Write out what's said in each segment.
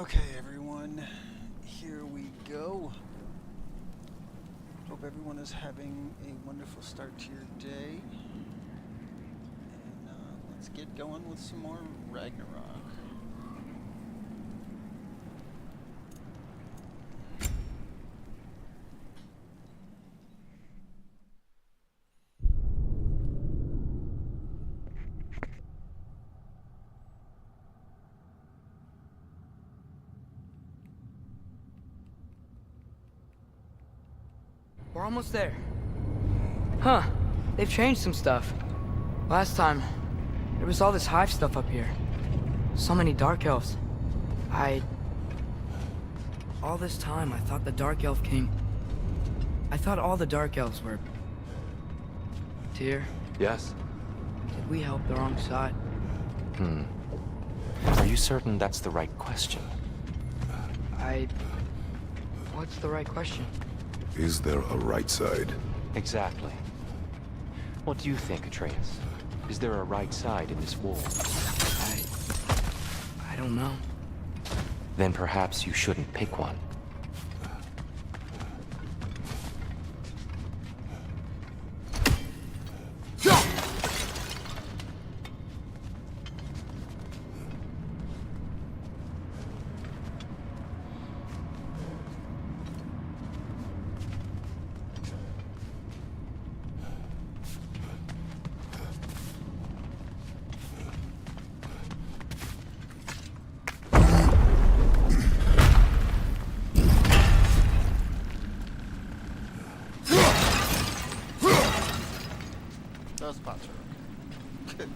Okay, everyone, here we go. Hope everyone is having a wonderful start to your day. And let's get going with some more Ragnarok. We're almost there. Huh. They've changed some stuff. Last time, there was all this hive stuff up here. So many dark elves. All this time, I thought the dark elf came... I thought all the dark elves were... Tyr? Yes? Did we help the wrong side? Are you certain that's the right question? What's the right question? Is there a right side? Exactly. What do you think, Atreus? Is there a right side in this war? I don't know. Then perhaps you shouldn't pick one. Those spots are okay.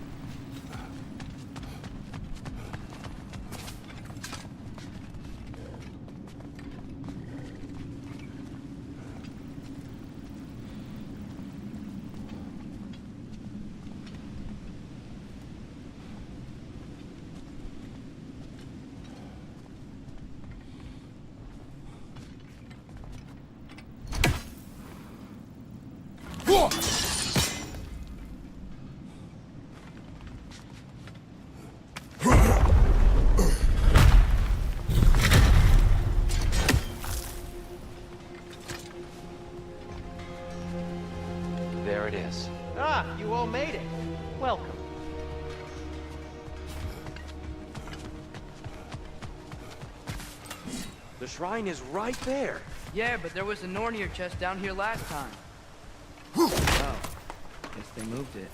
There it is. Ah, you all made it. Welcome. The shrine is right there. Yeah, but there was a Nornir chest down here last time. Oh. Guess they moved it.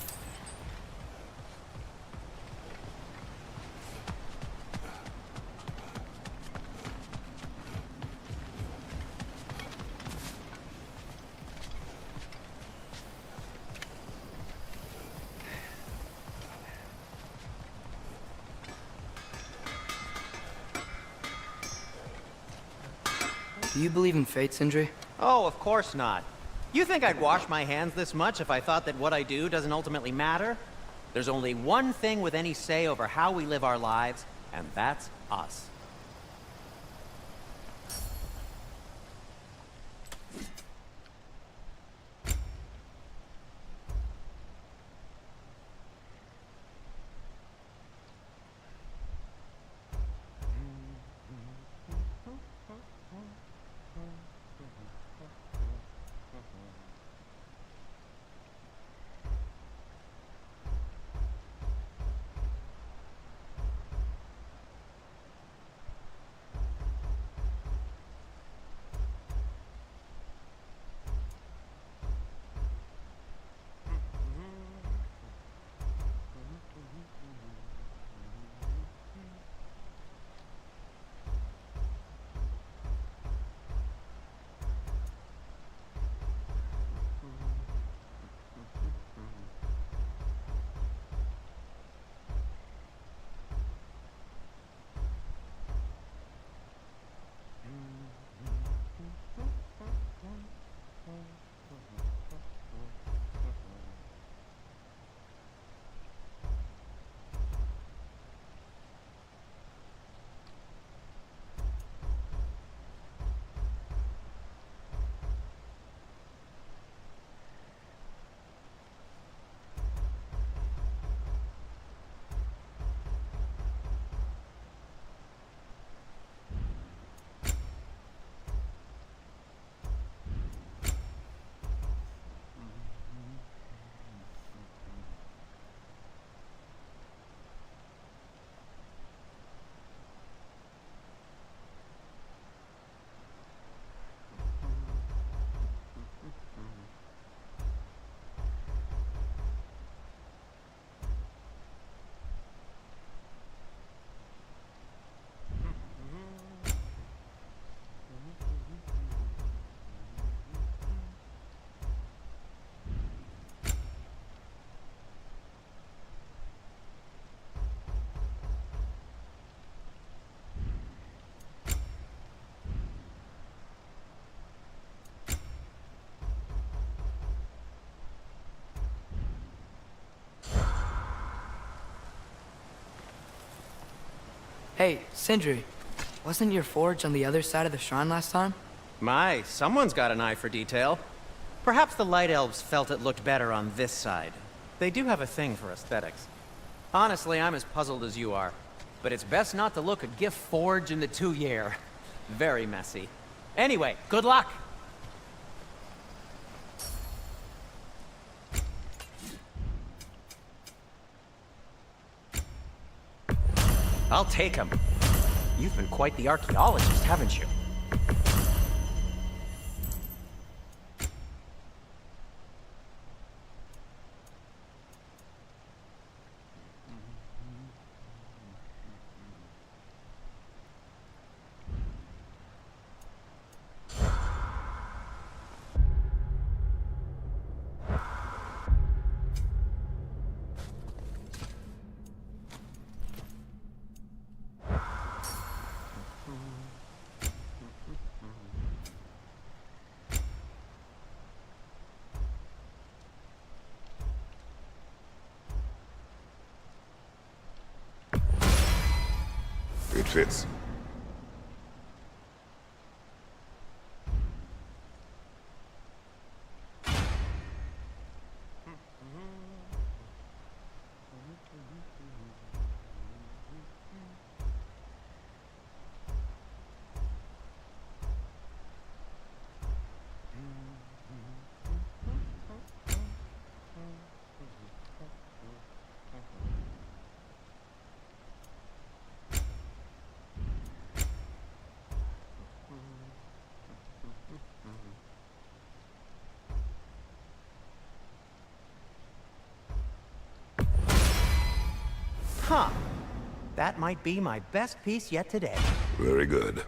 Do you believe in fate, Sindri? Oh, of course not. You think I'd wash my hands this much if I thought that what I do doesn't ultimately matter? There's only one thing with any say over how we live our lives, and that's us. Hey, Sindri, wasn't your forge on the other side of the shrine last time? My, someone's got an eye for detail. Perhaps the Light Elves felt it looked better on this side. They do have a thing for aesthetics. Honestly, I'm as puzzled as you are. But it's best not to look a gift forge in the 2 year. Very messy. Anyway, good luck! I'll take him. You've been quite the archaeologist, haven't you? It fits. Huh. That might be my best piece yet today. Very good.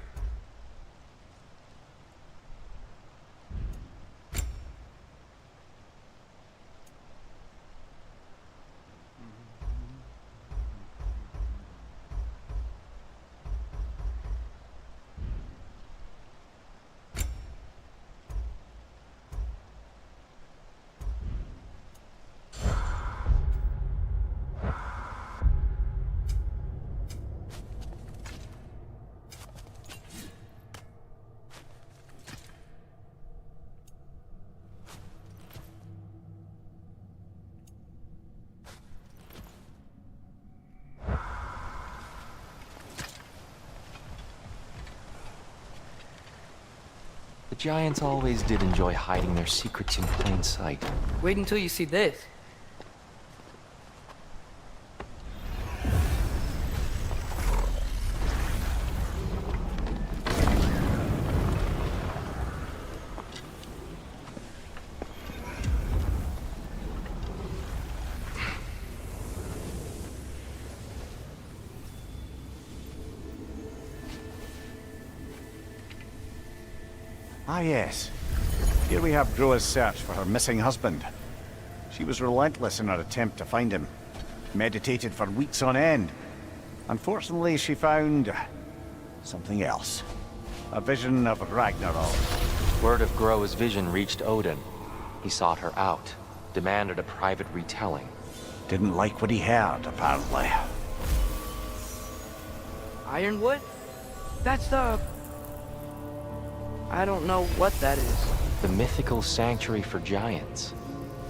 The Giants always did enjoy hiding their secrets in plain sight. Wait until you see this. Ah, yes. Here we have Groa's search for her missing husband. She was relentless in her attempt to find him. Meditated for weeks on end. Unfortunately, she found something else. A vision of Ragnarok. Word of Groa's vision reached Odin. He sought her out, demanded a private retelling. Didn't like what he heard, apparently. Ironwood? That's the... I don't know what that is. The mythical sanctuary for giants.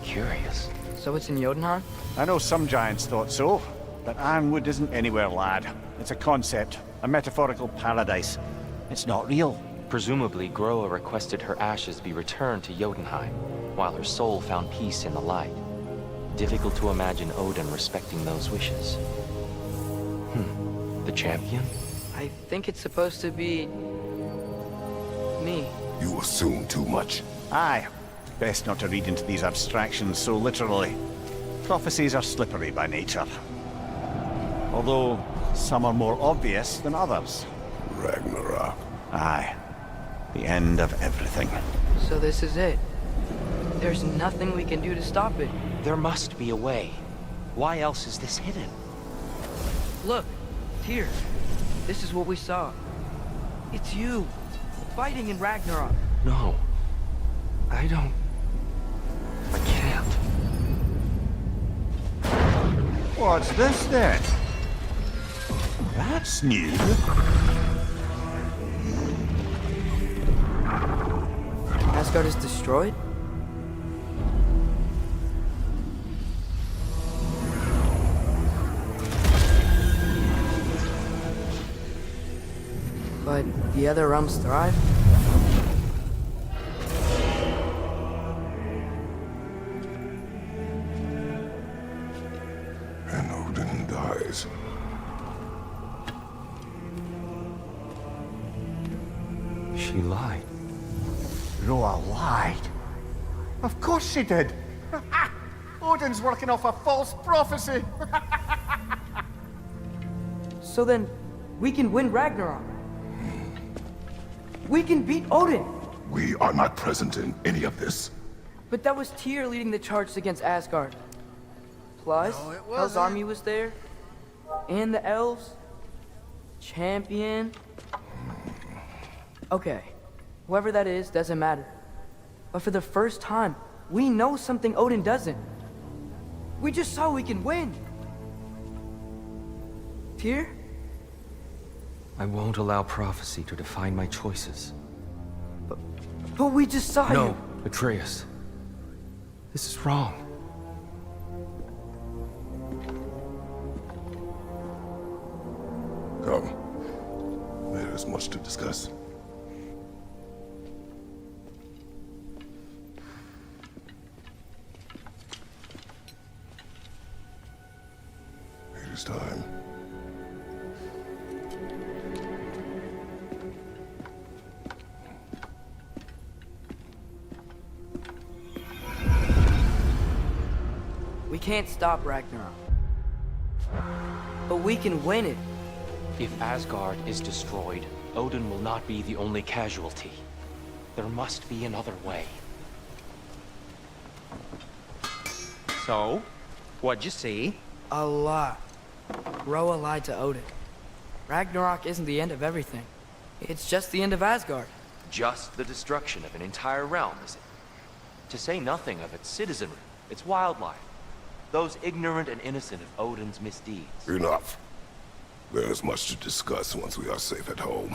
Curious. So it's in Jotunheim? I know some giants thought so, but Ironwood isn't anywhere, lad. It's a concept, a metaphorical paradise. It's not real. Presumably, Groa requested her ashes be returned to Jotunheim, while her soul found peace in the light. Difficult to imagine Odin respecting those wishes. The champion? I think it's supposed to be... me. You assume too much. Aye. Best not to read into these abstractions so literally. Prophecies are slippery by nature. Although, some are more obvious than others. Ragnarok. Aye. The end of everything. So this is it. There's nothing we can do to stop it. There must be a way. Why else is this hidden? Look, here. This is what we saw. It's you, fighting in Ragnarok. No. I don't... I can't. What's this then? That's new. Asgard is destroyed? But the other realms thrive? And Odin dies. She lied. Roa lied. Of course she did. Odin's working off a false prophecy. So then, we can win Ragnarok. We can beat Odin. We are not present in any of this. But that was Tyr leading the charge against Asgard. Plus, No, it Hell's wasn't. army was there. And the elves. Champion. Okay, whoever that is doesn't matter. But for the first time, we know something Odin doesn't. We just saw we can win. Tyr? I won't allow prophecy to define my choices. But we just saw No, you. Atreus. This is wrong. Come. There is much to discuss. It is time. We can't stop Ragnarok. But we can win it. If Asgard is destroyed, Odin will not be the only casualty. There must be another way. So, what'd you see? A lot. Roa lied to Odin. Ragnarok isn't the end of everything. It's just the end of Asgard. Just the destruction of an entire realm, is it? To say nothing of its citizenry, its wildlife, those ignorant and innocent of Odin's misdeeds. Enough. There is much to discuss once we are safe at home.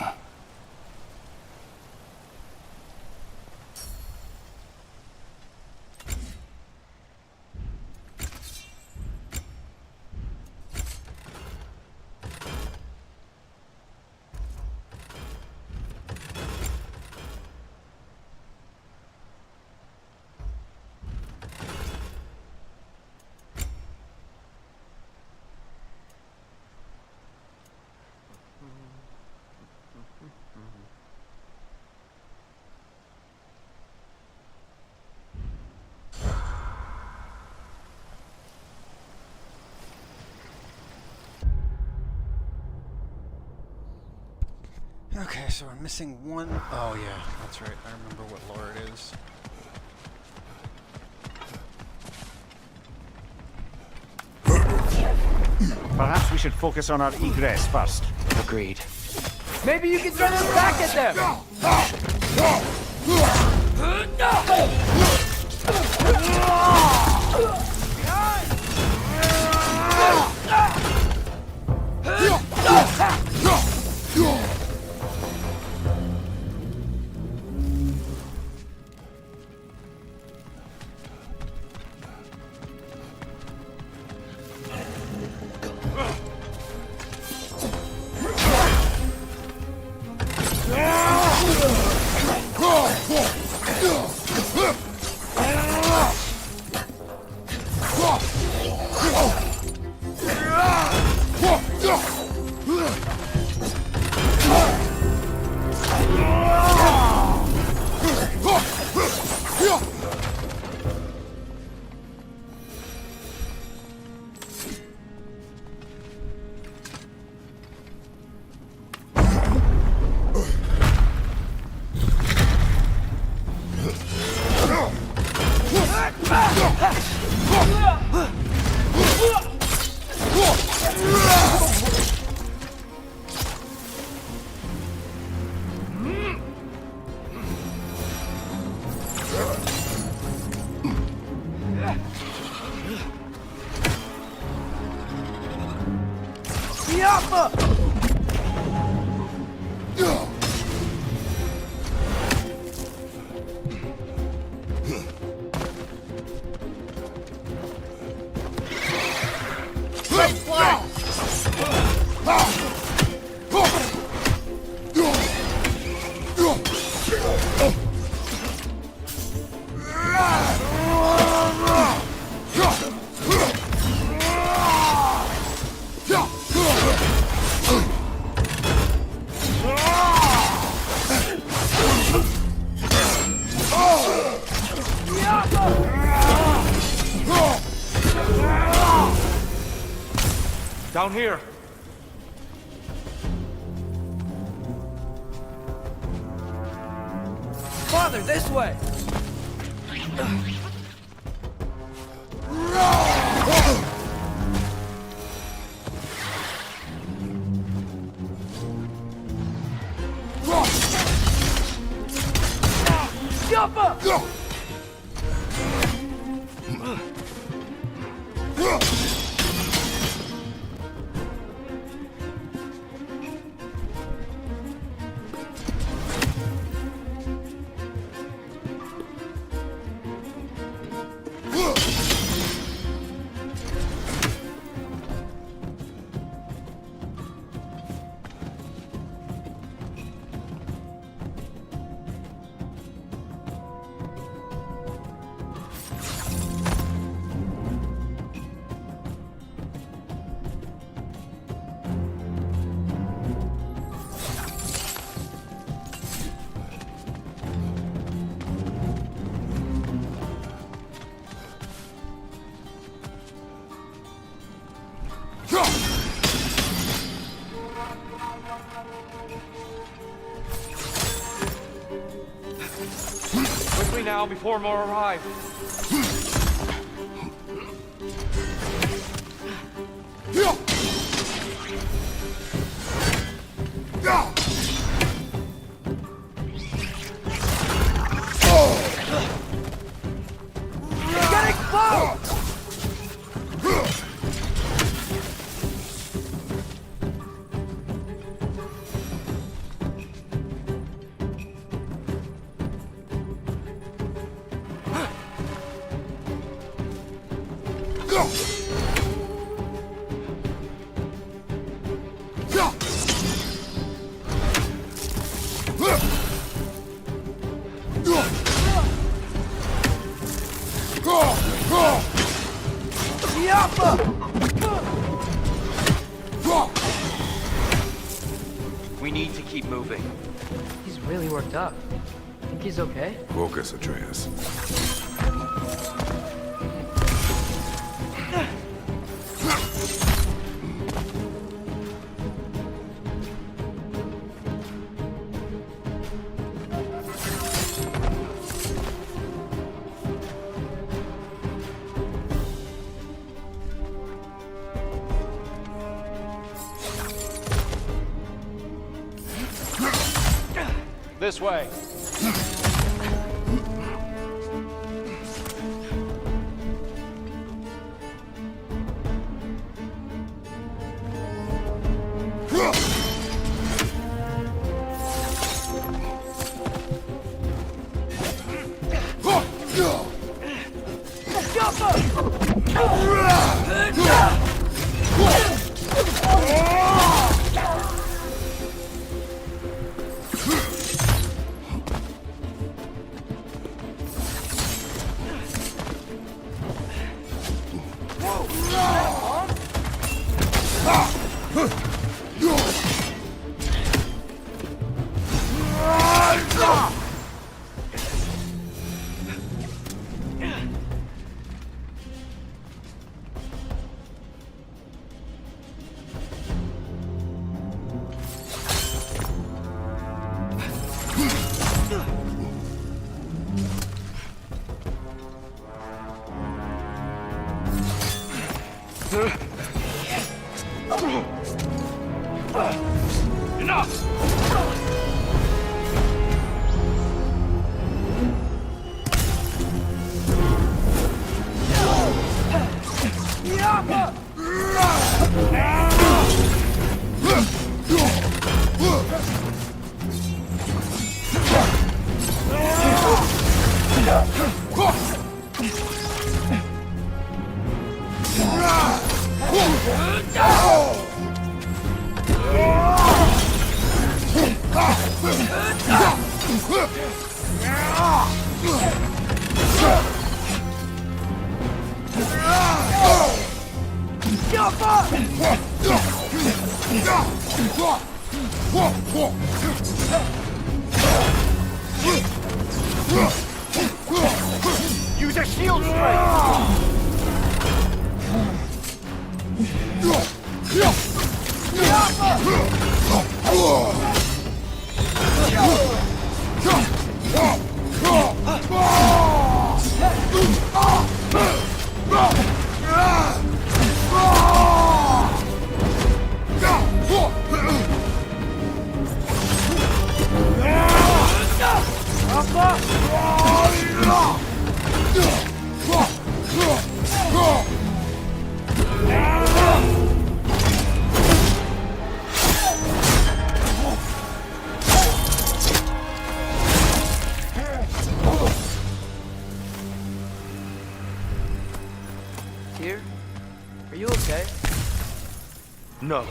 Okay, so we're missing one. Oh yeah, that's right. I remember what lore it is. Perhaps we should focus on our egress first. Agreed. Maybe you can throw them back at them! Yapma! Down here. Father, this way! Quickly now, before more arrive. We need to keep moving. He's really worked up. Think he's okay? Focus, Atreus. This way. Use a shield strike! Tyr? Are you okay? No.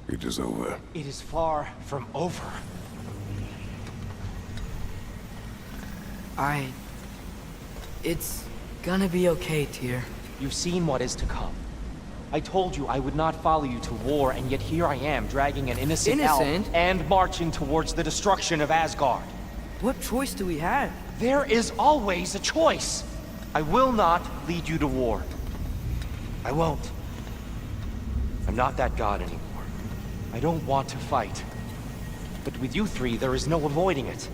It is over. It is far from over. It's gonna be okay, Tyr. You've seen what is to come. I told you I would not follow you to war, and yet here I am, dragging an innocent elf Innocent? and marching towards the destruction of Asgard. What choice do we have? There is always a choice. I will not lead you to war. I won't. I'm not that god anymore. I don't want to fight. But with you three, there is no avoiding it.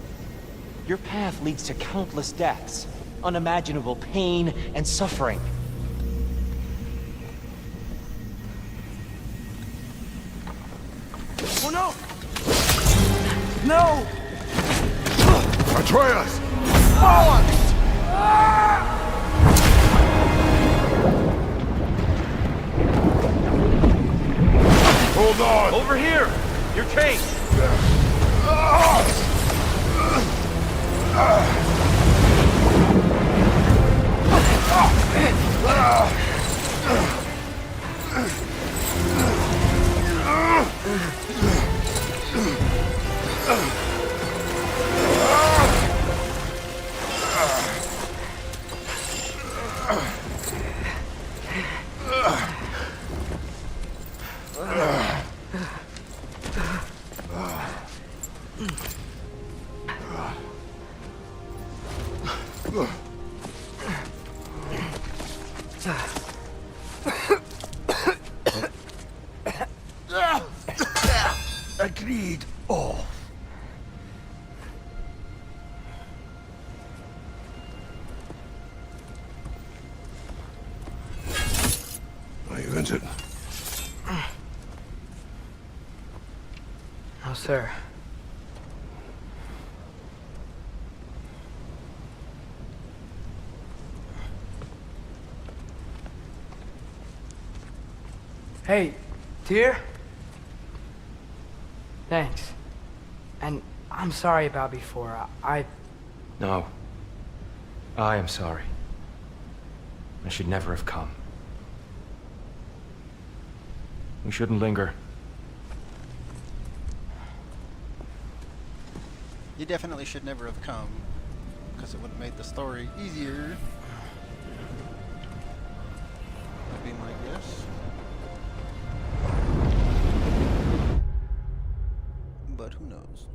Your path leads to countless deaths, unimaginable pain and suffering. Oh no! No! Atreus! Hold on! Over here! You're chased! Agreed. Oh. Are you injured? No, sir. Hey, dear? Thanks. And I'm sorry about before. No. I am sorry. I should never have come. We shouldn't linger. You definitely should never have come, because it would have made the story easier. Would be my guess. But who knows?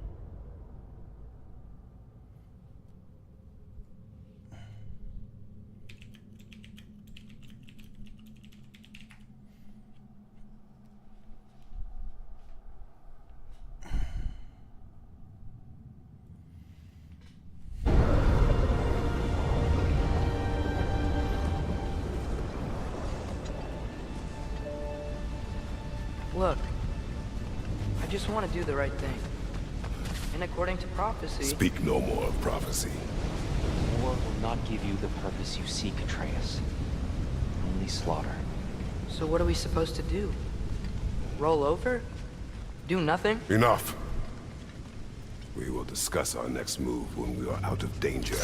Look, I just want to do the right thing. And according to prophecy... Speak no more of prophecy. War will not give you the purpose you seek, Atreus. Only slaughter. So what are we supposed to do? Roll over? Do nothing? Enough. We will discuss our next move when we are out of danger.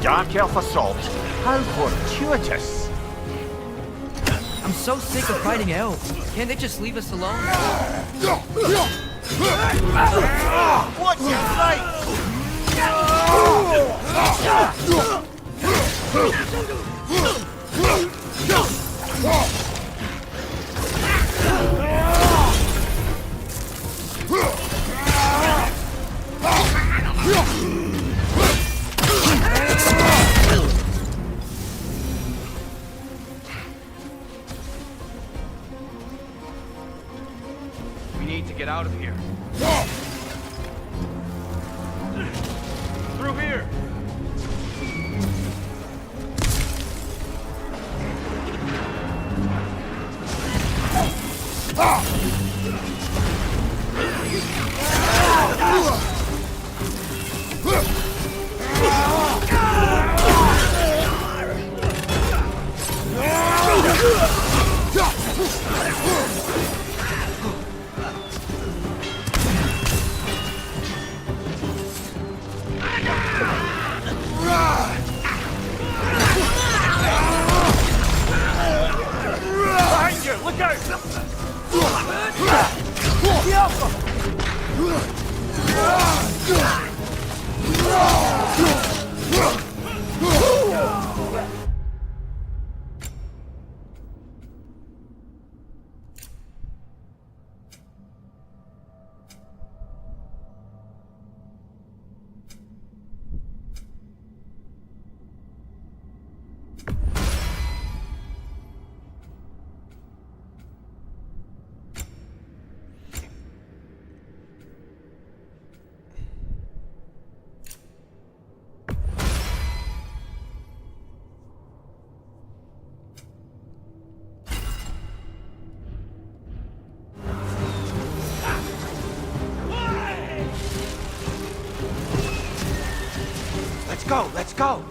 Dark Elf assault? How fortuitous! I'm so sick of fighting elves. Can't they just leave us alone? What's your sight? We need to get out of here. Through here! Behind you! Look out! Let's go, let's go!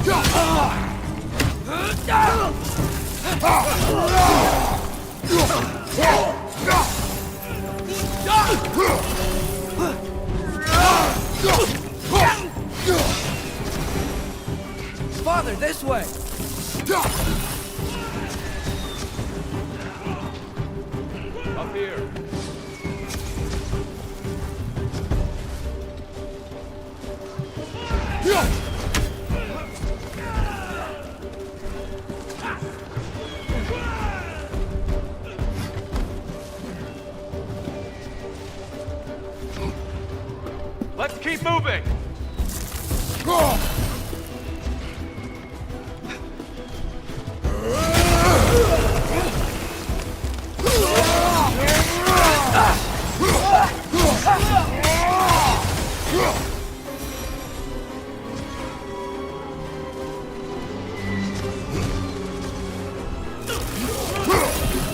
Go! Father, this way! Up here. Let's keep moving.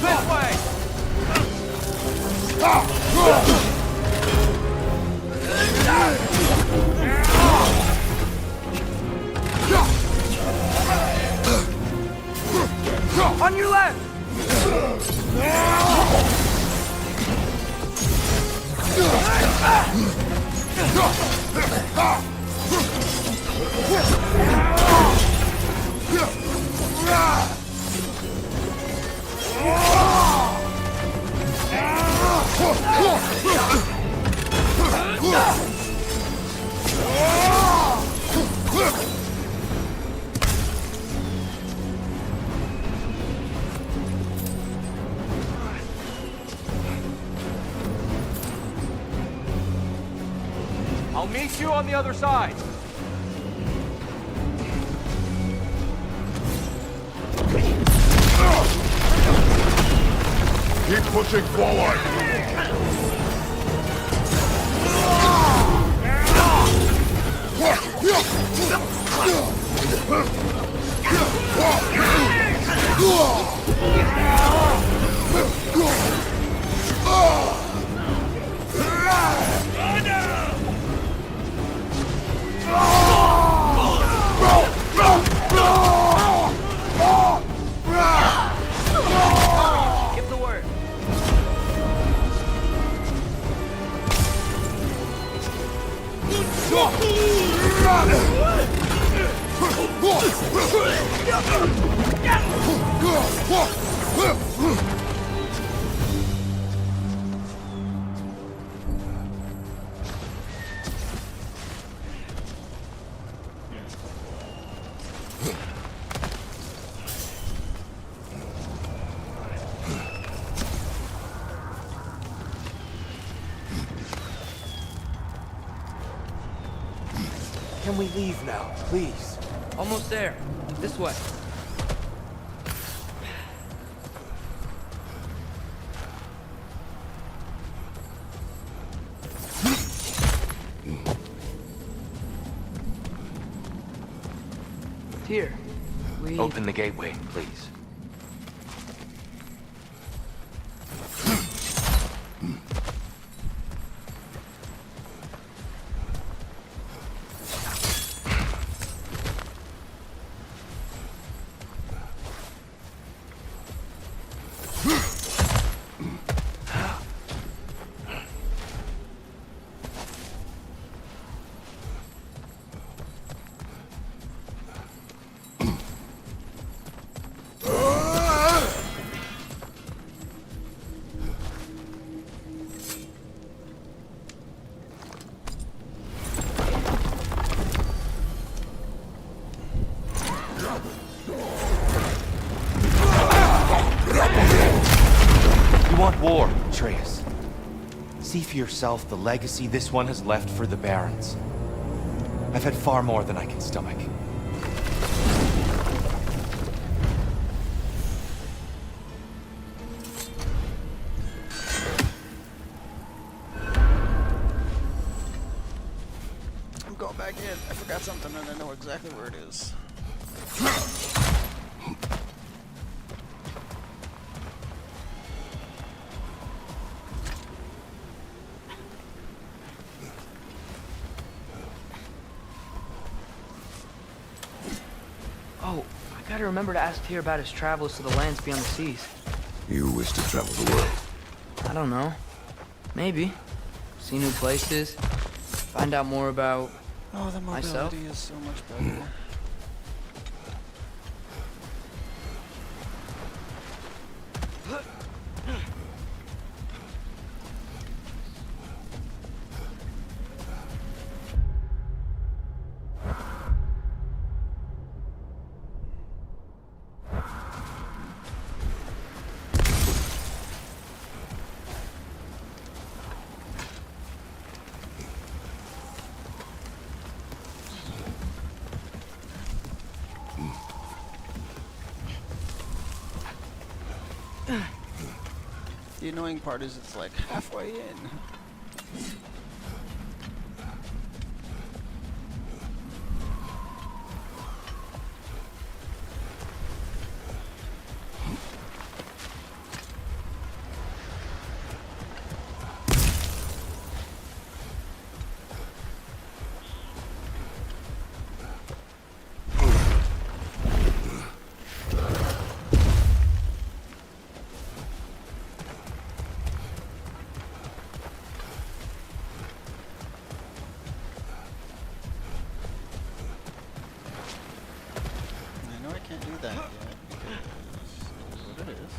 This way. On your left! I'll meet you on the other side. Keep pushing forward! Give the word. Can we leave now, please? Almost there. This way. Here. We... Open the gateway, please. You want war, Atreus. See for yourself the legacy this one has left for the Barons. I've had far more than I can stomach. I'm going back in. I forgot something and I know exactly where it is. Oh, I gotta remember to ask Tyr about his travels to the lands beyond the seas. You wish to travel the world. I don't know. Maybe. See new places. Find out more about... Oh, the Myself? mobility is so much better. The annoying part is it's like halfway in. Can't do that yet because it is what it is.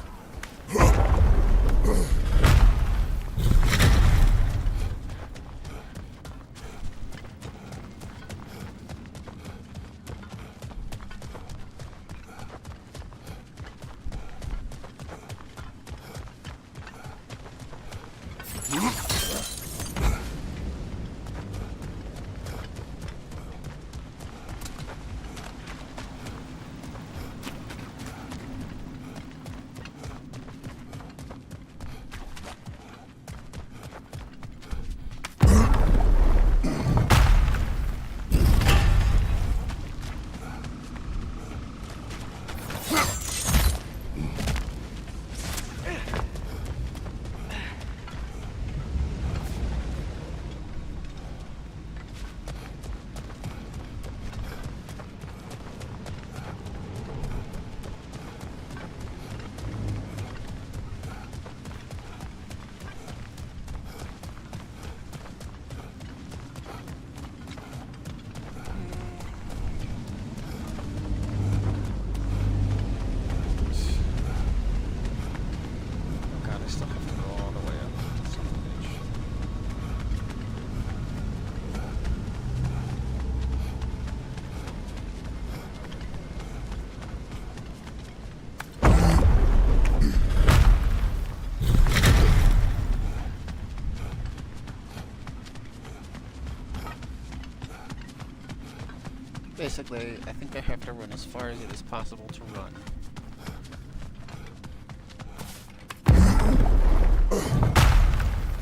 Basically, I think I have to run as far as it is possible to run.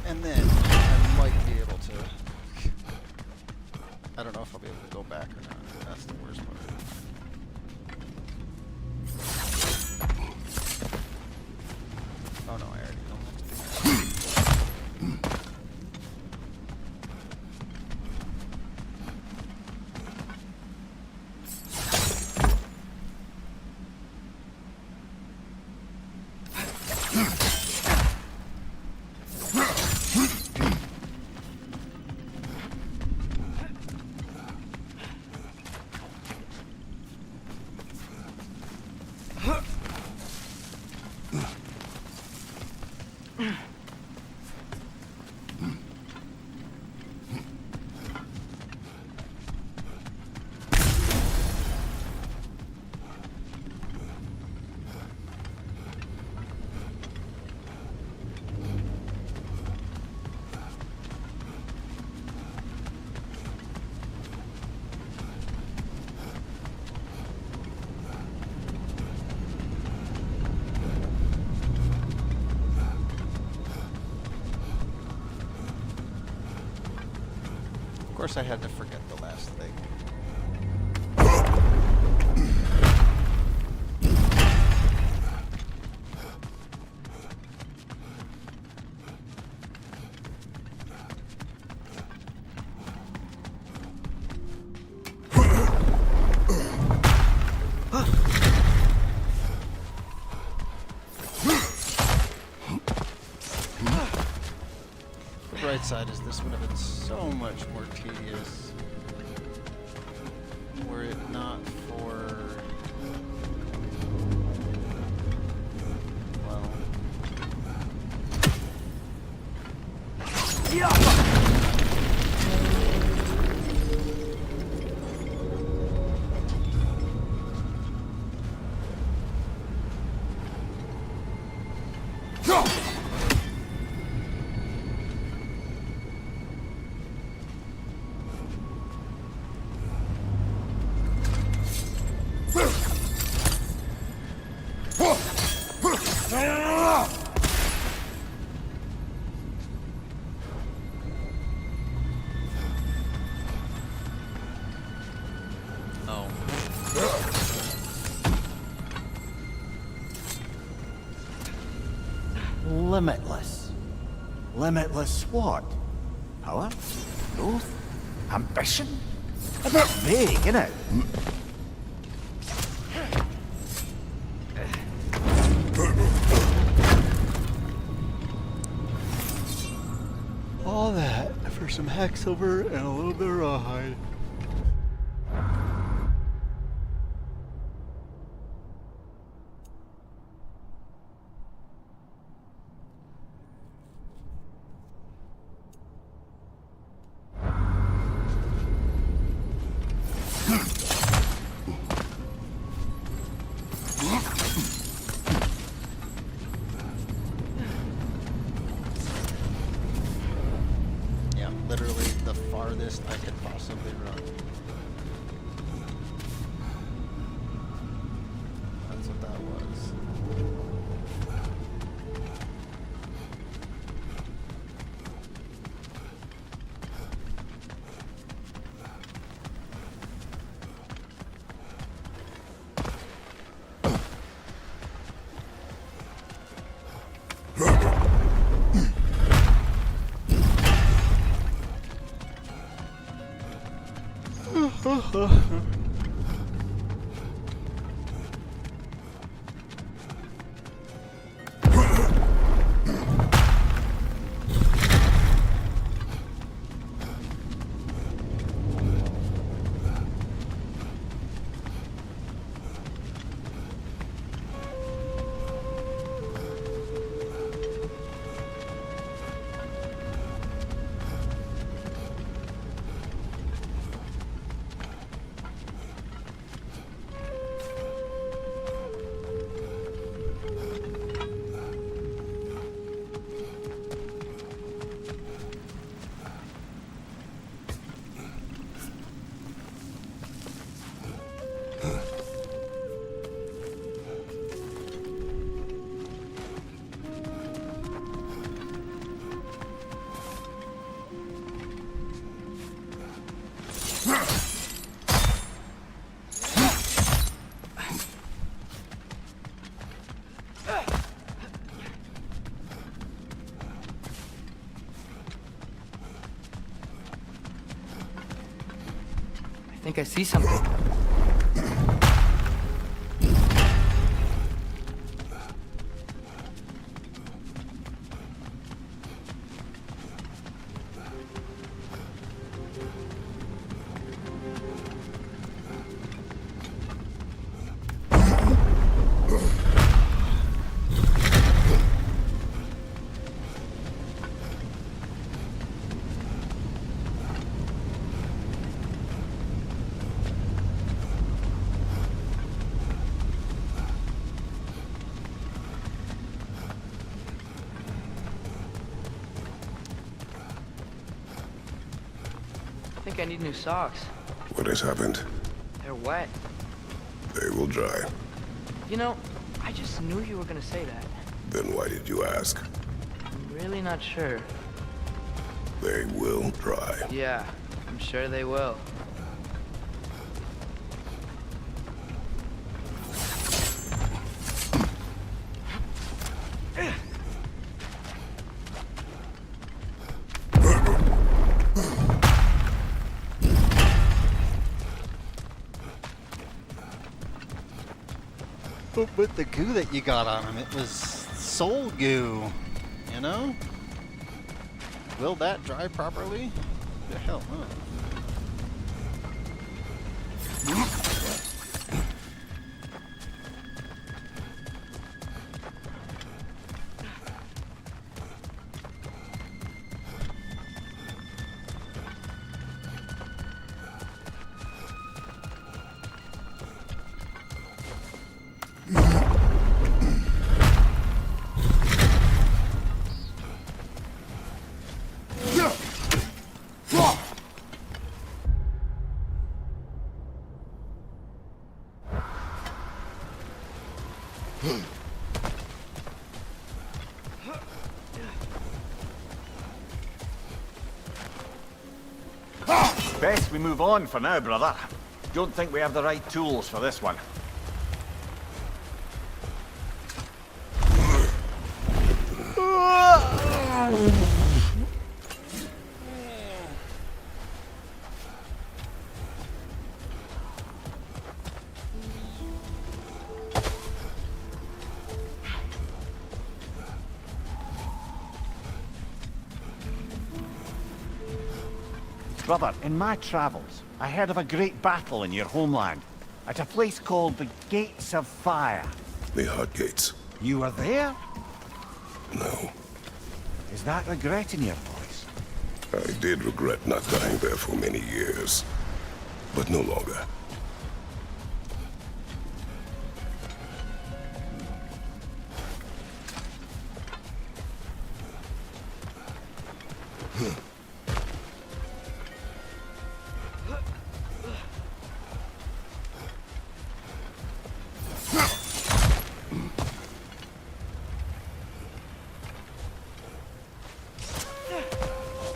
And then I might be able to... I don't know if I'll be able to go back or not. That's the worst part. Oh no, I already don't have to do that. Of course I had to forget the last thing. bright side is this would have been so much more tedious were it not for, well, Limitless. Limitless what? Power? Growth? Ambition? A bit vague, innit? all that for some Hacksilver and a little bit of rawhide. Yeah, literally the farthest I could possibly run. That's what that was. I think I see something. I think I need new socks. What has happened? They're wet. They will dry. You know, I just knew you were gonna say that. Then why did you ask? I'm really not sure. They will dry. Yeah, I'm sure they will. But with the goo that you got on him, it was soul goo, you know? Will that dry properly? The hell, no. Best we move on for now, brother. Don't think we have the right tools for this one. Brother, in my travels, I heard of a great battle in your homeland, at a place called the Gates of Fire. The Hot Gates. You were there? No. Is that regret in your voice? I did regret not dying there for many years. But no longer.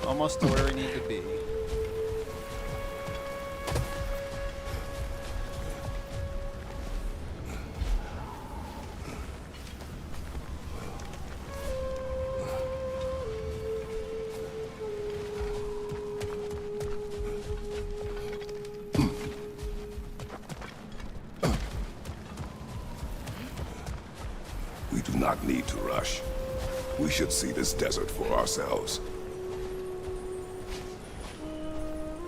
Almost to where we need to be. We do not need to rush. We should see this desert for ourselves.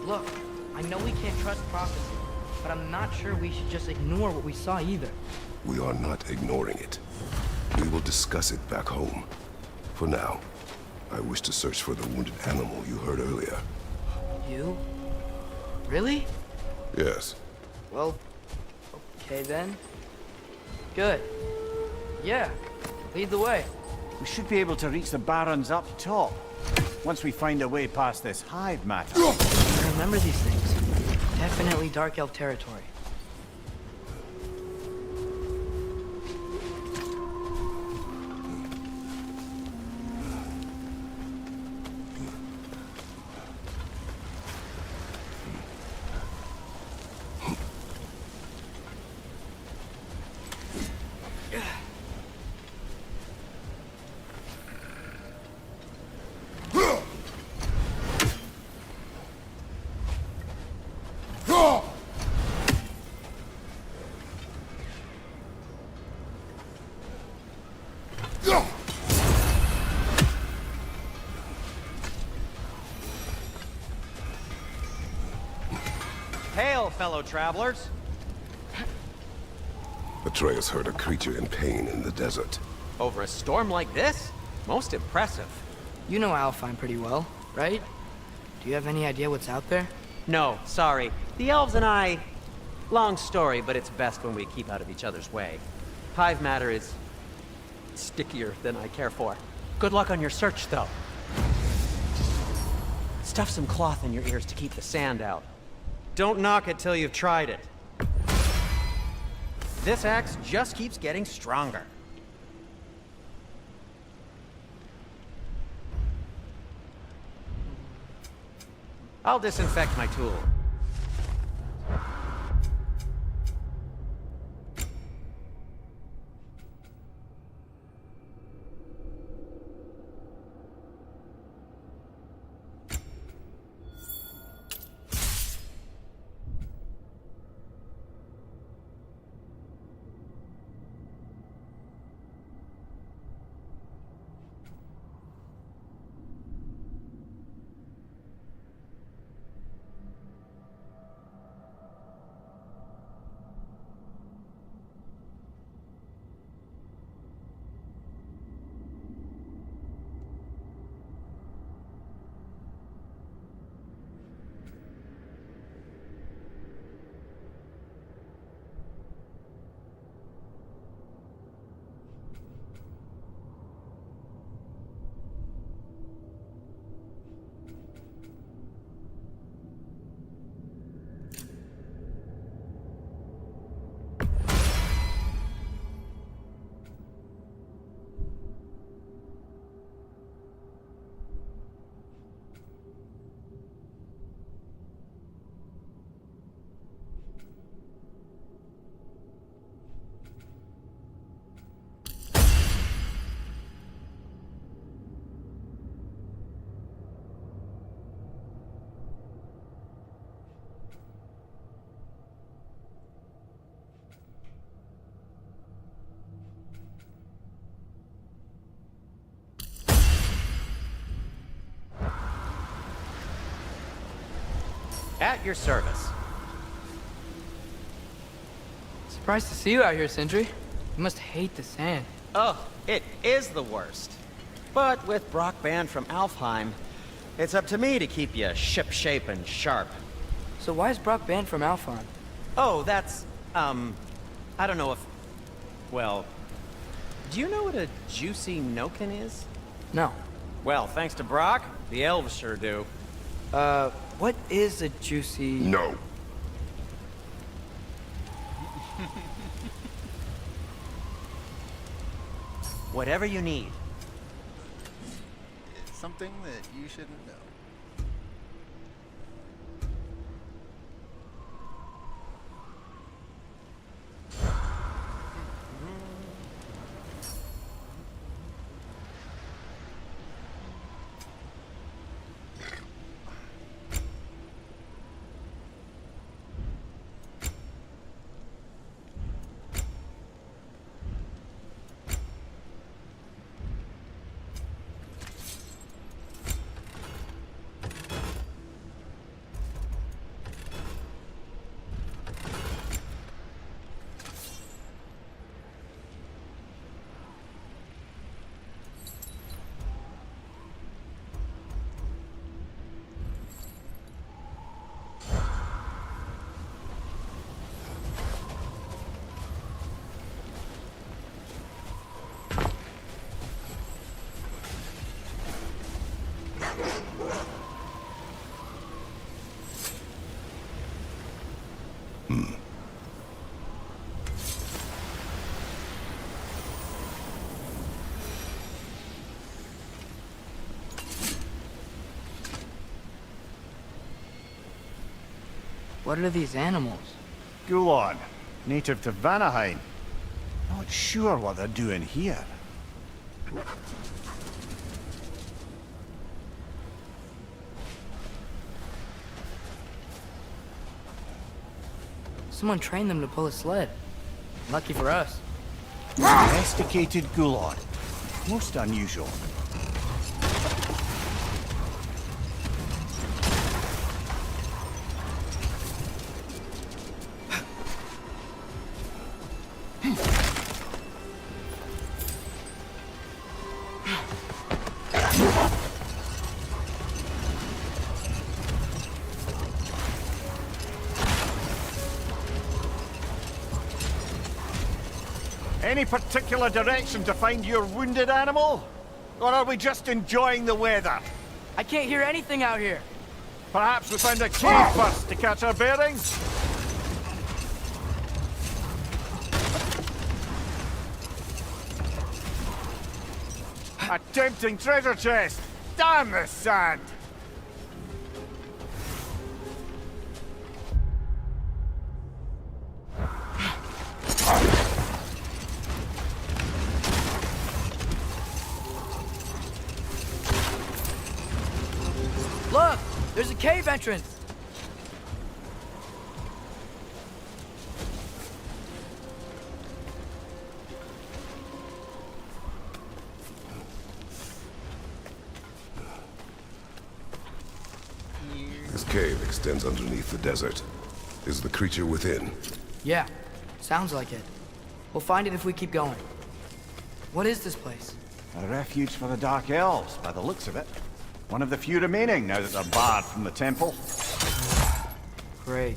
Look, I know we can't trust prophecy, but I'm not sure we should just ignore what we saw either. We are not ignoring it. We will discuss it back home. For now, I wish to search for the wounded animal you heard earlier. You? Really? Yes. Well, okay then. Good. Yeah, lead the way. We should be able to reach the barrens up top, once we find a way past this hive matter. I remember these things. Definitely Dark Elf territory. Hail, fellow travelers. Atreus heard a creature in pain in the desert. Over a storm like this? Most impressive. You know Alfheim pretty well, right? Do you have any idea what's out there? No, sorry. The elves and I... Long story, but it's best when we keep out of each other's way. Hive matter is... stickier than I care for. Good luck on your search, though. Stuff some cloth in your ears to keep the sand out. Don't knock it till you've tried it. This axe just keeps getting stronger. I'll disinfect my tool. At your service. Surprised to see you out here, Sentry. You must hate the sand. Oh, it is the worst. But with Brock banned from Alfheim, it's up to me to keep you shipshape and sharp. So why is Brock banned from Alfheim? Oh, that's, I don't know if... Well, do you know what a juicy Noken is? No. Well, thanks to Brock, the elves sure do. What is a juicy... No. Whatever you need. It's something that you shouldn't know. What are these animals? Gulon, native to Vanaheim. Not sure what they're doing here. Someone trained them to pull a sled. Lucky for us. Domesticated Gulon. Most unusual. Any particular direction to find your wounded animal? Or are we just enjoying the weather? I can't hear anything out here. Perhaps we find a cave first to catch our bearings? A tempting treasure chest! Damn this sand! Look! There's a cave entrance! This cave extends underneath the desert. Is the creature within? Yeah, sounds like it. We'll find it if we keep going. What is this place? A refuge for the Dark Elves, by the looks of it. One of the few remaining now that they're barred from the temple. Great.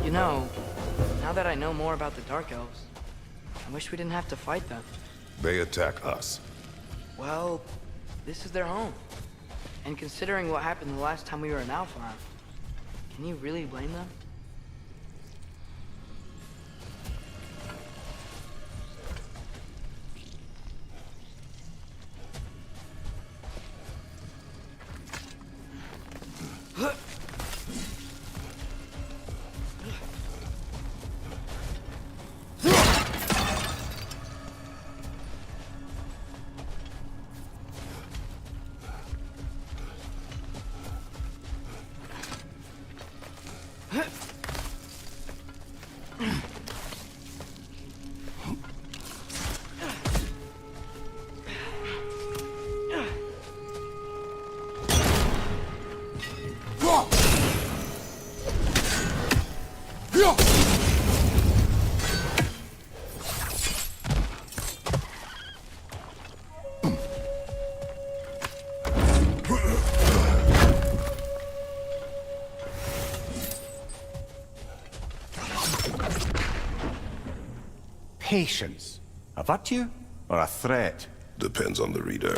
You know, now that I know more about the Dark Elves, I wish we didn't have to fight them. They attack us. Well, this is their home. And considering what happened the last time we were in Alpha, can you really blame them? Patience. A virtue or a threat? Depends on the reader.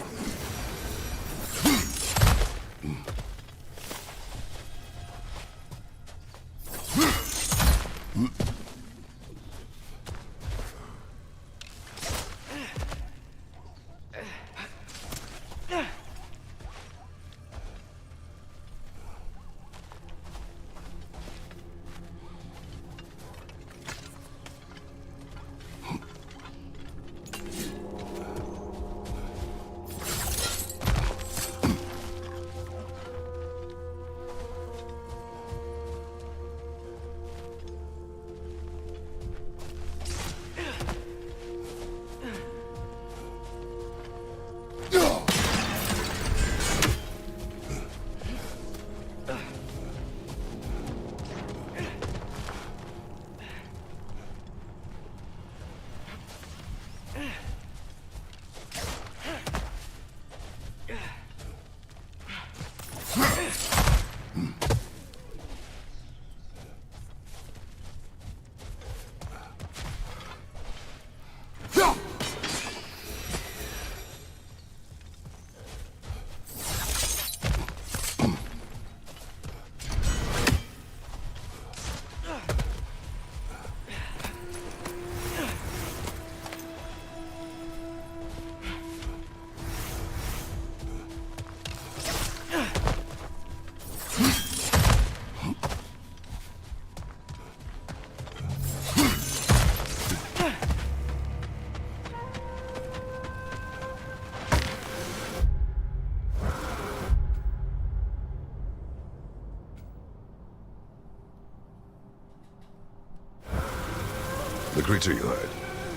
The creature you had,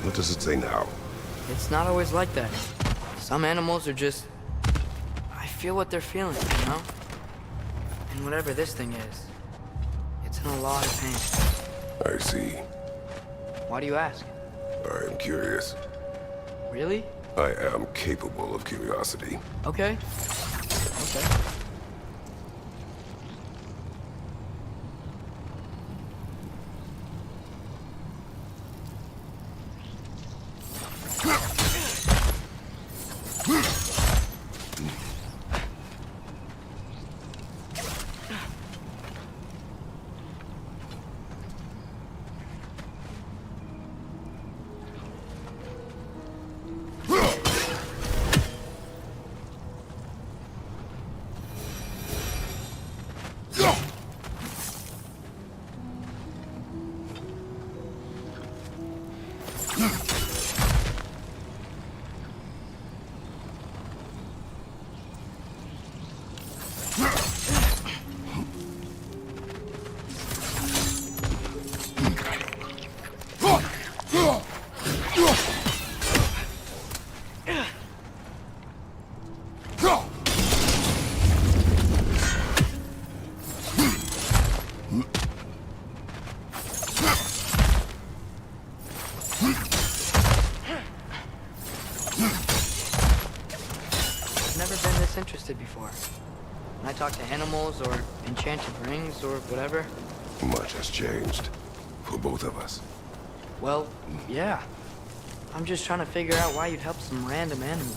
what does it say now? It's not always like that. Some animals are just... I feel what they're feeling, you know? And whatever this thing is, it's in a lot of pain. I see. Why do you ask? I am curious. Really? I am capable of curiosity. Okay. Okay. Interested before. When I talk to animals or enchanted rings or whatever. Much has changed. For both of us. Well, yeah. I'm just trying to figure out why you'd help some random animal.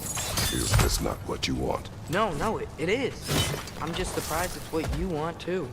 Is this not what you want? No, it is. I'm just surprised it's what you want, too.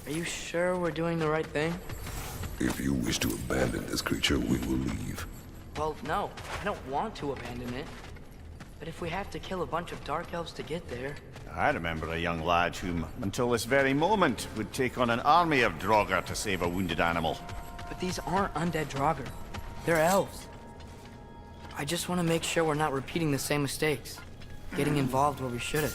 Are you sure we're doing the right thing? If you wish to abandon this creature, we will leave. Well, no, I don't want to abandon it. But if we have to kill a bunch of Dark Elves to get there... I remember a young lad whom, until this very moment, would take on an army of Draugr to save a wounded animal. But these aren't undead Draugr. They're elves. I just want to make sure we're not repeating the same mistakes. Getting involved where we shouldn't.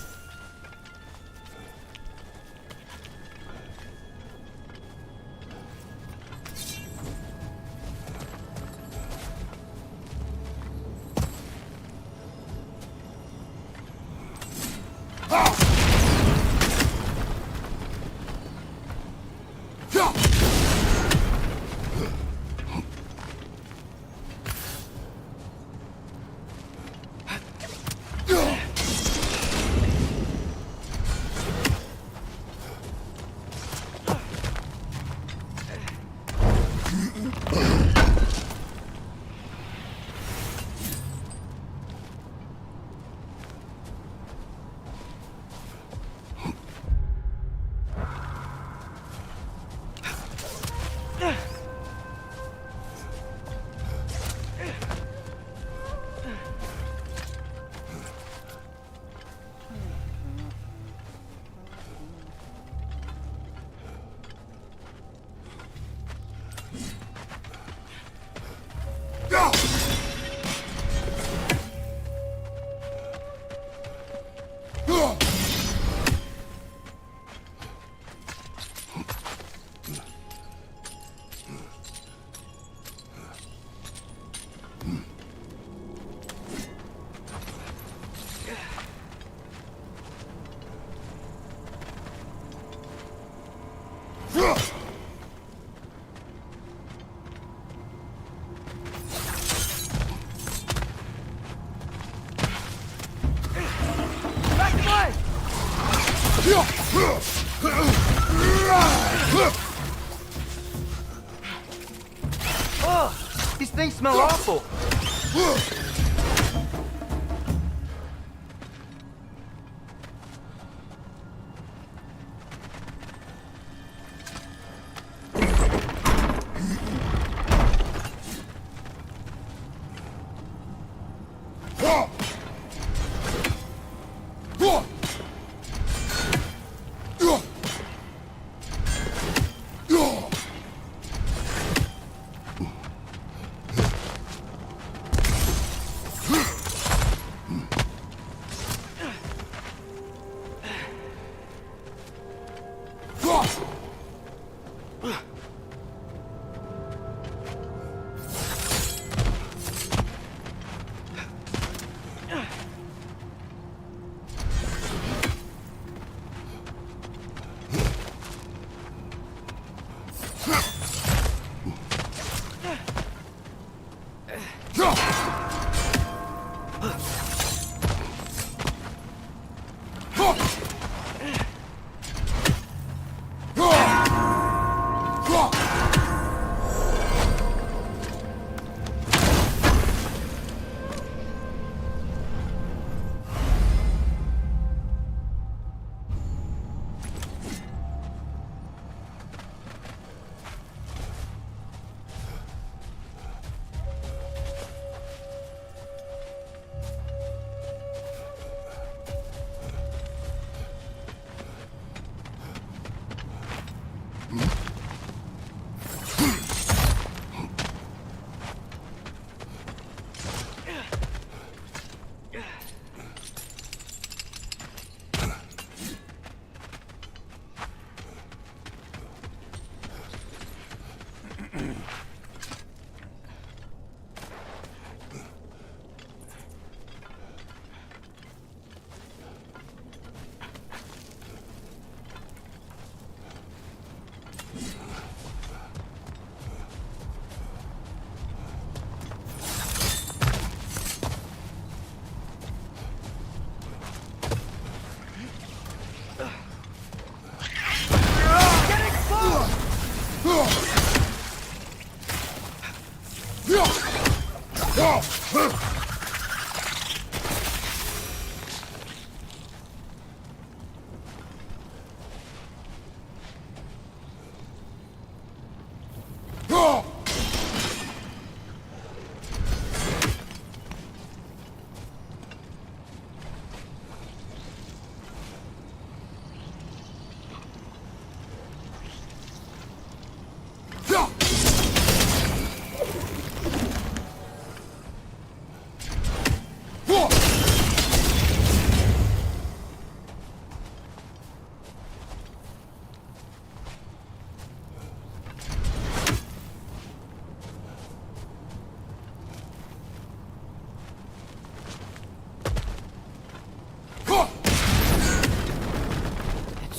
Oh, these things smell awful.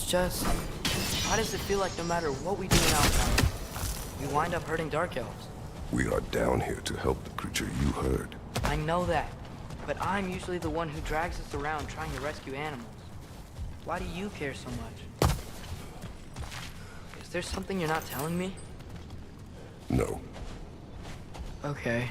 Just, why does it feel like no matter what we do in Outside, we wind up hurting Dark Elves? We are down here to help the creature you heard. I know that, but I'm usually the one who drags us around trying to rescue animals. Why do you care so much? Is there something you're not telling me? No. Okay.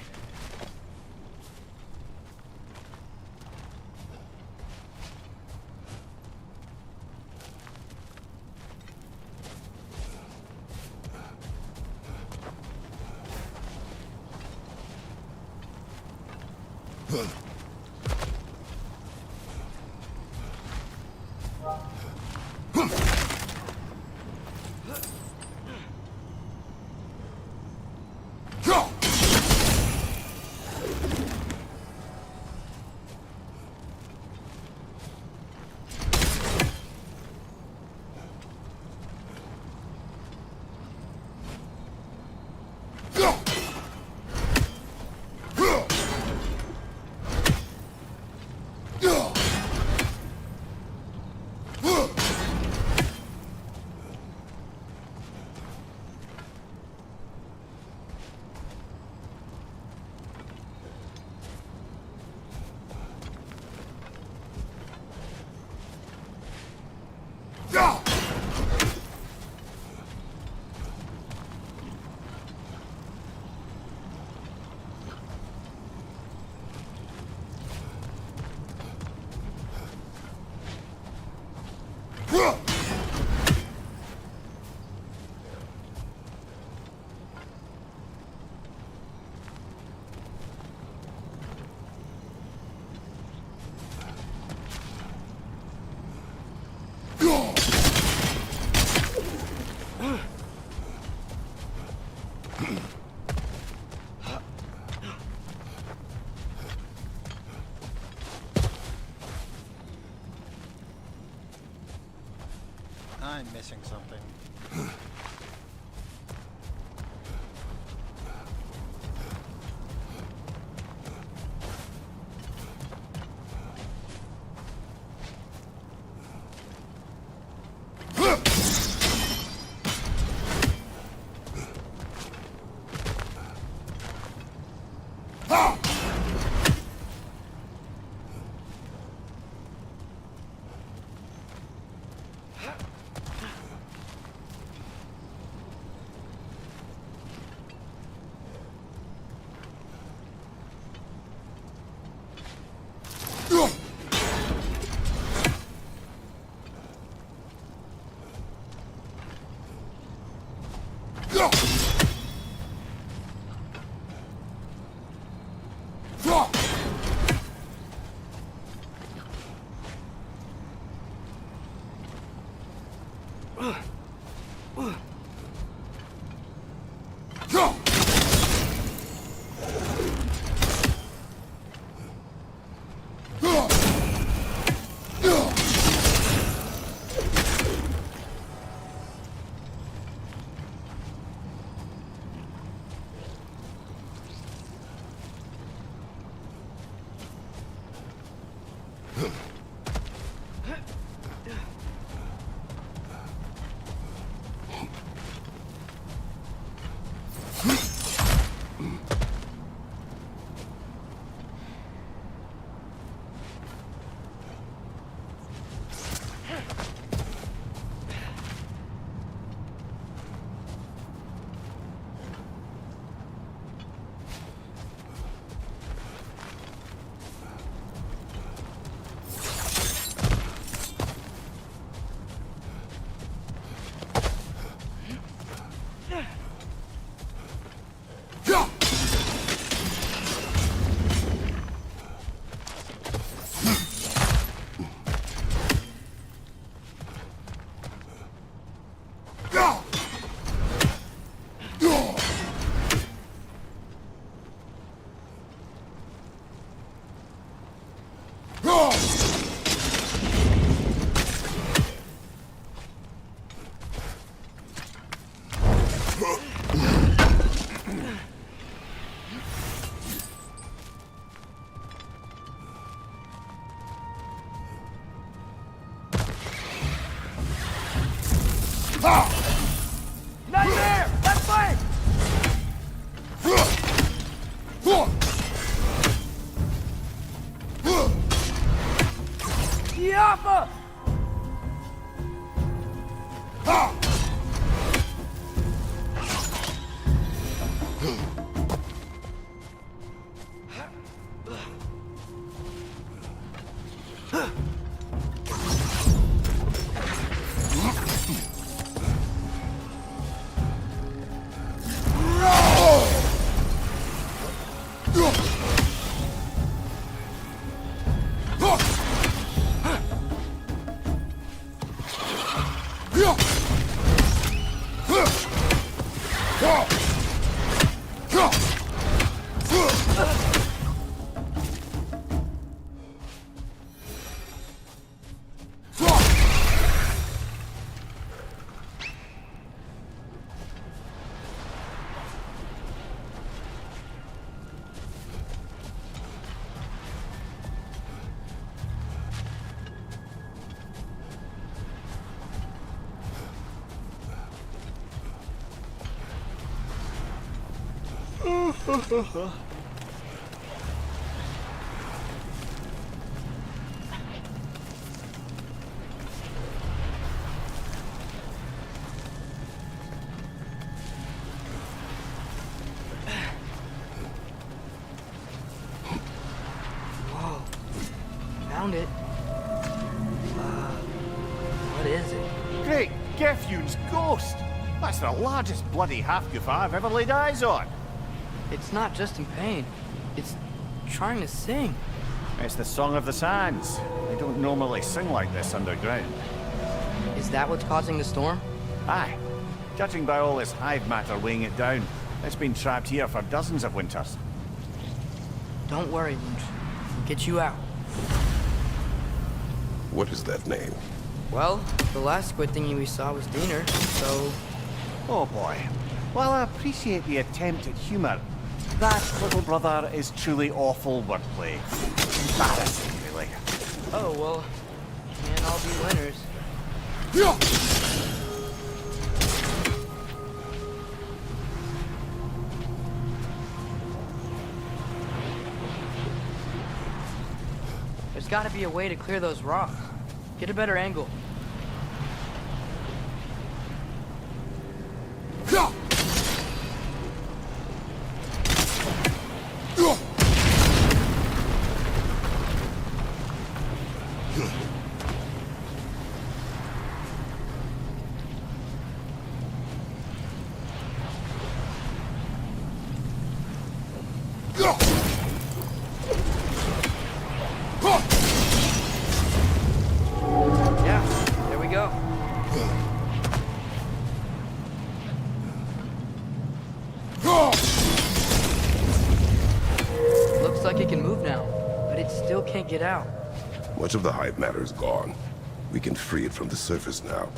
I'm missing something. Nightmare! That flank! Yappa! Whoa. Found it. What is it? Great Gefyun's ghost! That's the largest bloody half-goof I've ever laid eyes on. It's not just in pain. It's trying to sing. It's the Song of the Sands. They don't normally sing like this underground. Is that what's causing the storm? Aye. Judging by all this hive matter weighing it down, it's been trapped here for dozens of winters. Don't worry, Lunch. We'll get you out. What is that name? Well, the last squid thingy we saw was Diener, so... Oh boy. While I appreciate the attempt at humor, that, little brother, is truly awful wordplay. Embarrassing, really. Oh, well, can't all be winners. There's gotta be a way to clear those rocks. Get a better angle. Yeah, there we go. Looks like it can move now, but it still can't get out. Much of the hive matter is gone. We can free it from the surface now.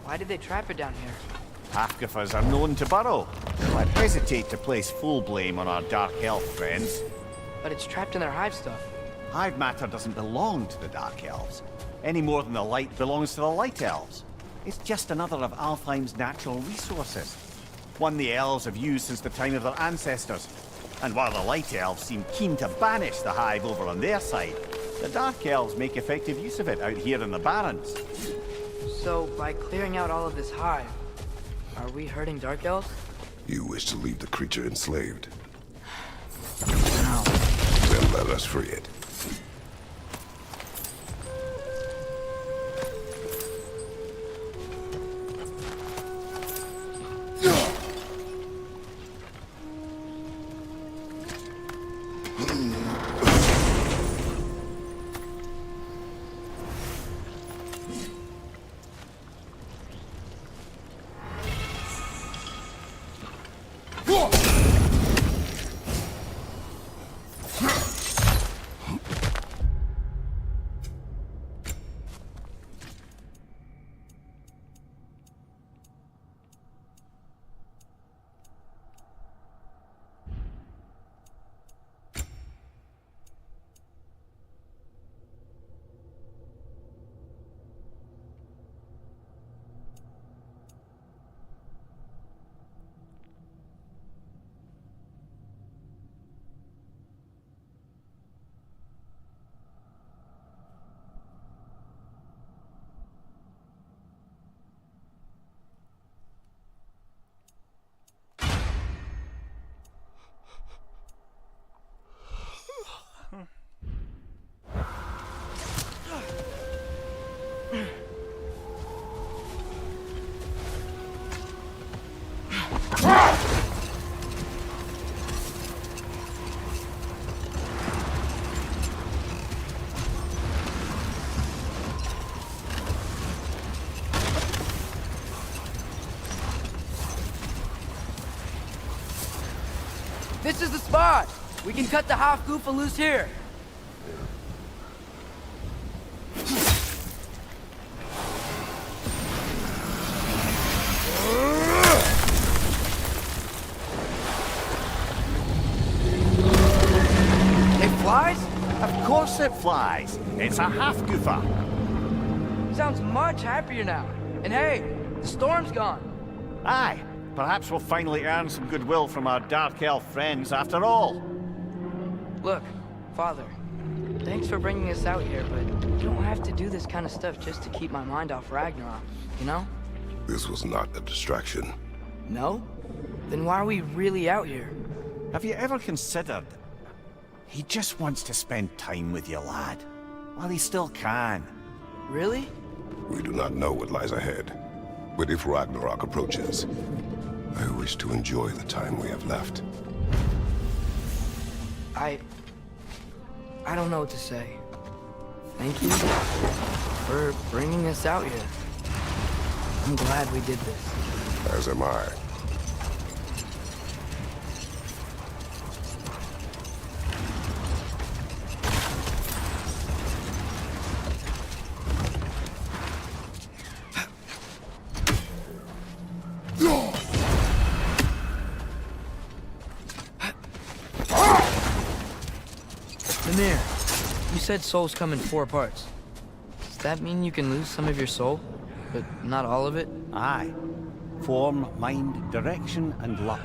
Why did they trap it down here? Half-Gophers are known to burrow. I'd hesitate to place full blame on our Dark Elf friends. But it's trapped in their hive stuff. Hive matter doesn't belong to the Dark Elves, any more than the light belongs to the Light Elves. It's just another of Alfheim's natural resources. One the elves have used since the time of their ancestors. And while the Light Elves seem keen to banish the hive over on their side, the Dark Elves make effective use of it out here in the Barrens. So, by clearing out all of this hive, are we hurting Dark Elves? You wish to leave the creature enslaved. No. Then let us free it. This is the spot! We can cut the half-goofa loose here. It flies? Of course it flies. It's a half-goofa. Sounds much happier now. And hey, the storm's gone. Aye, perhaps we'll finally earn some goodwill from our Dark Elf friends after all. Look, Father, thanks for bringing us out here, but you don't have to do this kind of stuff just to keep my mind off Ragnarok, you know? This was not a distraction. No? Then why are we really out here? Have you ever considered... He just wants to spend time with you, lad. While he still can. Really? We do not know what lies ahead. But if Ragnarok approaches, I wish to enjoy the time we have left. I don't know what to say. Thank you for bringing us out here. I'm glad we did this. As am I. Mimir, you said souls come in 4 parts. Does that mean you can lose some of your soul, but not all of it? Aye. Form, mind, direction, and luck.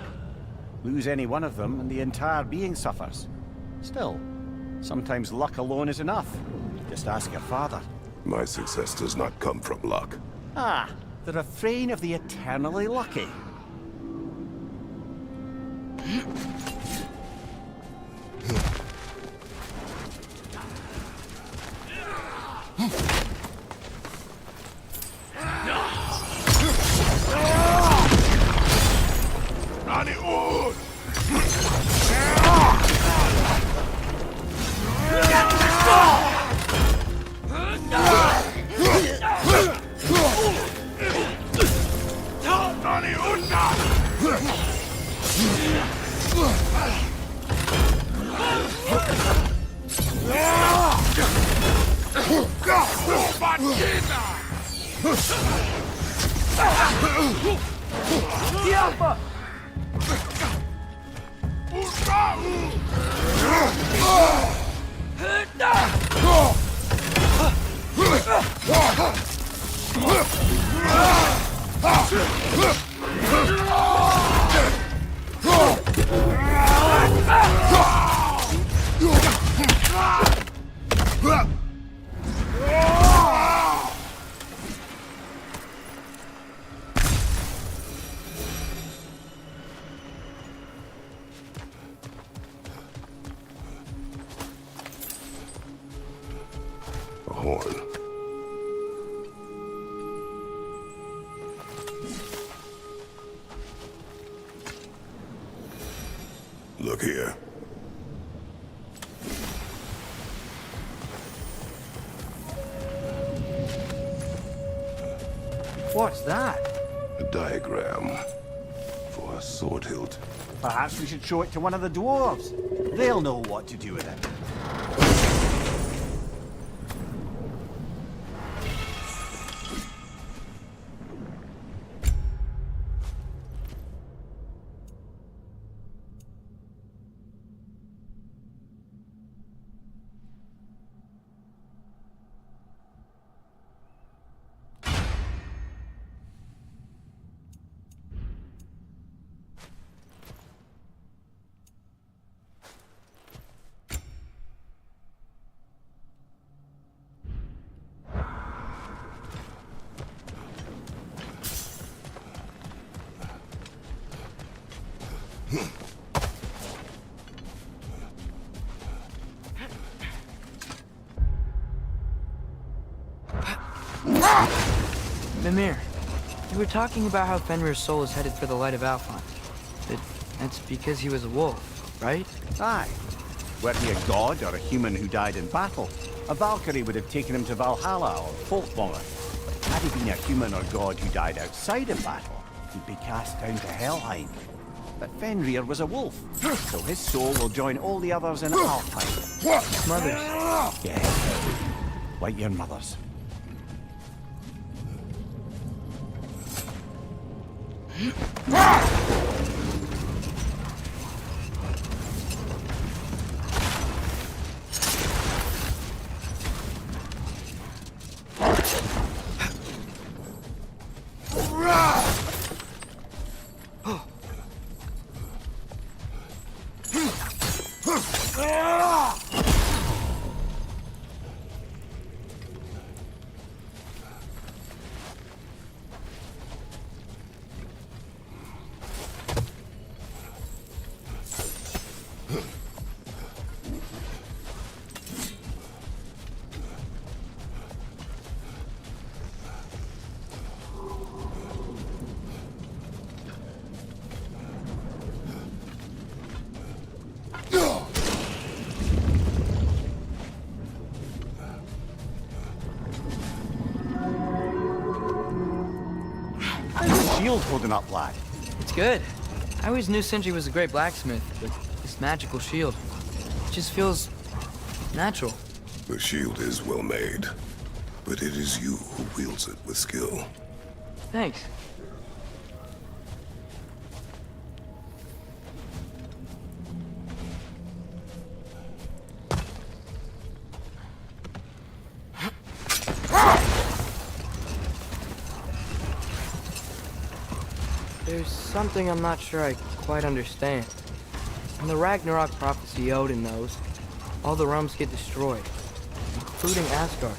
Lose any one of them and the entire being suffers. Still, sometimes luck alone is enough. Just ask your father. My success does not come from luck. Ah, the refrain of the eternally lucky. A horn. Look here. What's that? A diagram for a sword hilt. Perhaps we should show it to one of the dwarves. They'll know what to do with it. Mimir, you were talking about how Fenrir's soul is headed for the light of Alfheim. That's because he was a wolf, right? Aye. Were he a god or a human who died in battle, a Valkyrie would have taken him to Valhalla or Folkmonger. But had he been a human or god who died outside of battle, he'd be cast down to Helheim. But Fenrir was a wolf, so his soul will join all the others in Alfheim. Mothers. Yeah, like your mothers. Shield holding up, lad. It's good. I always knew Sindri was a great blacksmith, but this magical shield, it just feels natural. The shield is well made, but it is you who wields it with skill. Thanks. something I'm not sure I quite understand. In the Ragnarok prophecy Odin knows, all the realms get destroyed, including Asgard.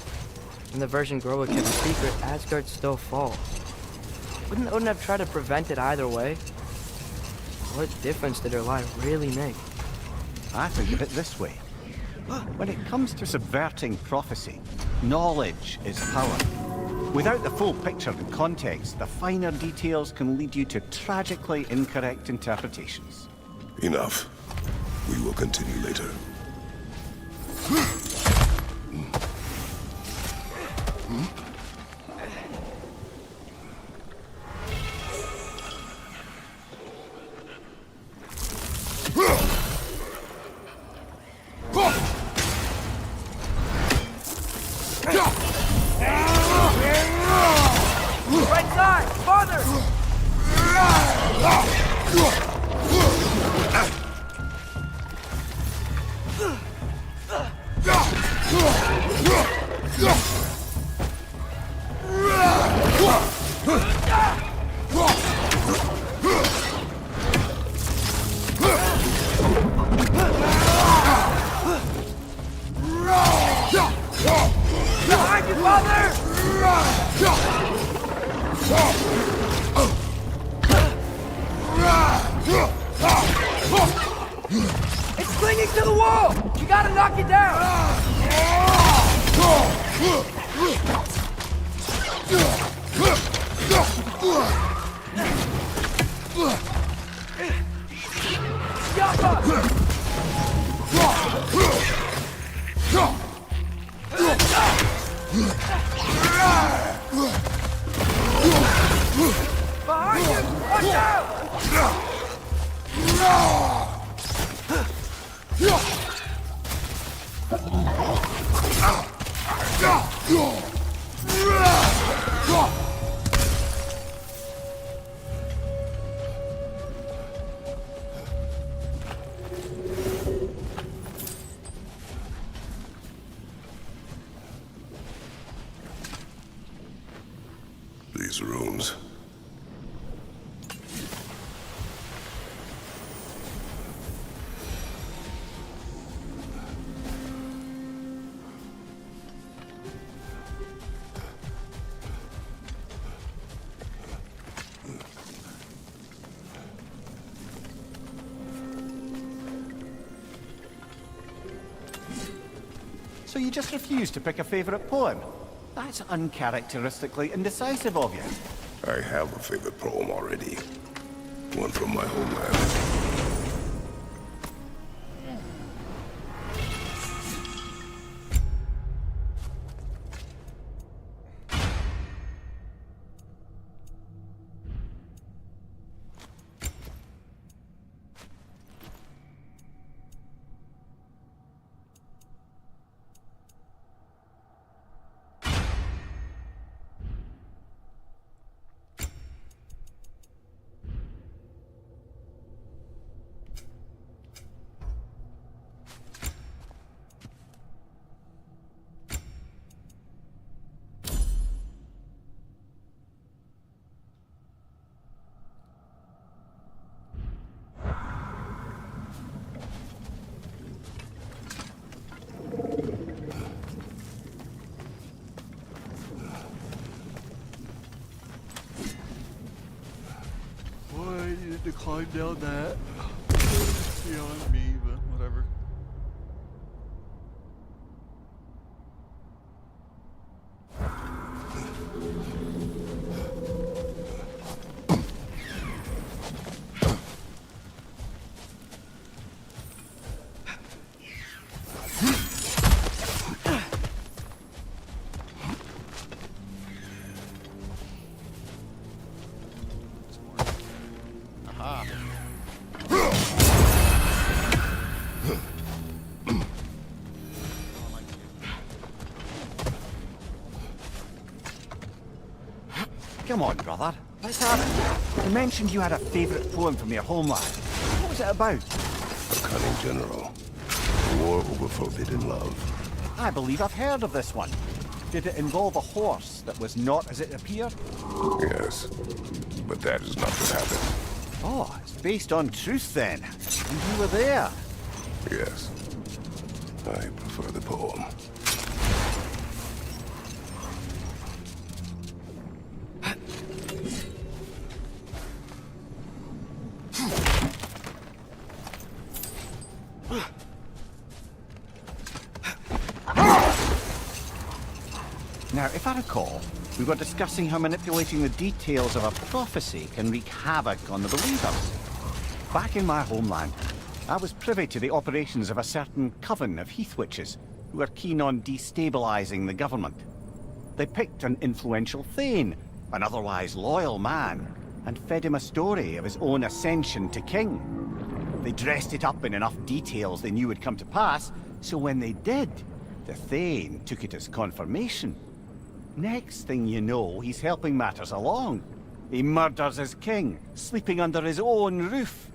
In the version Groa kept a secret, Asgard still falls. Wouldn't Odin have tried to prevent it either way? What difference did her lie really make? I think of it this way. When it comes to subverting prophecy, knowledge is power. Without the full picture and context, the finer details can lead you to tragically incorrect interpretations. Enough. We will continue later. Right side! Farther! Behind you, father! It's clinging to the wall! You gotta knock it down! Yappa! Behind you! Watch out! These rooms. So you just refuse to pick a favorite poem? That's uncharacteristically indecisive of you. I have a favorite poem already. One from my homeland. To climb down that. Beyond me, but whatever. Come on, brother. Let's have it. You mentioned you had a favorite poem from your homeland. What was it about? A cunning general. A war over forbidden love. I believe I've heard of this one. Did it involve a horse that was not as it appeared? Yes, but that is not what happened. Oh, it's based on truth then. And you were there. Yes. I prefer the poem. Now, if I recall, we were discussing how manipulating the details of a prophecy can wreak havoc on the believers. Back in my homeland, I was privy to the operations of a certain coven of heath witches who were keen on destabilizing the government. They picked an influential Thane, an otherwise loyal man, and fed him a story of his own ascension to king. They dressed it up in enough details they knew would come to pass, so when they did, the Thane took it as confirmation. Next thing you know, he's helping matters along. He murders his king, sleeping under his own roof.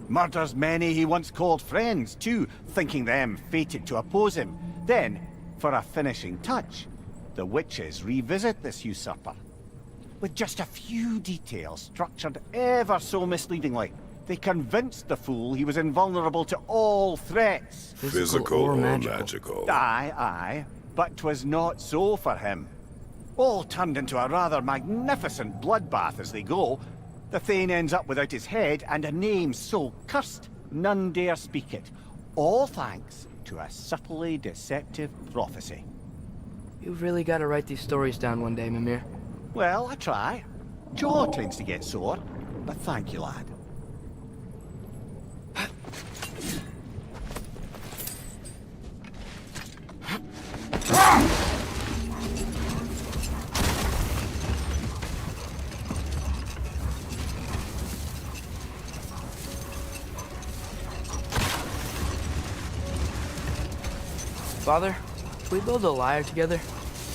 Murders many he once called friends, too, thinking them fated to oppose him. Then, for a finishing touch, the witches revisit this usurper. With just a few details structured ever so misleadingly, they convinced the fool he was invulnerable to all threats. Physical or magical? Aye, aye, but 'twas not so for him. All turned into a rather magnificent bloodbath as they go. The Thane ends up without his head and a name so cursed none dare speak it. All thanks to a subtly deceptive prophecy. You've really got to write these stories down one day, Mimir. Well, I try. Jaw tends to get sore, but thank you, lad. Father, can we build a lyre together?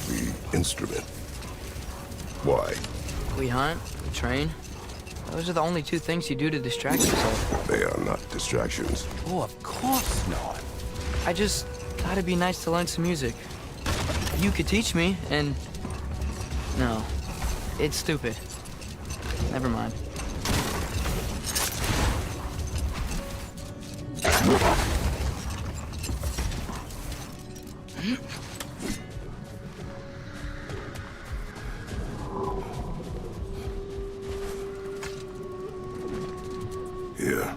The instrument. Why? We hunt, we train. Those are the only two things you do to distract yourself. They are not distractions. Oh, of course not. I just thought it'd be nice to learn some music. You could teach me, and... No, it's stupid. Never mind. Here.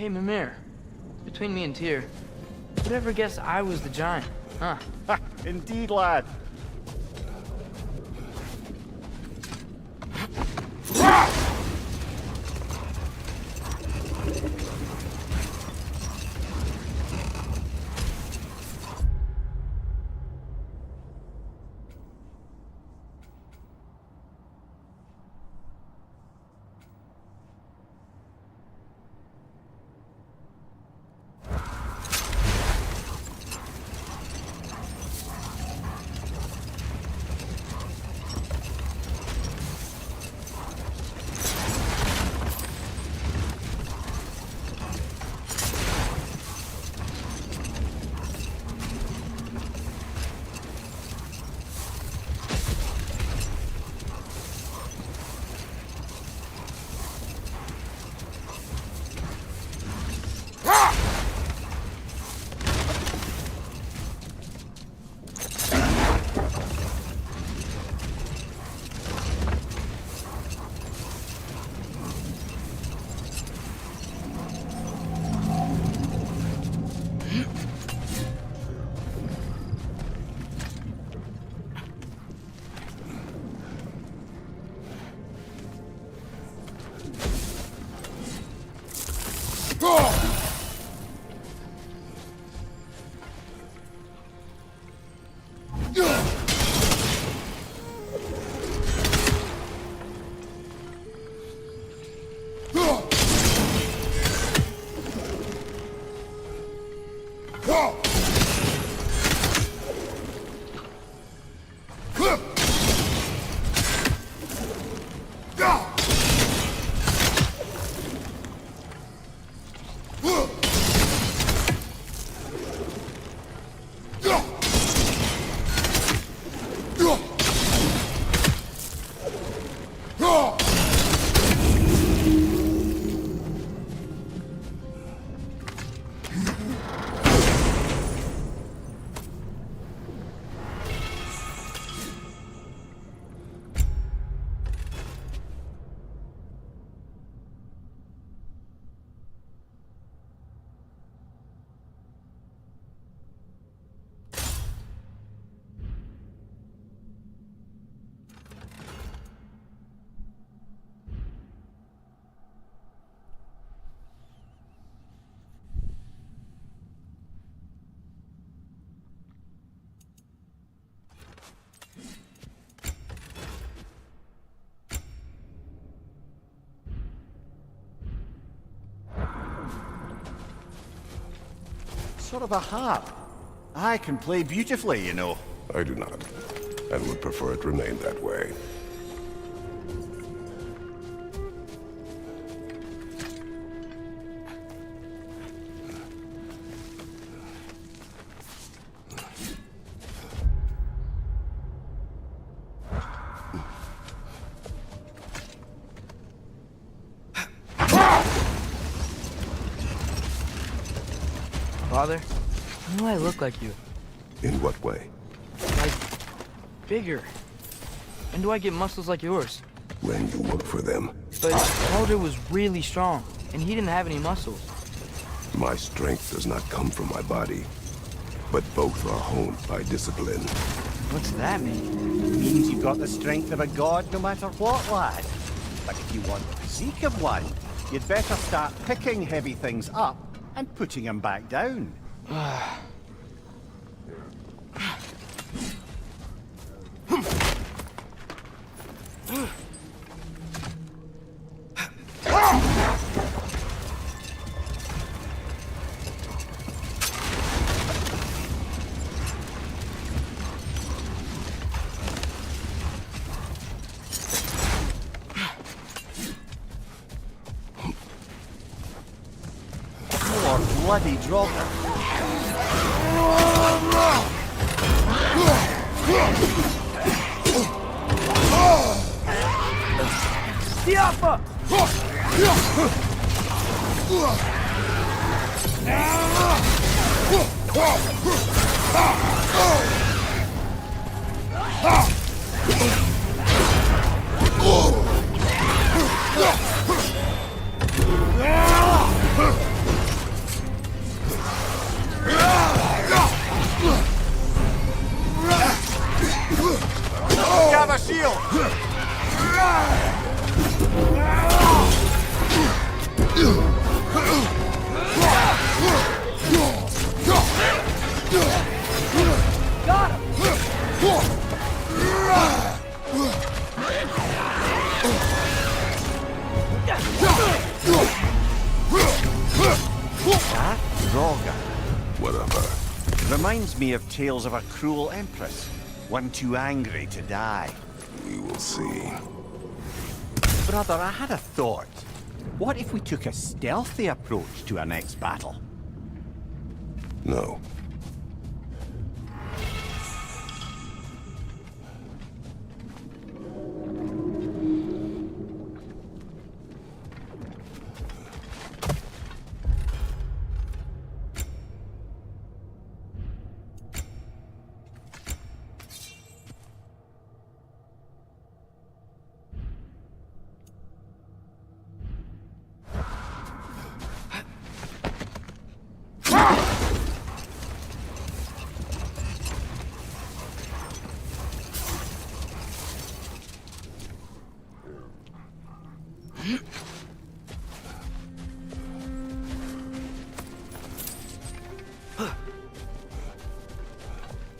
Hey, Mimir. Between me and Tyr, who'd ever guess I was the giant, huh? Indeed, lad. Sort of a harp. I can play beautifully, you know. I do not, and would prefer it remain that way. Father, I know I look like you. In what way? Like, bigger. When do I get muscles like yours? When you work for them. But Elder was really strong, and he didn't have any muscles. My strength does not come from my body, but both are honed by discipline. What's that mean? Means you've got the strength of a god no matter what, lad. But if you want the physique of one, you'd better start picking heavy things up and putting them back down. Bloody dropper. Diapa! Have a shield! Got him! That Droga Whatever. reminds me of tales of a cruel empress, one too angry to die. We will see. Brother, I had a thought. What if we took a stealthy approach to our next battle? No.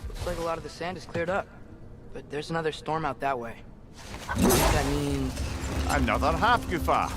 Looks like a lot of the sand is cleared up. But there's another storm out that way. That means... Another half Gufa.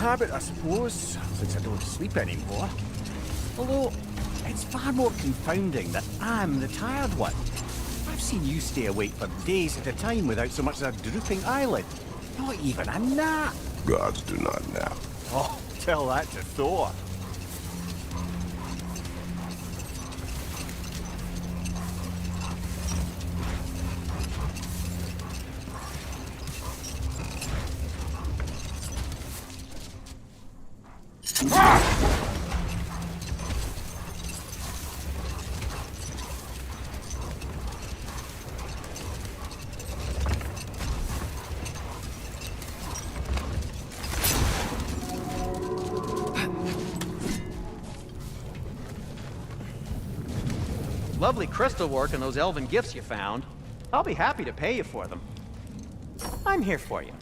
habit, I suppose, since I don't sleep anymore. Although, it's far more confounding that I'm the tired one. I've seen you stay awake for days at a time without so much as a drooping eyelid. Not even a nap. Gods do not nap. Oh, tell that to Thor. Lovely crystal work and those elven gifts you found. I'll be happy to pay you for them. I'm here for you.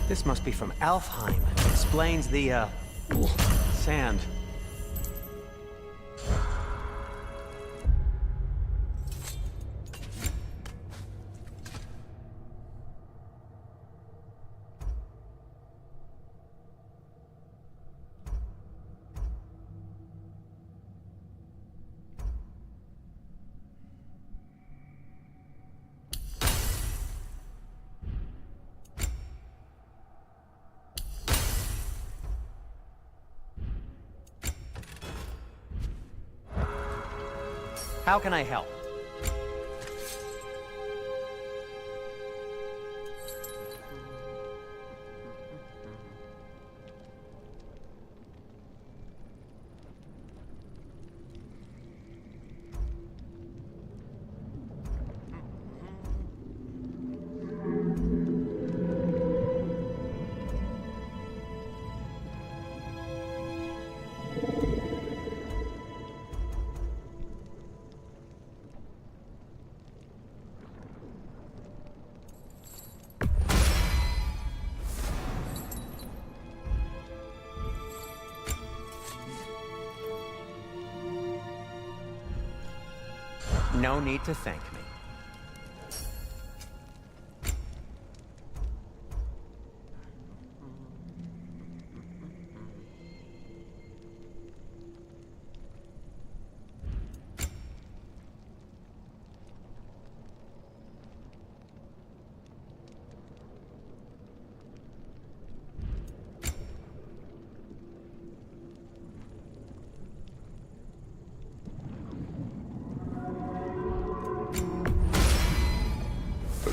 This must be from Alfheim. Explains the, sand. How can I help? No need to thank me.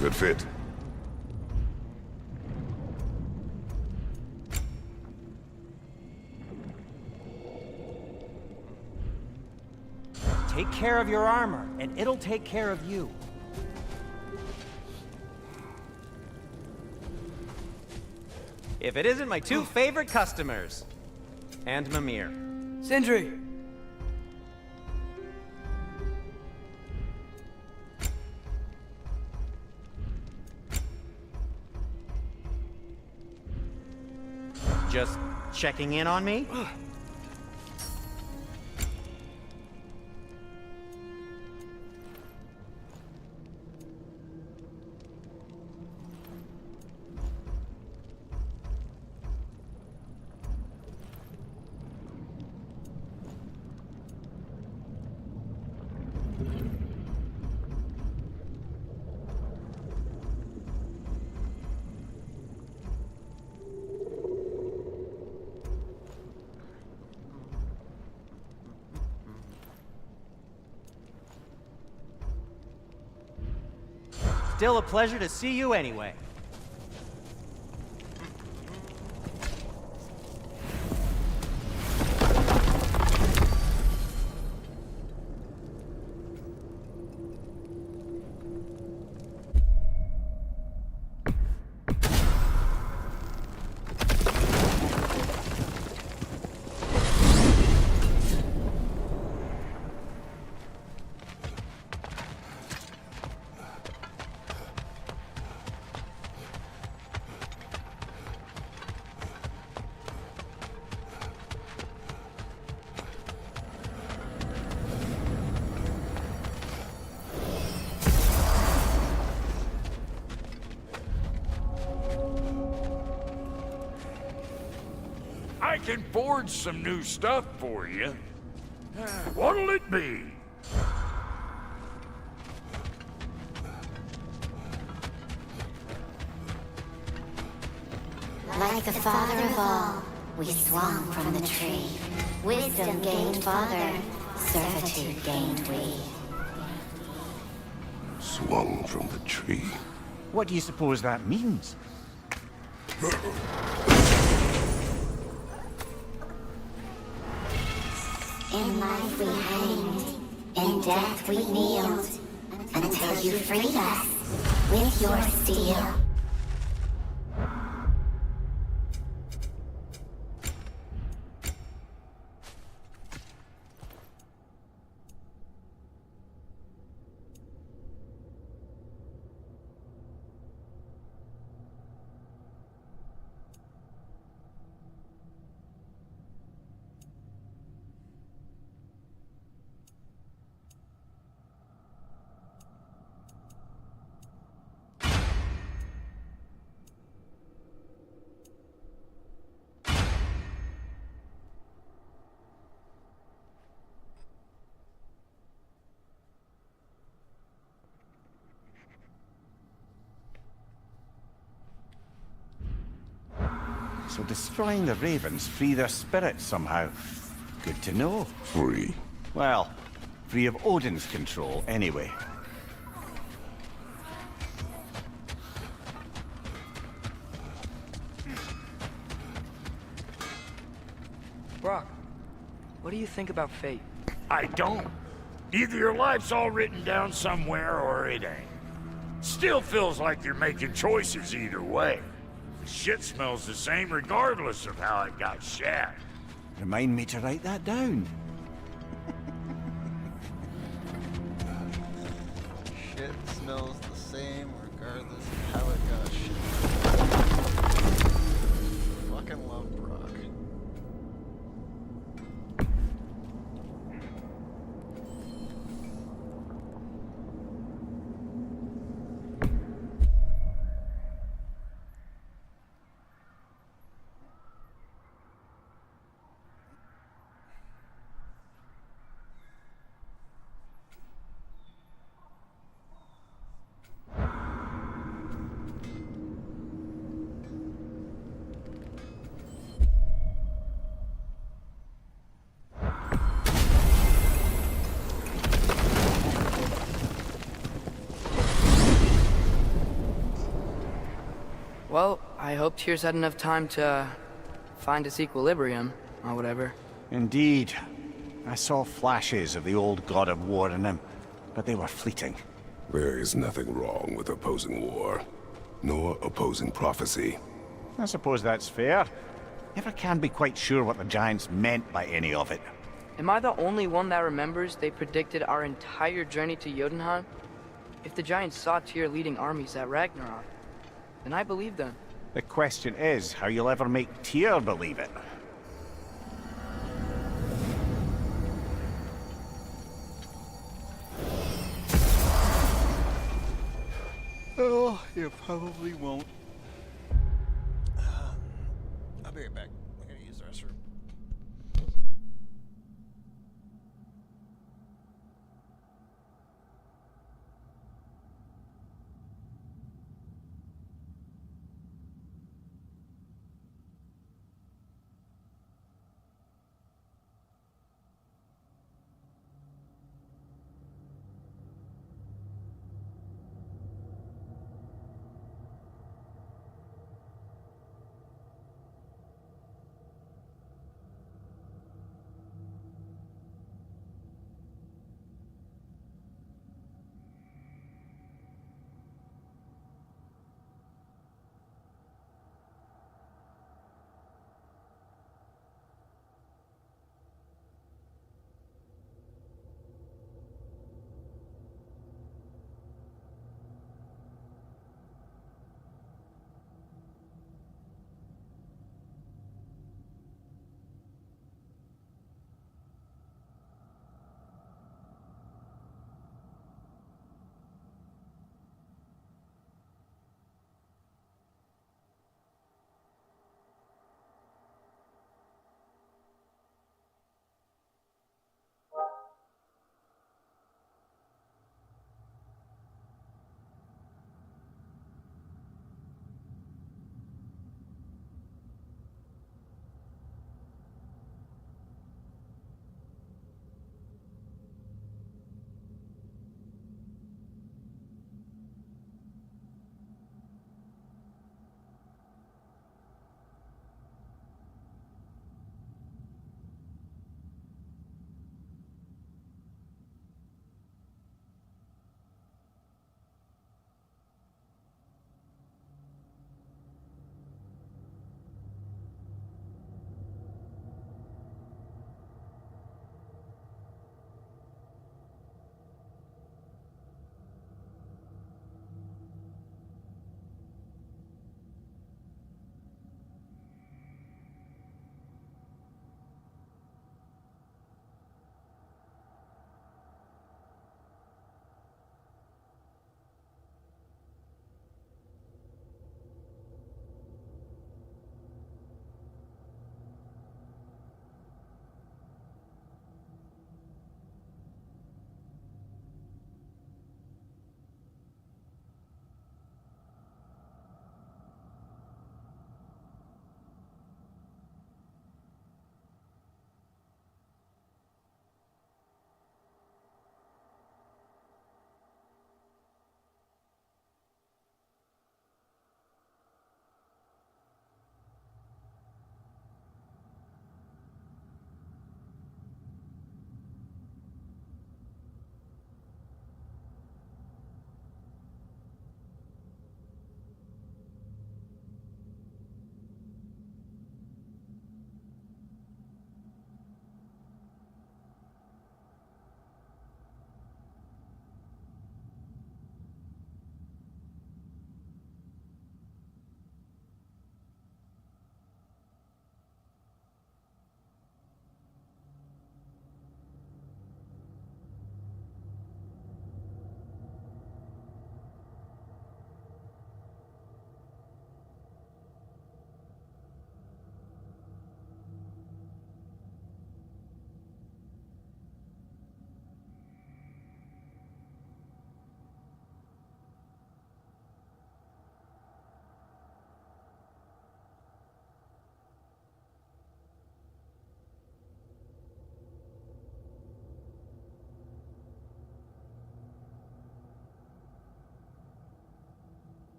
Good fit. Take care of your armor, and it'll take care of you. If it isn't my two favorite customers, and Mimir. Sindri! Just checking in on me? Still a pleasure to see you anyway. can forge some new stuff for you. What'll it be? Like the father of all, we swung from the tree. Wisdom gained father, servitude gained we. Swung from the tree. What do you suppose that means? In life we hanged, in death we kneeled, until you freed us with your steel. So destroying the ravens free their spirits somehow. Good to know. Free. Well, free of Odin's control, anyway. Brock, what do you think about fate? I don't. Either your life's all written down somewhere or it ain't. Still feels like you're making choices either way. The shit smells the same regardless of how it got shat. Remind me to write that down. Shit smells the same regardless of how it got shit. Fucking love Brock. Well, I hope Tyr's had enough time to find its equilibrium, or whatever. Indeed. I saw flashes of the old god of war in him, but they were fleeting. There is nothing wrong with opposing war, nor opposing prophecy. I suppose that's fair. Never can be quite sure what the Giants meant by any of it. Am I the only one that remembers they predicted our entire journey to Jotunheim? If the Giants saw Tyr leading armies at Ragnarok, then I believe them. The question is how you'll ever make Tyr believe it. Oh, you probably won't. I'll be right back. I gotta use the restroom.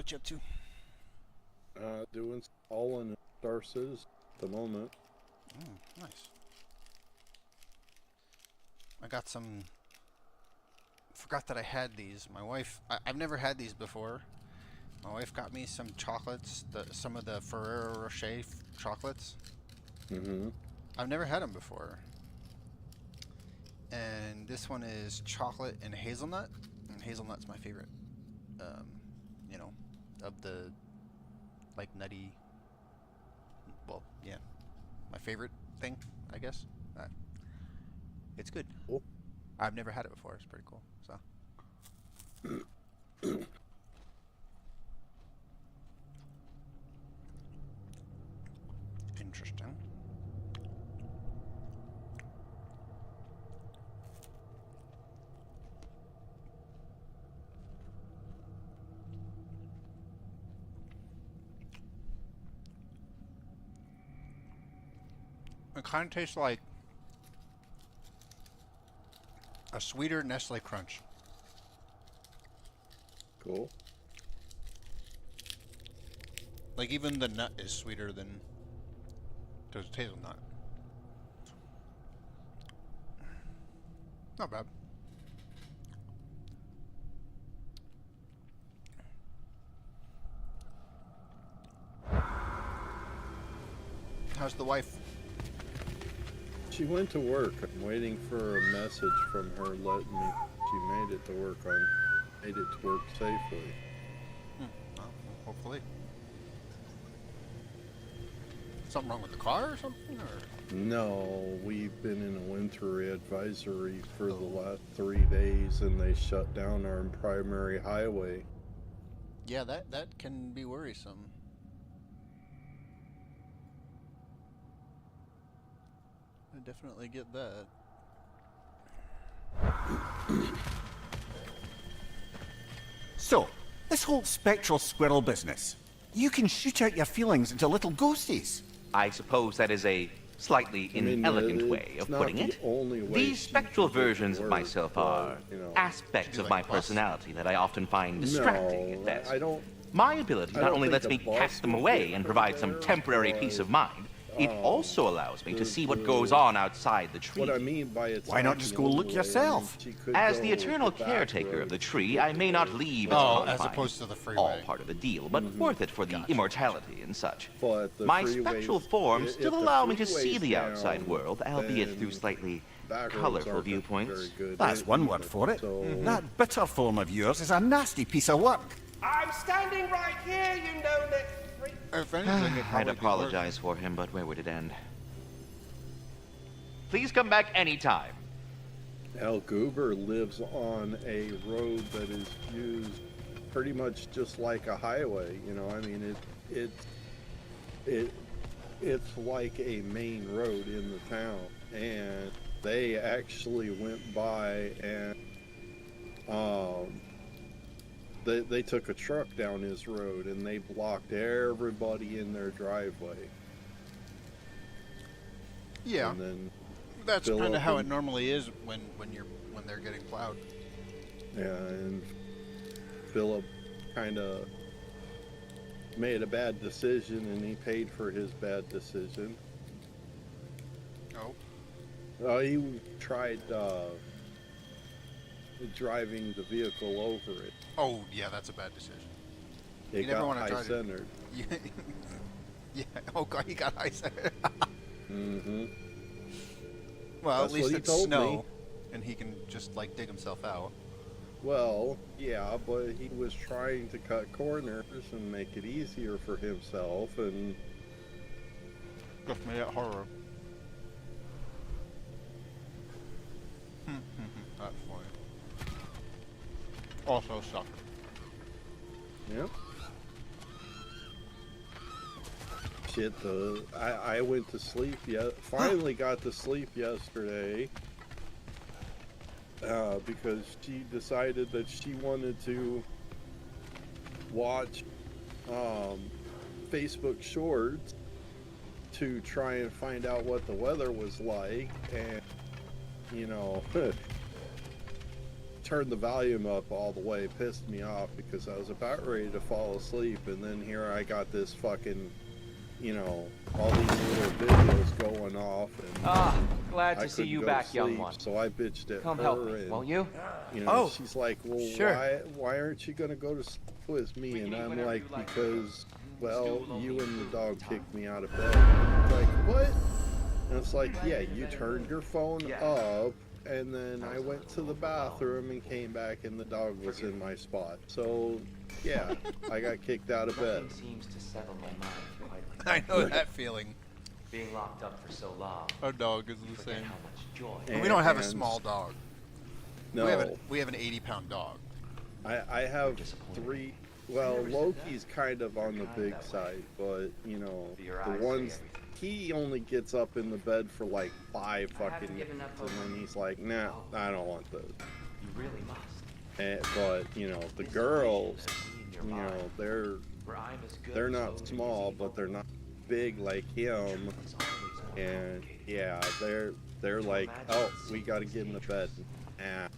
what you up to? Doing all in Star Citizen at the moment. Nice. I got some... Forgot that I had these. My wife... I've never had these before. My wife got me some chocolates, some of the Ferrero Rocher chocolates. Mm-hmm. I've never had them before. And this one is chocolate and hazelnut. And hazelnut's my favorite. You know, of the, like, nutty... Well, yeah. My favorite thing, I guess. It's good. Cool. I've never had it before. It's pretty cool. So. Interesting. It kind of tastes like a sweeter Nestle Crunch. Cool. Like even the nut is sweeter than the hazelnut. Not bad. How's the wife? She went to work. I'm waiting for a message from her letting me. She made it to work safely. Well, hopefully. Something wrong with the car or something? Or? No, we've been in a winter advisory for the last 3 days, and they shut down our primary highway. Yeah, that can be worrisome. I definitely get that. So, this whole spectral squirrel business. You can shoot out your feelings into little ghosties. I suppose that is a slightly inelegant way of putting it. These spectral versions of myself are aspects of my personality that I often find distracting at best. My ability not only lets me cast them away and provide some temporary peace of mind, it also allows me to see what goes on outside the tree. What I mean by it's Why not just go look yourself? As the eternal caretaker of the tree, I may not leave its confines, as opposed to the freeway. all part of the deal, but worth it for the immortality and such. But the My freeways- spectral forms still if the allow me to freeway's see the down, outside world, albeit then through slightly back roads colorful aren't viewpoints. very good. That's one word for it. That bitter form of yours is a nasty piece of work. I'm standing right here, you know that. If anything, I'd apologize for him, but where would it end? Please come back anytime. Al Goober lives on a road that is used pretty much just like a highway. You know, I mean, it's like a main road in the town, and they actually went by and they took a truck down his road and they blocked everybody in their driveway. Yeah. And then that's fill kind of up how it and- normally is when they're getting plowed. Yeah, and Philip kind of made a bad decision, and he paid for his bad decision. Oh. He tried driving the vehicle over it. Oh, yeah, that's a bad decision. It You never got wanna try to- high-centered. Yeah. Oh god, he got ice. Mm-hmm. Well, That's at least what he it's told snow, me. and he can just like dig himself out. Well, yeah, but he was trying to cut corners and make it easier for himself, and Just made it horror. That's funny. Also sucked. Yep. Shit, I went to sleep finally got to sleep yesterday because she decided that she wanted to watch Facebook Shorts to try and find out what the weather was like, and you know turned the volume up all the way, pissed me off because I was about ready to fall asleep, and then here I got this fucking, you know, all these little videos going off, and glad to see you back, young one. So I bitched at Come her, help me, and won't you? You know, she's like, well, sure. why aren't you gonna go to sleep with me? And I'm like, because, well, you and the dog kicked me out of bed. It's like, what? And it's like, yeah, you turned your phone up, and then I went to the bathroom and came back, and the dog was in my spot. So, yeah, I got kicked out of bed. Seems to settle my mind quite I know that feeling. Being locked up for so long. Our dog is the same. How much joy. And we don't have a small dog. No. We have an 80-pound dog. I have 3. Well, Loki's kind of on the big side, but, you know, the ones... He only gets up in the bed for like 5 fucking minutes, and then he's like, nah, I don't want those. You really must. And, but, you know, the girls, you know, they're not small, but they're not big like him. And, yeah, they're like, oh, we gotta get in the bed now.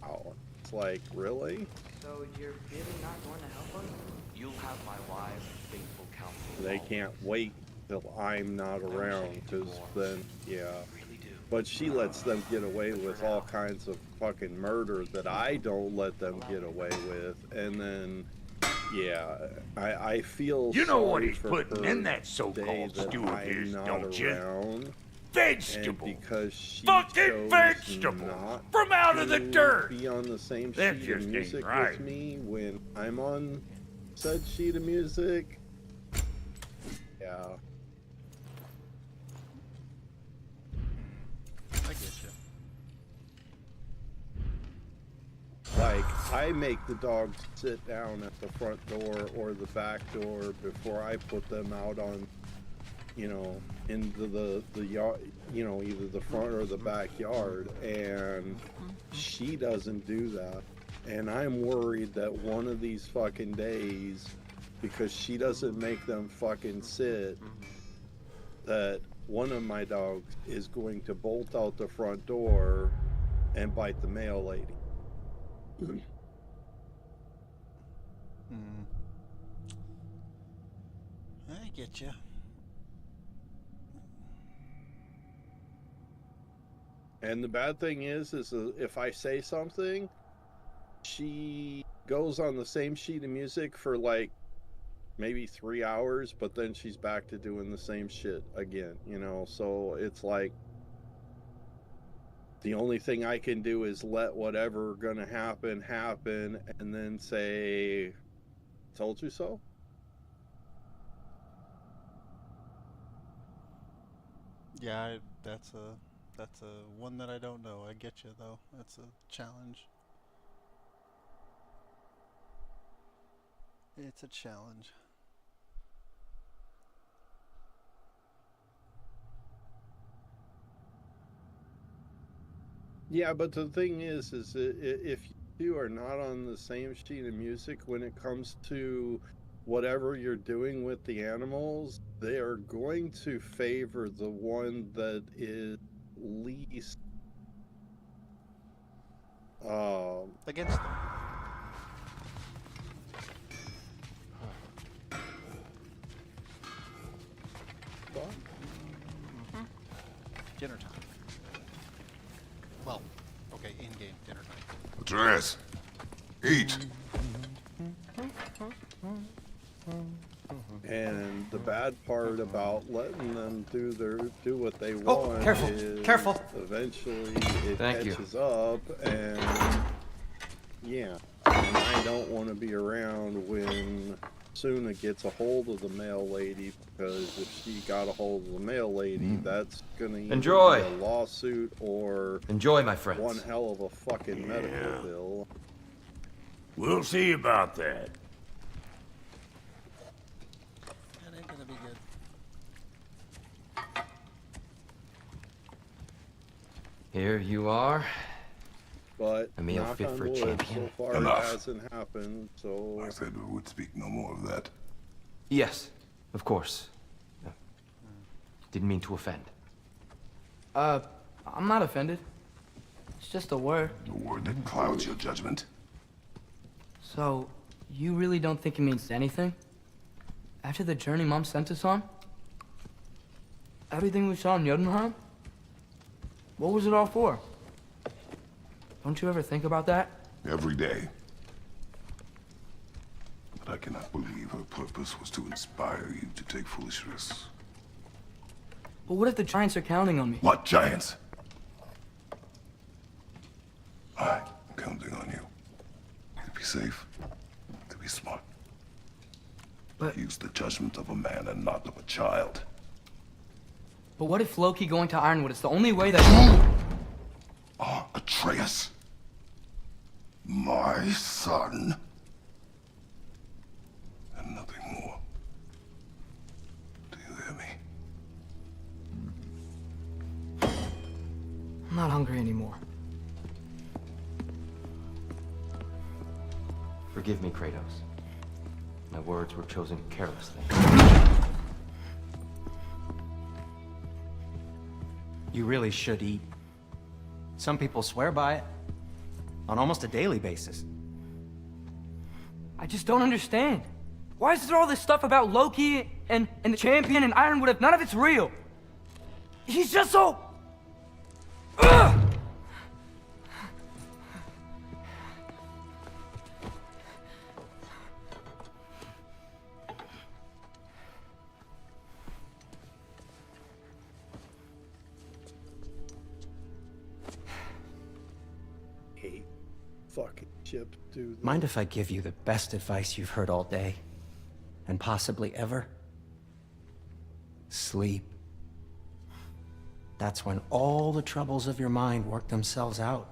It's like, really? So you're really not going to help us? You'll have my wise and faithful counsel. They can't wait till I'm not around, because then, yeah. But she lets them get away with all kinds of fucking murder that I don't let them get away with, and then, yeah, I feel you know what sorry he's for putting her in that so-called that stew of I'm his, not don't around, you? Vegetable. and because she Fucking chose vegetable. not From out of the to dirt. be on the same That sheet of just ain't music right. with me when I'm on said sheet of music. Yeah. I get you. Like, I make the dogs sit down at the front door or the back door before I put them out on, you know, into the yard, you know, either the front or the backyard, and she doesn't do that. And I'm worried that one of these fucking days, because she doesn't make them fucking sit, that one of my dogs is going to bolt out the front door and bite the mail lady. I get you. And the bad thing is if I say something, she goes on the same sheet of music for like maybe 3 hours, but then she's back to doing the same shit again, you know? So it's like, the only thing I can do is let whatever gonna happen, and then say, told you so? Yeah, that's a one that I don't know. I get you though. That's a challenge. It's a challenge. Yeah, but the thing is if you are not on the same sheet of music when it comes to whatever you're doing with the animals, they are going to favor the one that is least against them. Dinner time. Well, okay, in-game dinner time. Andreas, eat. And the bad part about letting them do what they want is eventually it catches up, and yeah, and I don't want to be around when Suna gets a hold of the mail lady, because if she got a hold of the mail lady, that's gonna either be a lawsuit or my friends. one hell of a fucking medical bill. We'll see about that. That ain't gonna be good. Here you are. But a meal fit for a champion. So far Enough. it hasn't happened, so I said we would speak no more of that. Yes, of course. Didn't mean to offend. I'm not offended. It's just a word. The word that clouds your judgment. So, you really don't think it means anything? After the journey Mom sent us on? Everything we saw in Jotunheim? What was it all for? Don't you ever think about that? Every day. But I cannot believe her purpose was to inspire you to take foolish risks. But what if the Giants are counting on me? What Giants? I'm counting on you. To be safe, to be smart. But use the judgment of a man and not of a child. But what if Loki going to Ironwood is the only way that Atreus, my son, and nothing more. Do you hear me? I'm not hungry anymore. Forgive me, Kratos. My words were chosen carelessly. You really should eat. Some people swear by it. On almost a daily basis. I just don't understand. Why is there all this stuff about Loki and the champion and Ironwood if none of it's real? He's just so... Ugh! Fucking ship, dude. Mind if I give you the best advice you've heard all day? And possibly ever? Sleep. That's when all the troubles of your mind work themselves out.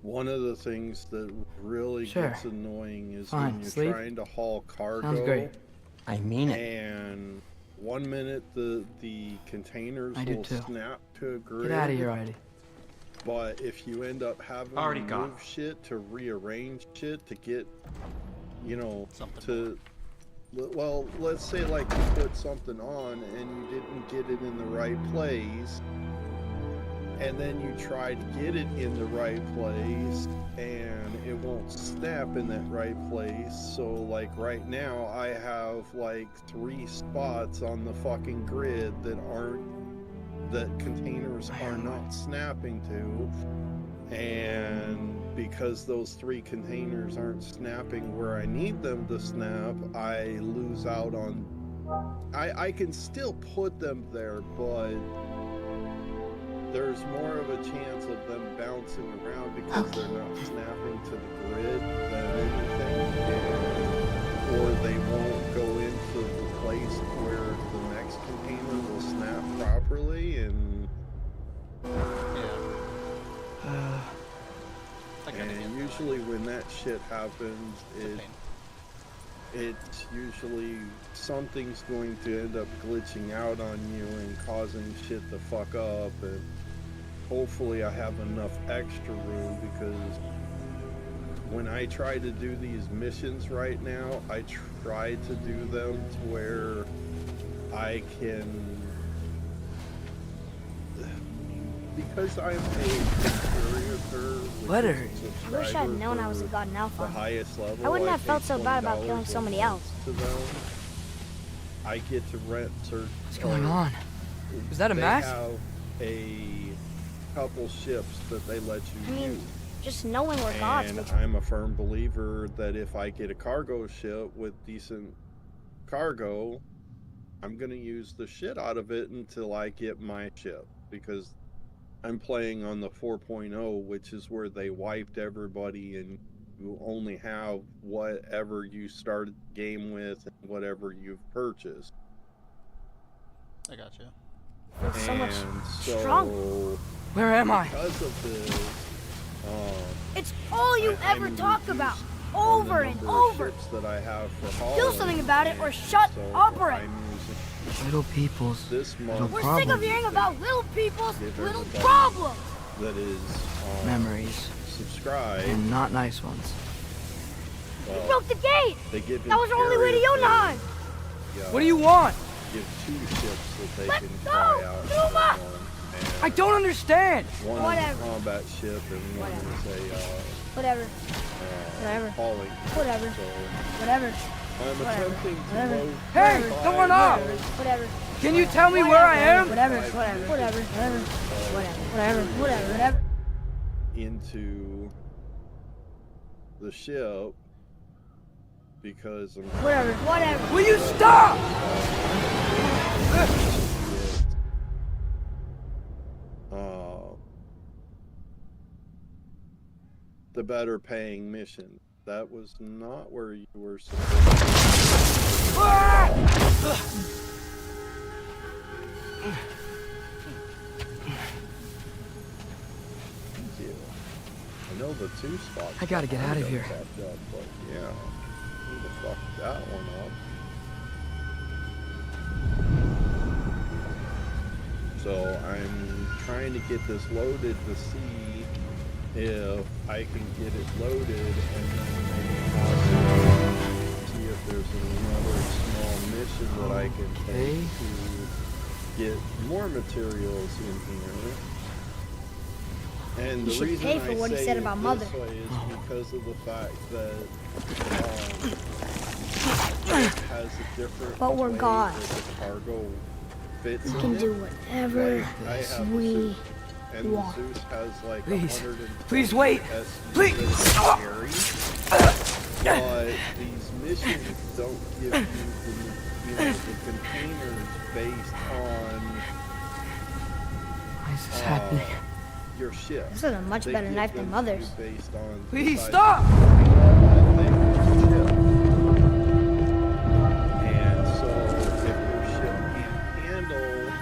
One of the things that really gets annoying is when you're sleep. trying to haul cargo. Sounds great. I mean it. And 1 minute the containers will snap to a grid. Get out of here, Heidi. But if you end up having to move shit to rearrange shit to get, you know, well, let's say like you put something on and you didn't get it in the right place, and then you try to get it in the right place and it won't snap in that right place. So like right now I have like 3 spots on the fucking grid that containers are not snapping to, and because those 3 containers aren't snapping where I need them to snap, I lose out on... I can still put them there, but there's more of a chance of them bouncing around because they're not snapping to the grid than anything, or they won't go into the place where the next container will snap properly, and and usually when that shit happens, it's usually something's going to end up glitching out on you and causing shit to fuck up, and hopefully I have enough extra room, because when I try to do these missions right now, I try to do them to where I can, because I'm a contributor. Letter. I wish I'd known I was a god in Alpha. The highest level. I wouldn't have felt so bad about killing somebody else. To them, I get to rent certain. What's going on? Is that a mask? They have a couple ships that they let you use. Just knowing we're gods. And I'm a firm believer that if I get a cargo ship with decent cargo, I'm gonna use the shit out of it until I get my ship, because I'm playing on the 4.0, which is where they wiped everybody and you only have whatever you started the game with and whatever you've purchased. I got you. It's so much stronger. Where am I? Because of this, it's all you ever talk about, over and over. That I have for do something about it or shut up already. Little people's little We're problems. sick of hearing about little people's little problems. That is memories. Subscribe. And not nice ones. You broke the gate. That was our only way to Jotunheim. What do you want? Give 2 ships that they Let's can go, try out. Numa! I don't understand. One Whatever. is a combat ship and one is a Whatever. hauling. Whatever. So Whatever. I'm attempting to load. Hey, don't run off! Whatever. Can you tell me where I am? Whatever. Whatever. Into the ship because I'm. Whatever. Will you stop? The better paying mission. That was not where you were supposed to be. Thank you. I know the 2 spots. I gotta get out of here. Up, but yeah, need to fuck that one up. So I'm trying to get this loaded to see if I can get it loaded, and then maybe possibly see if there's another small mission that I can take to get more materials in here. And the reason pay for I what he say said it about this Mother. way is because of the fact that it has a different But we're way gods. that the cargo fits We in can it. do whatever I have we and want. Zeus has like Please. 120 Please wait. Please. But these missions don't give you the containers based on Why is this happening? your ship. This is a much better knife than Mother's. Based on Please stop! And so if your ship can't handle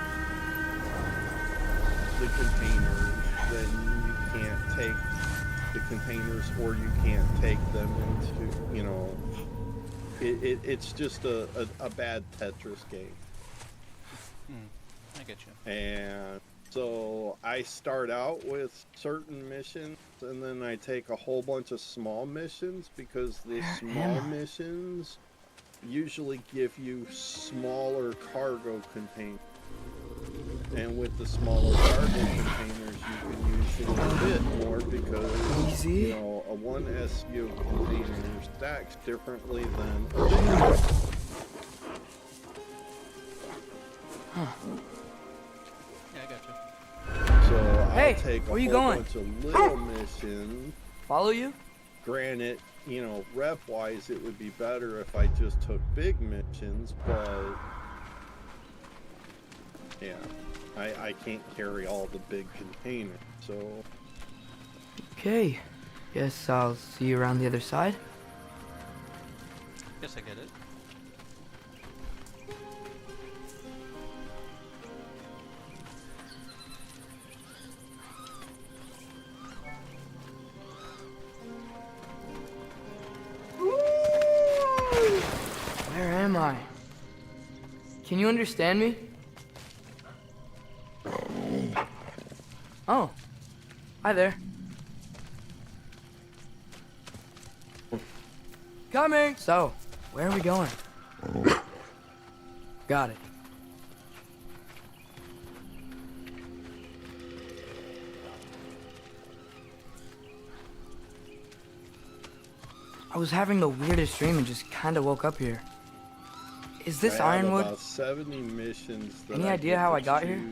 the containers, then you can't take the containers, or you can't take them into, you know, it's just a bad Tetris game. I get you. And so I start out with certain missions, and then I take a whole bunch of small missions, because the small missions usually give you smaller cargo containers. And with the smaller cargo containers, you can usually fit more, because you know, a 1 SU container stacks differently than a big one. Yeah, I got you. So Hey, I'll take a where you whole going? bunch of little missions. Follow you? Granted, you know, rep-wise, it would be better if I just took big missions, but yeah, I can't carry all the big containers, so. Okay. Guess I'll see you around the other side. Guess I get it. Where am I? Can you understand me? Oh. Hi there. Coming! So, where are we going? Got it. I was having the weirdest dream and just kind of woke up here. Is this I have Ironwood? about 70 missions that Any idea how I got here?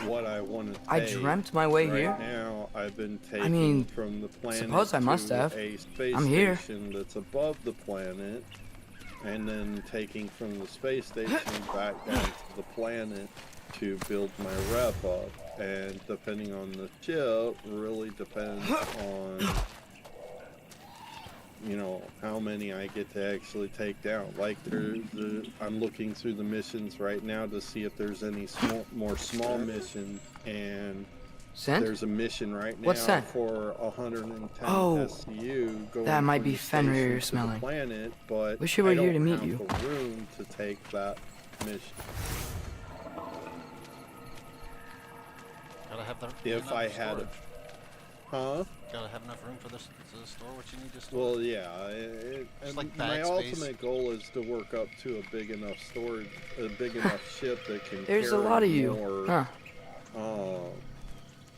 What I want to take. I dreamt my way right here? Now I've been taking I mean, from the planet suppose I must to have. a space I'm here. station that's above the planet, and then taking from the space station back down to the planet to build my rep up. And depending on the ship, really depends on, you know, how many I get to actually take down. Like I'm looking through the missions right now to see if there's any more small missions, and there's a mission right now for 110 SCU going that might from be the Fenrir station you're to smelling. the planet, but Wish you were I here to don't meet have you. the room to take that mission. Gotta have the If I had it. Huh? Gotta have enough room for this to store what you need to store. Well, yeah. Like my bag space. ultimate goal is to work up to a big enough storage, a big enough ship that can There's carry a lot of you, more, huh?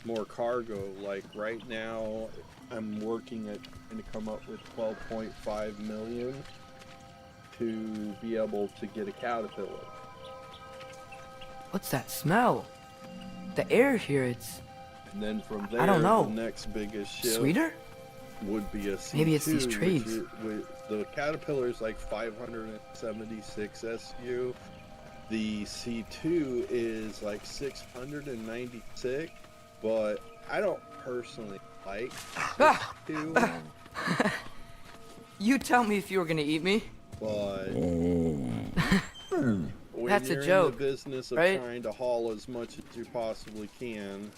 more cargo. Like right now, I'm working at trying to come up with 12.5 million to be able to get a caterpillar. What's that smell? The air here, it's... And then from there, I don't know. the next biggest ship Sweeter? would be a C2. Maybe it's these trees. The caterpillar is like 576 SU. The C2 is like 696, but I don't personally like C2. You tell me if you were gonna eat me. But when That's you're a joke, in the business of right? trying to haul as much as you possibly can,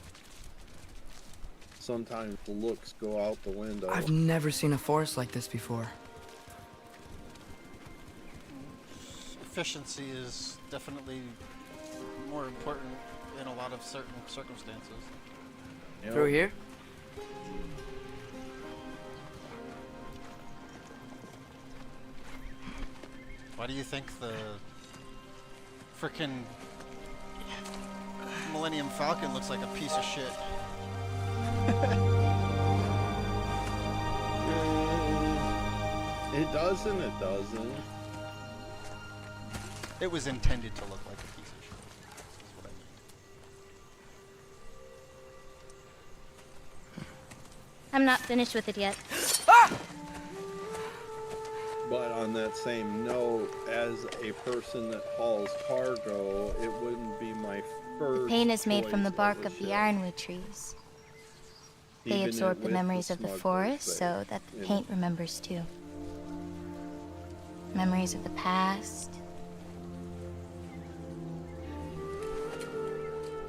sometimes the looks go out the window. I've never seen a forest like this before. Efficiency is definitely more important in a lot of certain circumstances. Yep. Through here? Why do you think the frickin' Millennium Falcon looks like a piece of shit? It does and it doesn't. It was intended to look like a piece of shit. Is what I mean. I'm not finished with it yet. But on that same note, as a person that hauls cargo, it wouldn't be my first. The paint is made from the choice bark a of the ship. ironwood trees. They Even absorb the with memories of the smuggler's forest bay, so that the you know. paint remembers too. Memories of the past.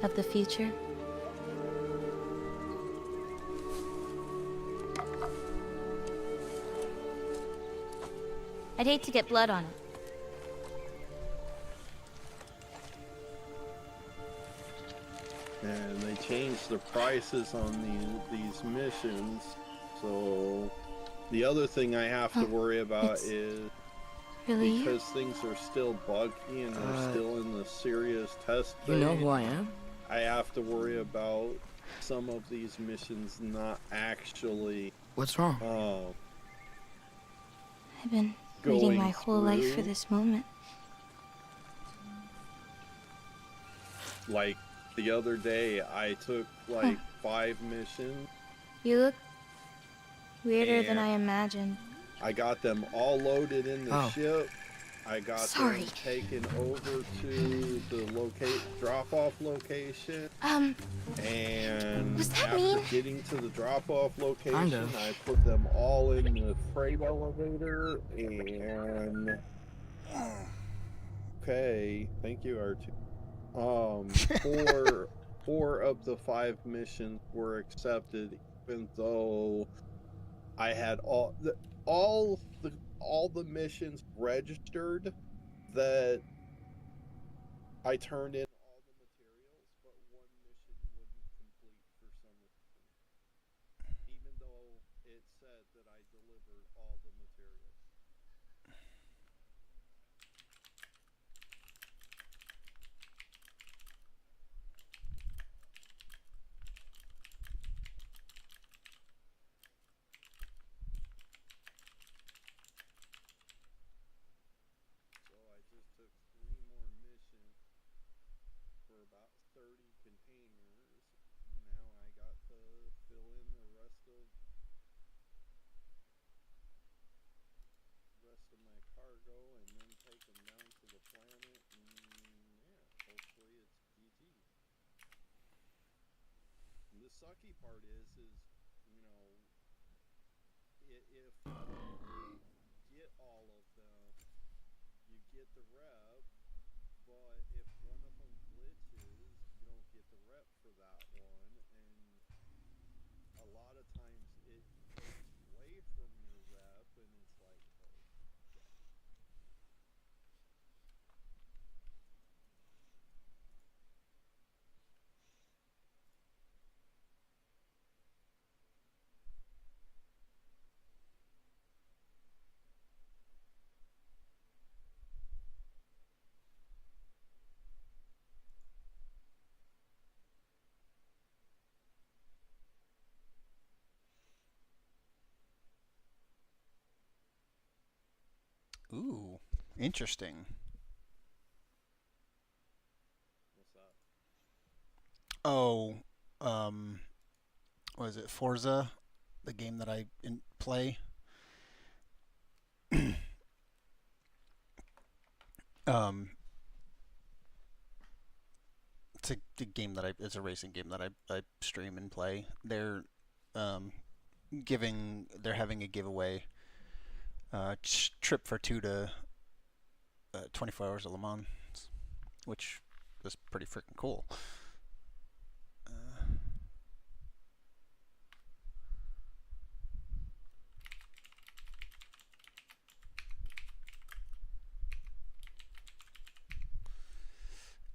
Of the future. I'd hate to get blood on it. And they changed the prices on these missions. So the other thing I have to worry about is Really? because things are still buggy and they're still in the serious test phase. You know who I am? I have to worry about some of these missions not actually. What's wrong? I've been waiting my going whole life for through. this moment. Like the other day, I took like 5 missions. You look weirder than And- I imagined. I got them all loaded in the Oh. ship. I got Sorry. them taken over to the drop-off location. And What's that after mean? getting to the drop-off location, Kind of. I put them all in the freight elevator and... Okay, thank you, R2. Four of the 5 missions were accepted, even though I had all the missions registered that I turned in all the materials, but one mission wouldn't complete for some reason, even though it said that I delivered all the materials. So I just took 3 more missions for about 30 containers. Now I got to fill in the rest of my cargo and then take them down to the planet, and yeah, hopefully it's GG. And the sucky part is you know, if you get all of them, you get the rep, but if one of them glitches, you don't get the rep for that one, and a lot of times it takes away from your rep, and it's like, oh, shit. Ooh, interesting. What's that? Oh, what is it? Forza, the game that I play. um, it's a game that it's a racing game that I stream and play. They're they're having a giveaway trip for two to 24 hours of Le Mans, which is pretty freaking cool.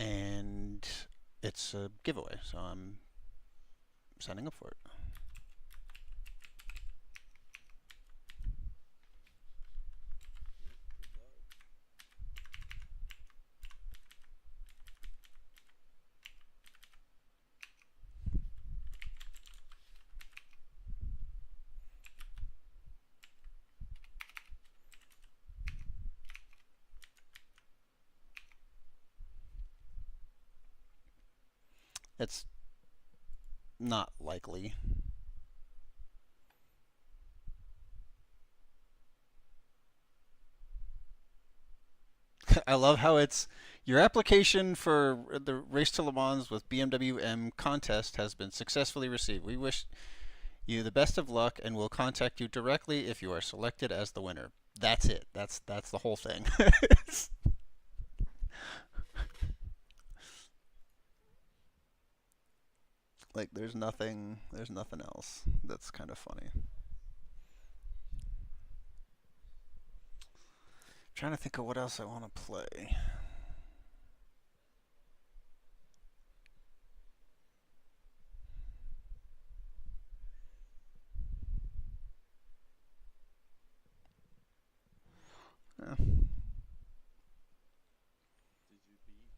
And it's a giveaway, so I'm signing up for it. It's not likely. I love how it's your application for the Race to Le Mans with BMW M contest has been successfully received. We wish you the best of luck and will contact you directly if you are selected as the winner. That's it. That's the whole thing. Like there's nothing else. That's kind of funny. Trying to think of what else I want to play. Yeah. Did you beat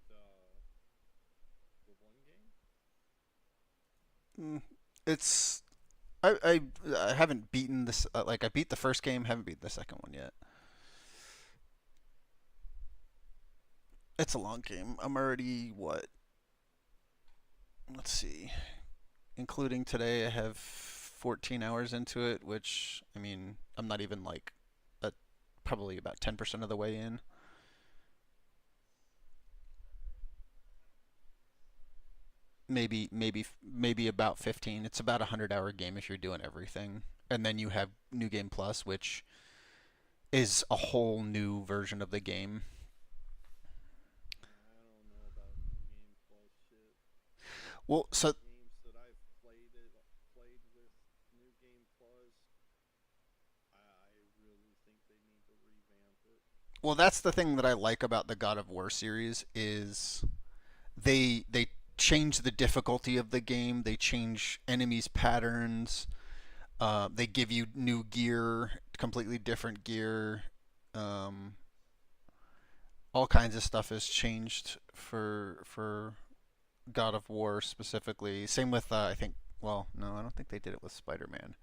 the one game? It's I haven't beaten this. Like I beat the first game, haven't beaten the second one yet. It's a long game. I'm already what? Let's see. Including today, I have 14 hours into it, which I mean, I'm not even like probably about 10% of the way in. Maybe about 15. It's about a 100-hour game if you're doing everything. And then you have New Game Plus, which is a whole new version of the game. I don't know about New Game Plus shit. Well, so games that I've played with New Game Plus, I really think they need to revamp it. Well, that's the thing that I like about the God of War series is they change the difficulty of the game. They change enemies' patterns. They give you new gear, completely different gear. All kinds of stuff has changed for God of War specifically. Same with I think. Well, no, I don't think they did it with Spider-Man.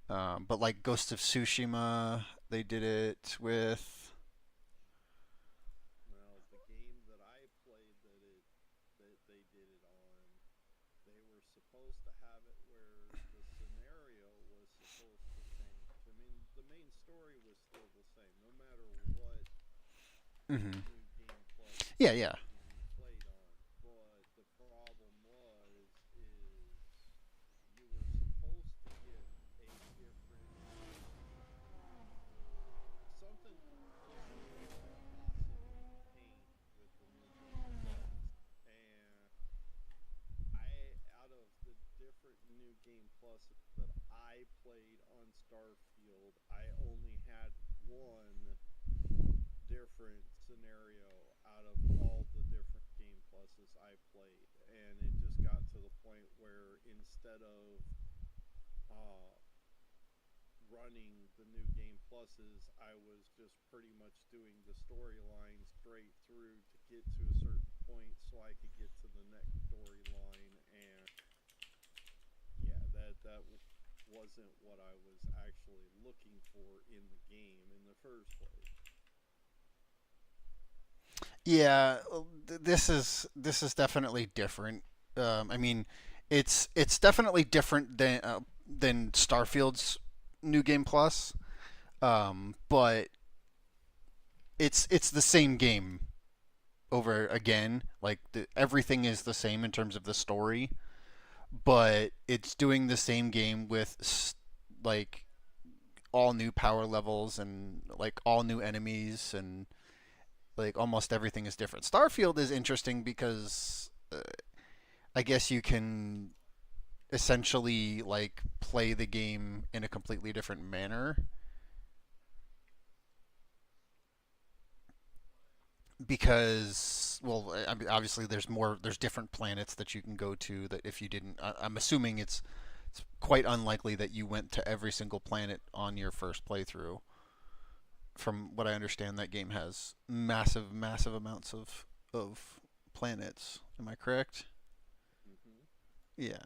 But like Ghost of Tsushima, they did it with. Well, the game that I played that they did it on, they were supposed to have it where the scenario was supposed to change. I mean, the main story was still the same, no matter what Mm-hmm. New Game Plus Yeah, yeah. played on. But the problem is you were supposed to get a different something possibly paint with the New Game Plus, and out of the different New Game Plus that I played on Starfield, I only had one different scenario out of all the different Game Pluses I played, and it just got to the point where instead of running the New Game Pluses, I was just pretty much doing the storyline straight through to get to a certain point so I could get to the next storyline, and yeah, that wasn't what I was actually looking for in the game in the first place. Yeah, this is definitely different. I mean, it's definitely different than Starfield's New Game Plus, but it's the same game over again. Like everything is the same in terms of the story, but it's doing the same game with like all new power levels and like all new enemies, and like almost everything is different. Starfield is interesting because I guess you can essentially like play the game in a completely different manner, because well, I mean, obviously there's different planets that you can go to that if you didn't, I'm assuming it's quite unlikely that you went to every single planet on your first playthrough. From what I understand, that game has massive amounts of planets. Am I correct? Mm-hmm. Yeah.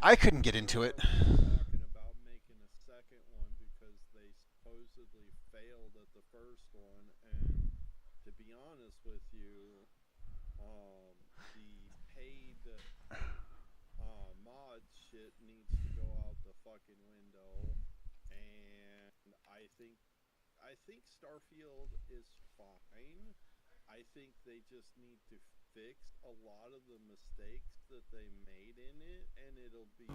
I couldn't get into it. Talking about making a second one because they supposedly failed at the first one, and to be honest with you, the paid mod shit needs to go out the fucking window, and I think Starfield is fine. I think they just need to fix a lot of the mistakes that they made in it, and it'll be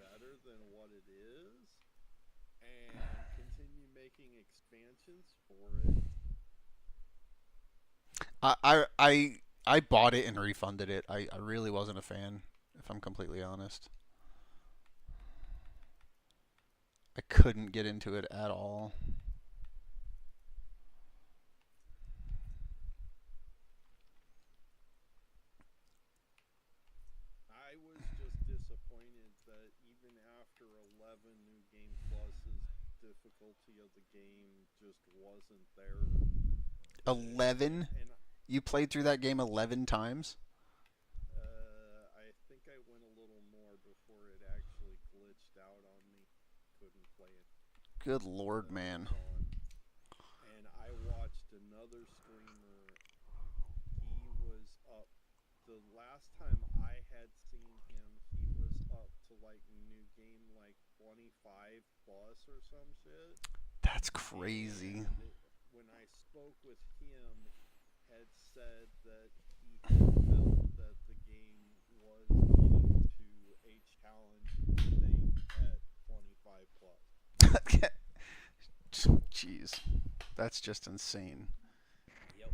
better than what it is, and continue making expansions for it. I bought it and refunded it. I really wasn't a fan, if I'm completely honest. I couldn't get into it at all. I was just disappointed that even after 11 New Game Pluses, difficulty of the game just wasn't there. 11? You played through that game 11 times? I think I went a little more before it actually glitched out on me. Couldn't play it. Good lord, man. And I watched another streamer. He was up. The last time I had seen him, he was up to like new game like 25 plus or some shit. That's crazy. And when I spoke with him, had said that he felt that the game was getting to a challenging thing at 25 plus. Jeez, that's just insane. Yep.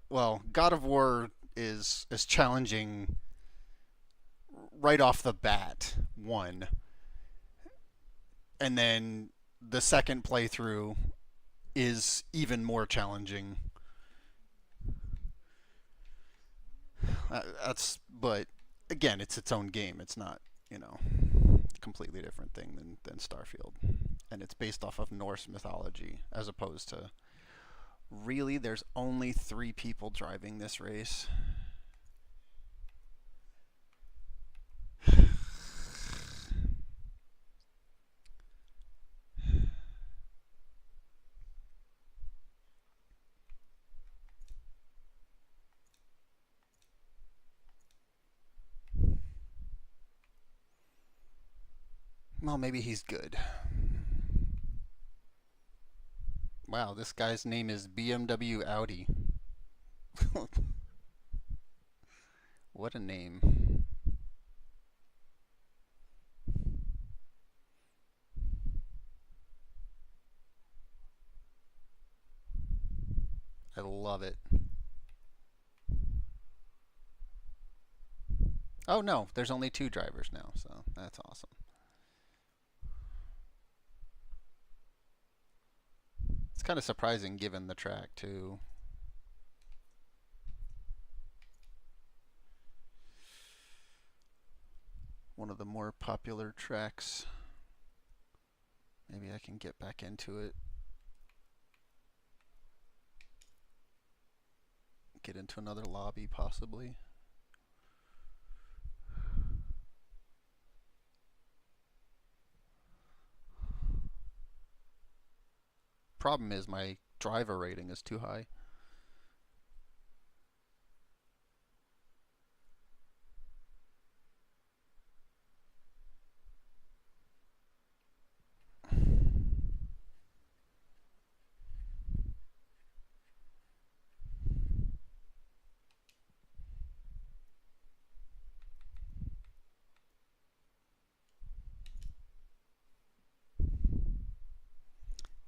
Well, God of War is challenging right off the bat, one. And then the second playthrough is even more challenging. But again, it's its own game. It's not, completely different thing than Starfield. And it's based off of Norse mythology, as opposed to, really, there's only 3 people driving this race. Well, maybe he's good. Wow, this guy's name is BMW Audi. What a name. I love it. Oh no, there's only 2 drivers now, so that's awesome. It's kind of surprising given the track too. One of the more popular tracks. Maybe I can get back into it. Get into another lobby possibly. problem is my driver rating is too high.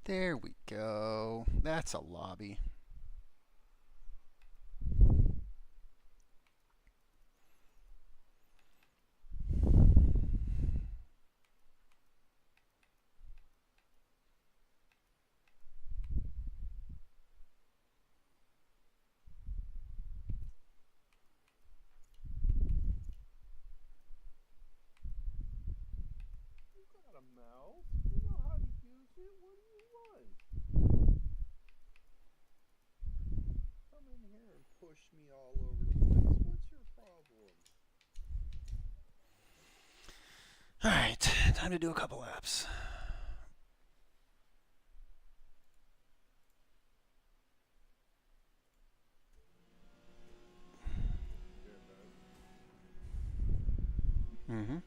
There we go. That's a lobby. You got a mouse. You know how to use it. What do you want? Come in here and push me all over the place. What's your problem? Alright, time to do a couple laps. Mm-hmm.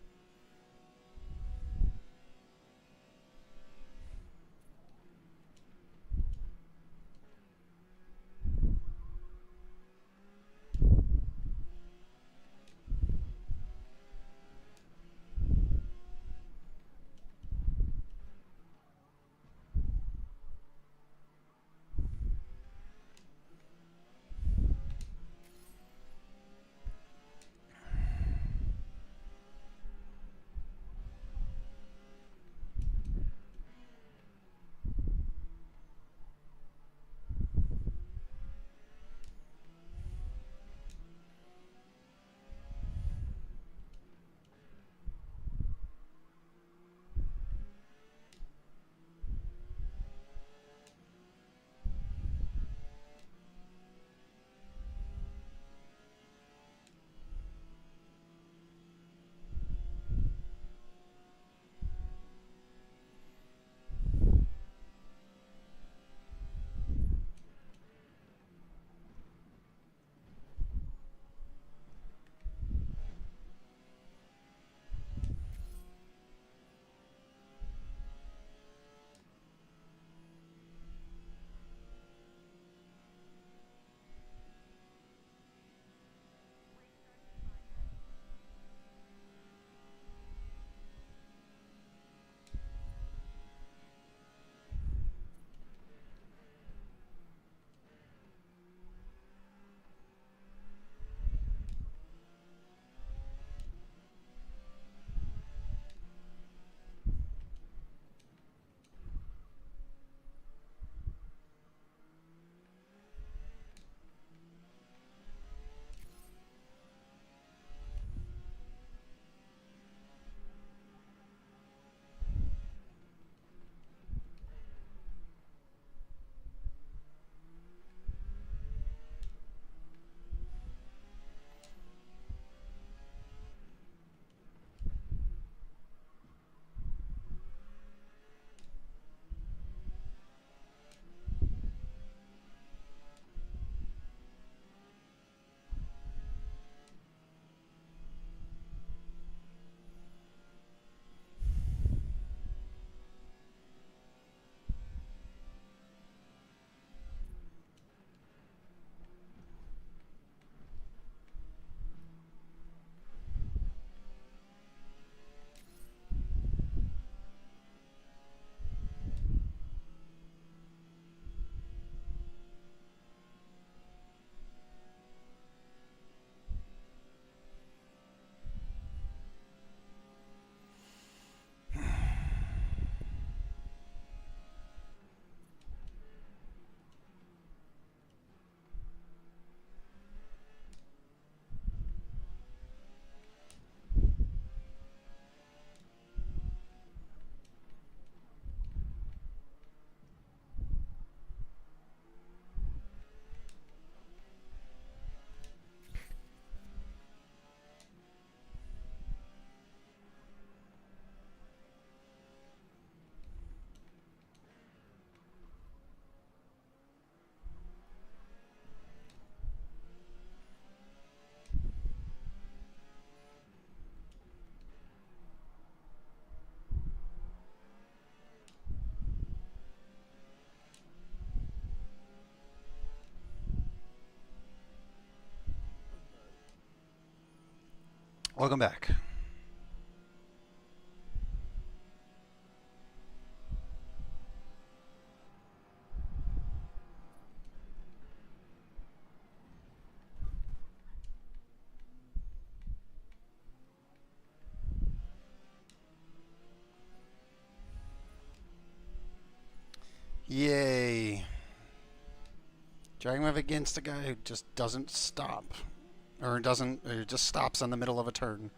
Welcome back. Yay. Dragging him against a guy who just doesn't stop. Or just stops in the middle of a turn.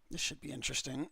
This should be interesting.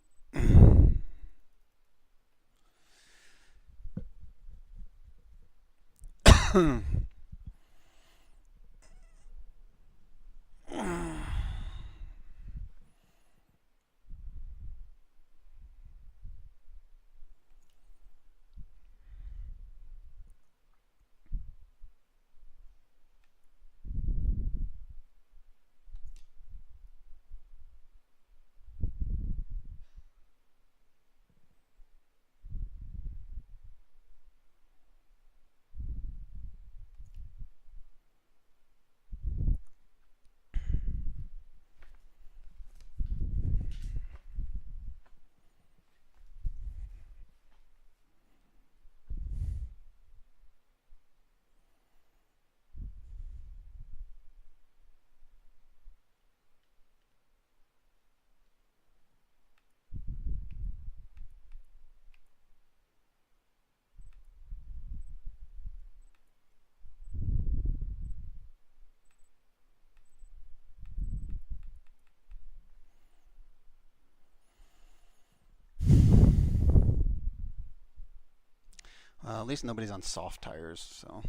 At least nobody's on soft tires, so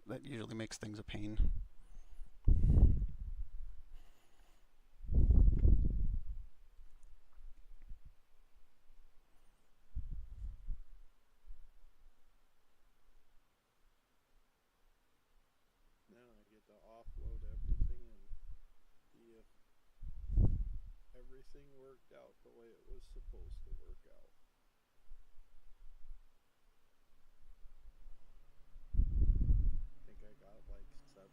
that usually makes things a pain. Now I get to offload everything and see if everything worked out the way it was supposed to work out. I think I got like 7.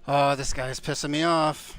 Oh, this guy is pissing me off.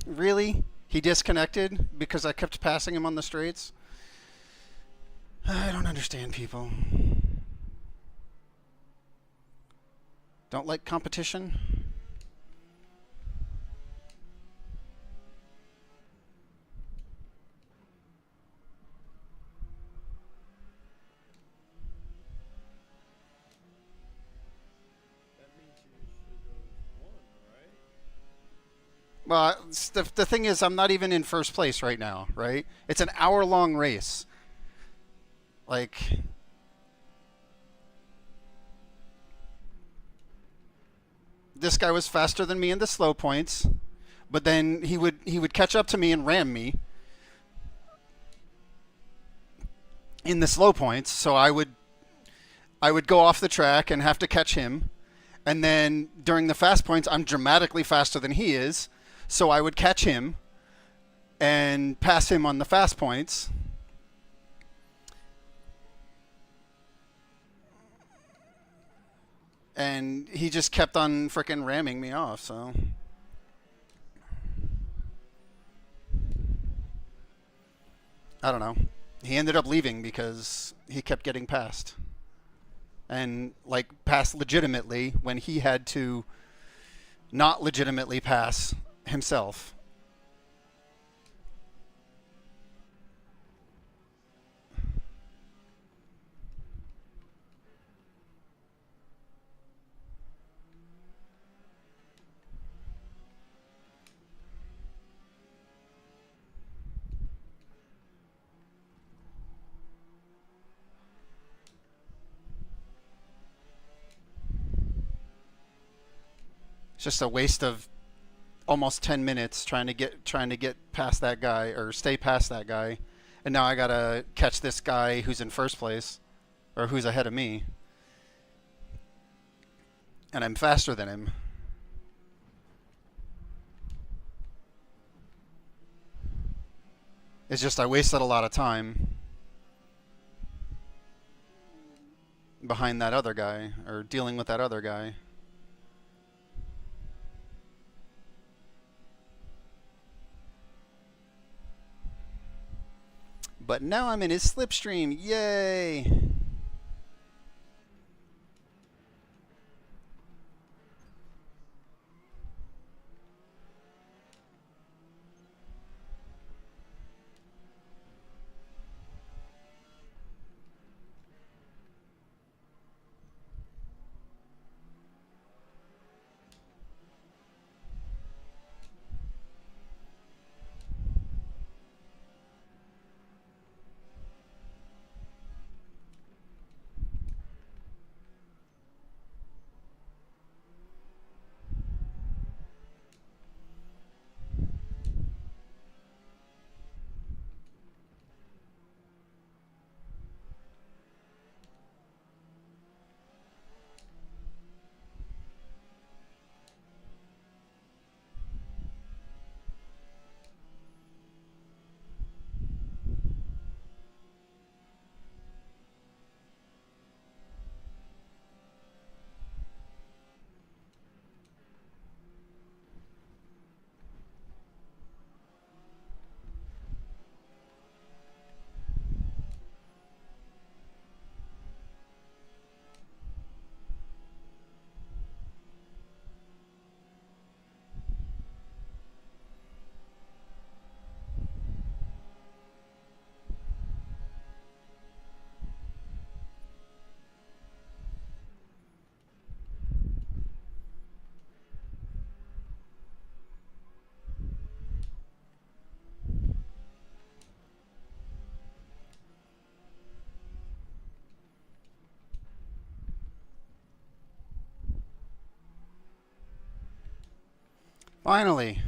Really? He disconnected because I kept passing him on the straights? I don't understand people. Don't like competition? Well, the thing is, I'm not even in first place right now, right? It's an hour-long race. Like, this guy was faster than me in the slow points, but then he would catch up to me and ram me in the slow points. So I would go off the track and have to catch him, and then during the fast points, I'm dramatically faster than he is. So I would catch him and pass him on the fast points. And he just kept on frickin' ramming me off, so. I don't know. He ended up leaving because he kept getting passed. And, like, passed legitimately when he had to not legitimately pass himself. It's just a waste of almost 10 minutes trying to get past that guy or stay past that guy, and now I gotta catch this guy who's in first place or who's ahead of me, and I'm faster than him. It's just I wasted a lot of time behind that other guy or dealing with that other guy. But now I'm in his slipstream. Yay! Finally.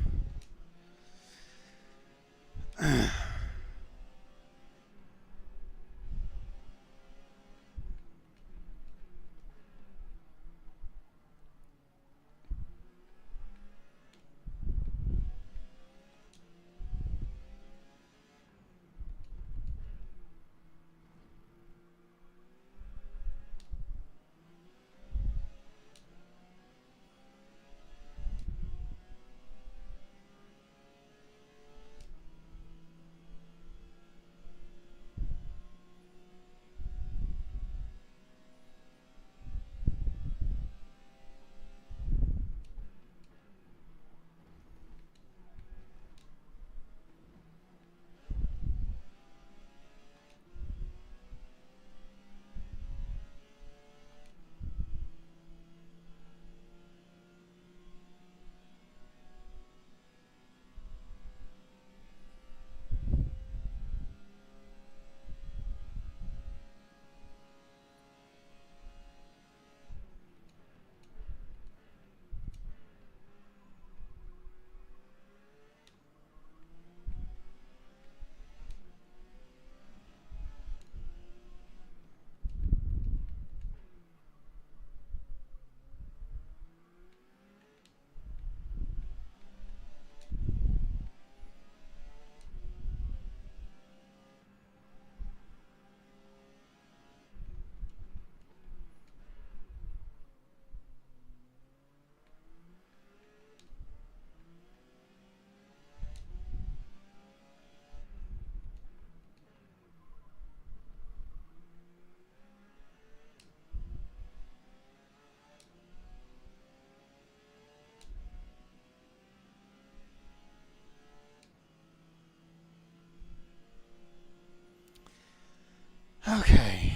Okay.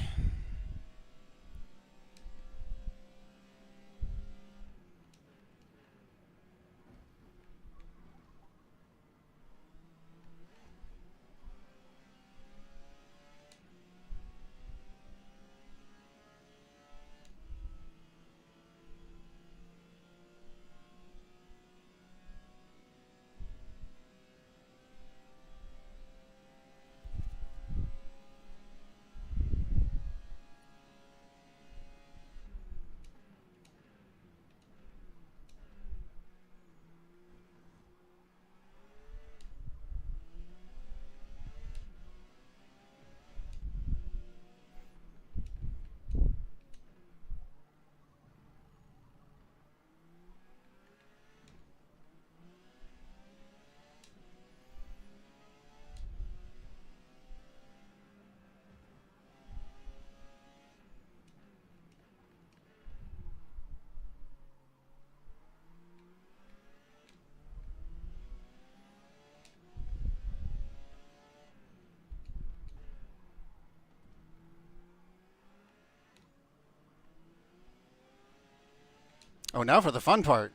Oh, now for the fun part.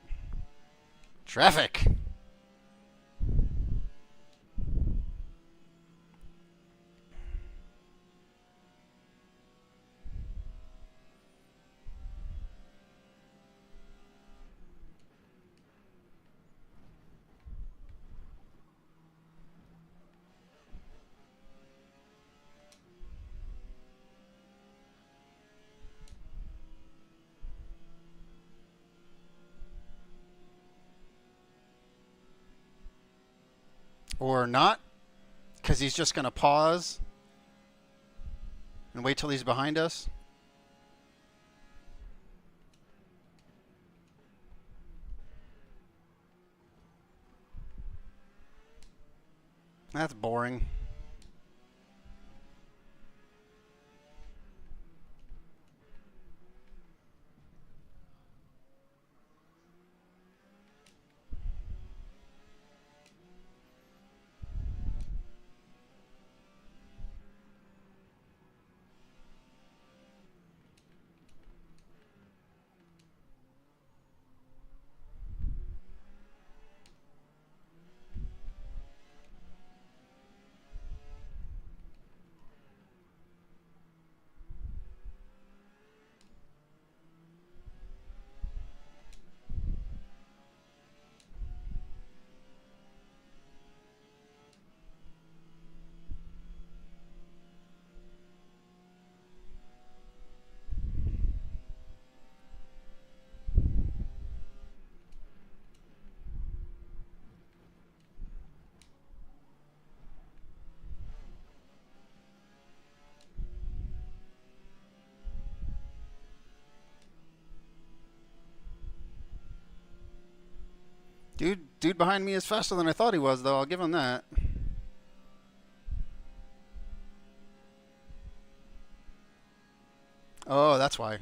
Traffic. Or not, because he's just going to pause and wait till he's behind us. That's boring. Dude behind me is faster than I thought he was, though. I'll give him that. Oh, that's why.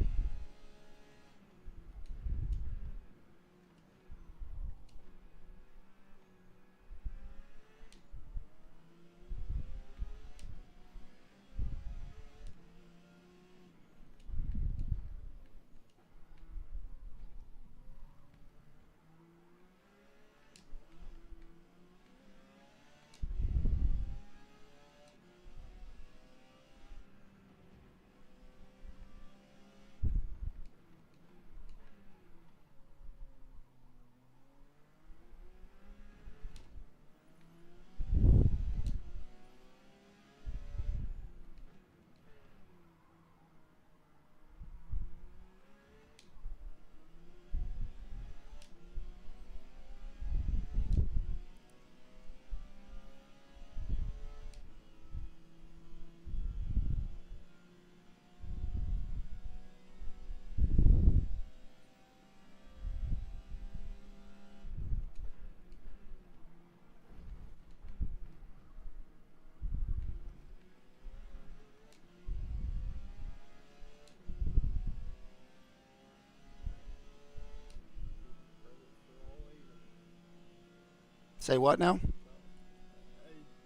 Say what now?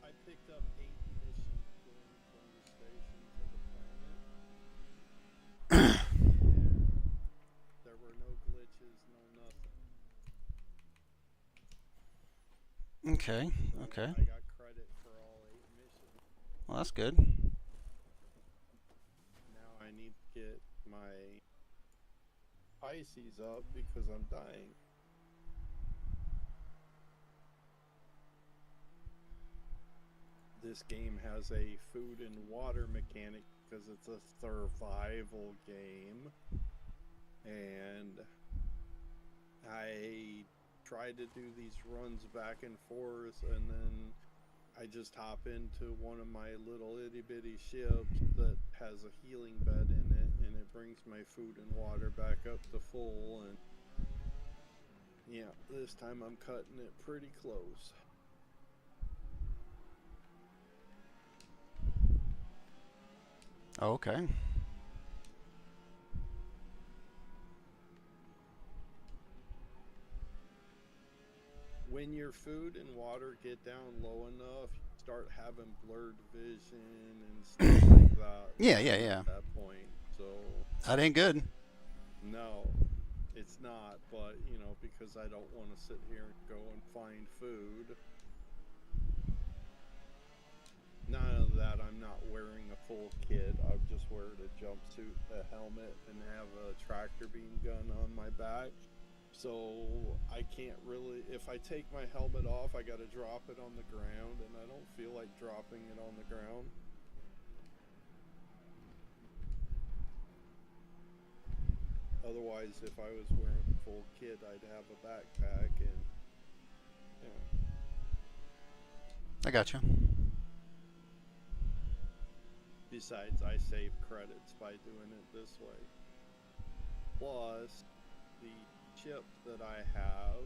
I picked up 8 missions going from the station to the planet. There were no glitches, no nothing. Okay, okay. I got credit for all 8 missions. Well, that's good. Now I need to get my Pisces up because I'm dying. This game has a food and water mechanic because it's a survival game. And I tried to do these runs back and forth, and then I just hop into one of my little itty bitty ships that has a healing bed in it, and it brings my food and water back up to full. And yeah, this time I'm cutting it pretty close. Okay. When your food and water get down low enough, you start having blurred vision and stuff like that. Yeah. At that point, so that ain't good. No, it's not. But you know, because I don't want to sit here and go and find food. None of that. I'm not wearing a full kit. I'm just wearing a jumpsuit, a helmet, and have a tractor beam gun on my back. So I can't really. If I take my helmet off, I got to drop it on the ground, and I don't feel like dropping it on the ground. Otherwise, if I was wearing a full kit, I'd have a backpack, and I gotcha. Besides, I save credits by doing it this way. Plus, the chip that I have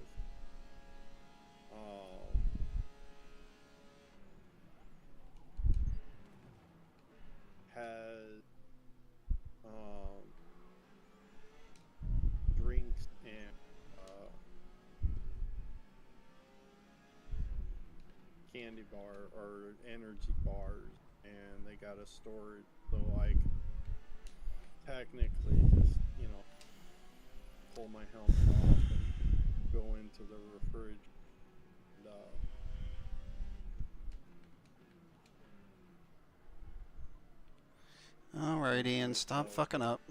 has drinks and candy bar or energy bars, and they got a storage, so I can technically just, you know, pull my helmet off and go into the refrigerator. Alright, Ian, stop fucking up.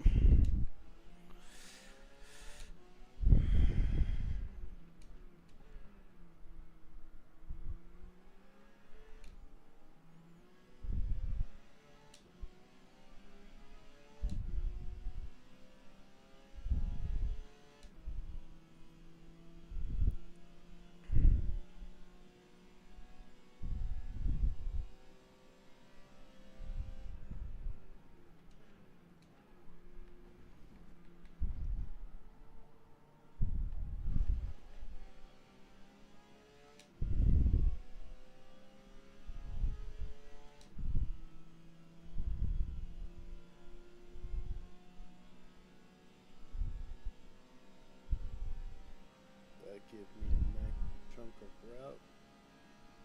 give me a nice chunk of route.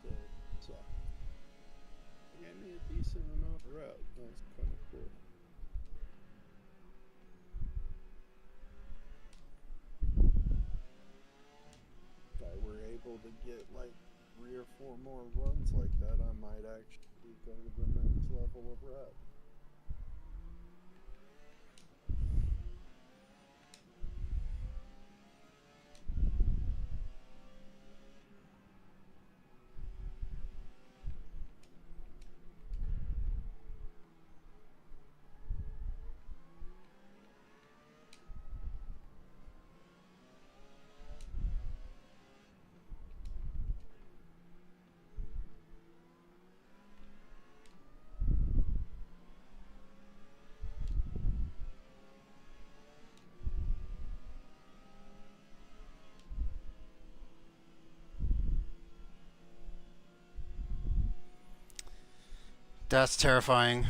They'll suck. They gave me a decent amount of route. That's kind of cool. If I were able to get like 3 or 4 more runs like that, I might actually go to the next level of route. That's terrifying.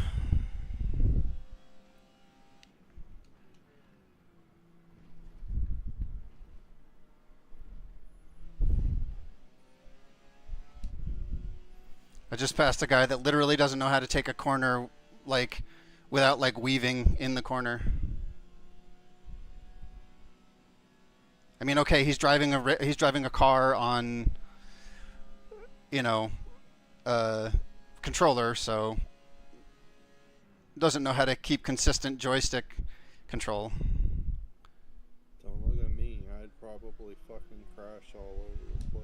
I just passed a guy that literally doesn't know how to take a corner, like, without, like, weaving in the corner. I mean, okay, he's driving a car on, you know, controller, so doesn't know how to keep consistent joystick control. Don't look at me. I'd probably fucking crash all over the place.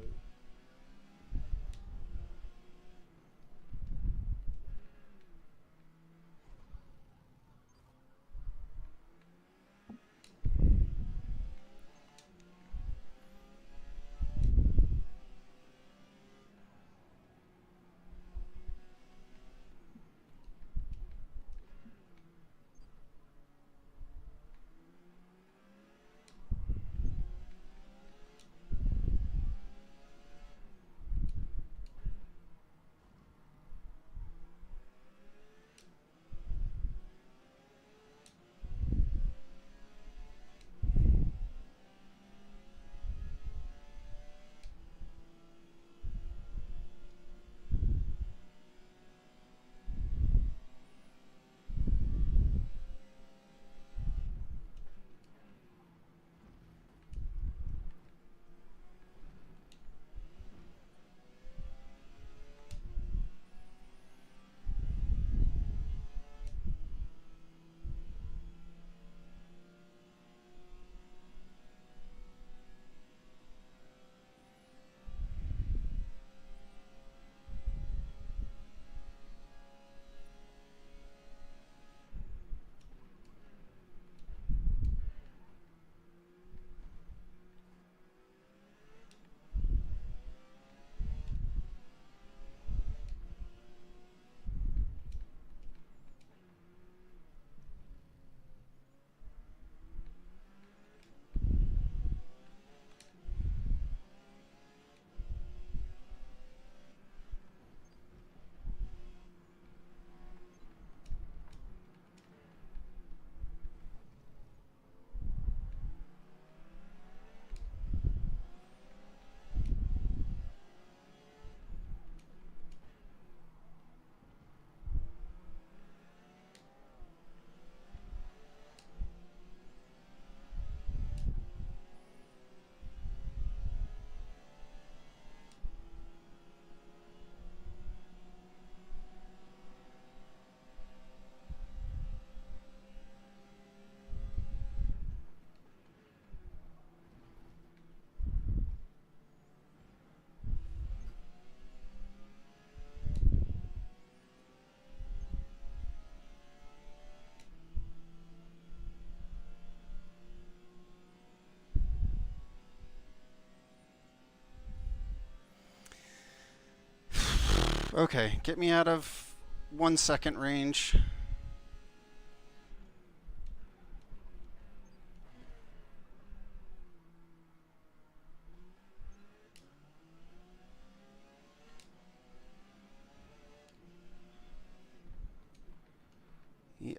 Okay, get me out of 1 second range.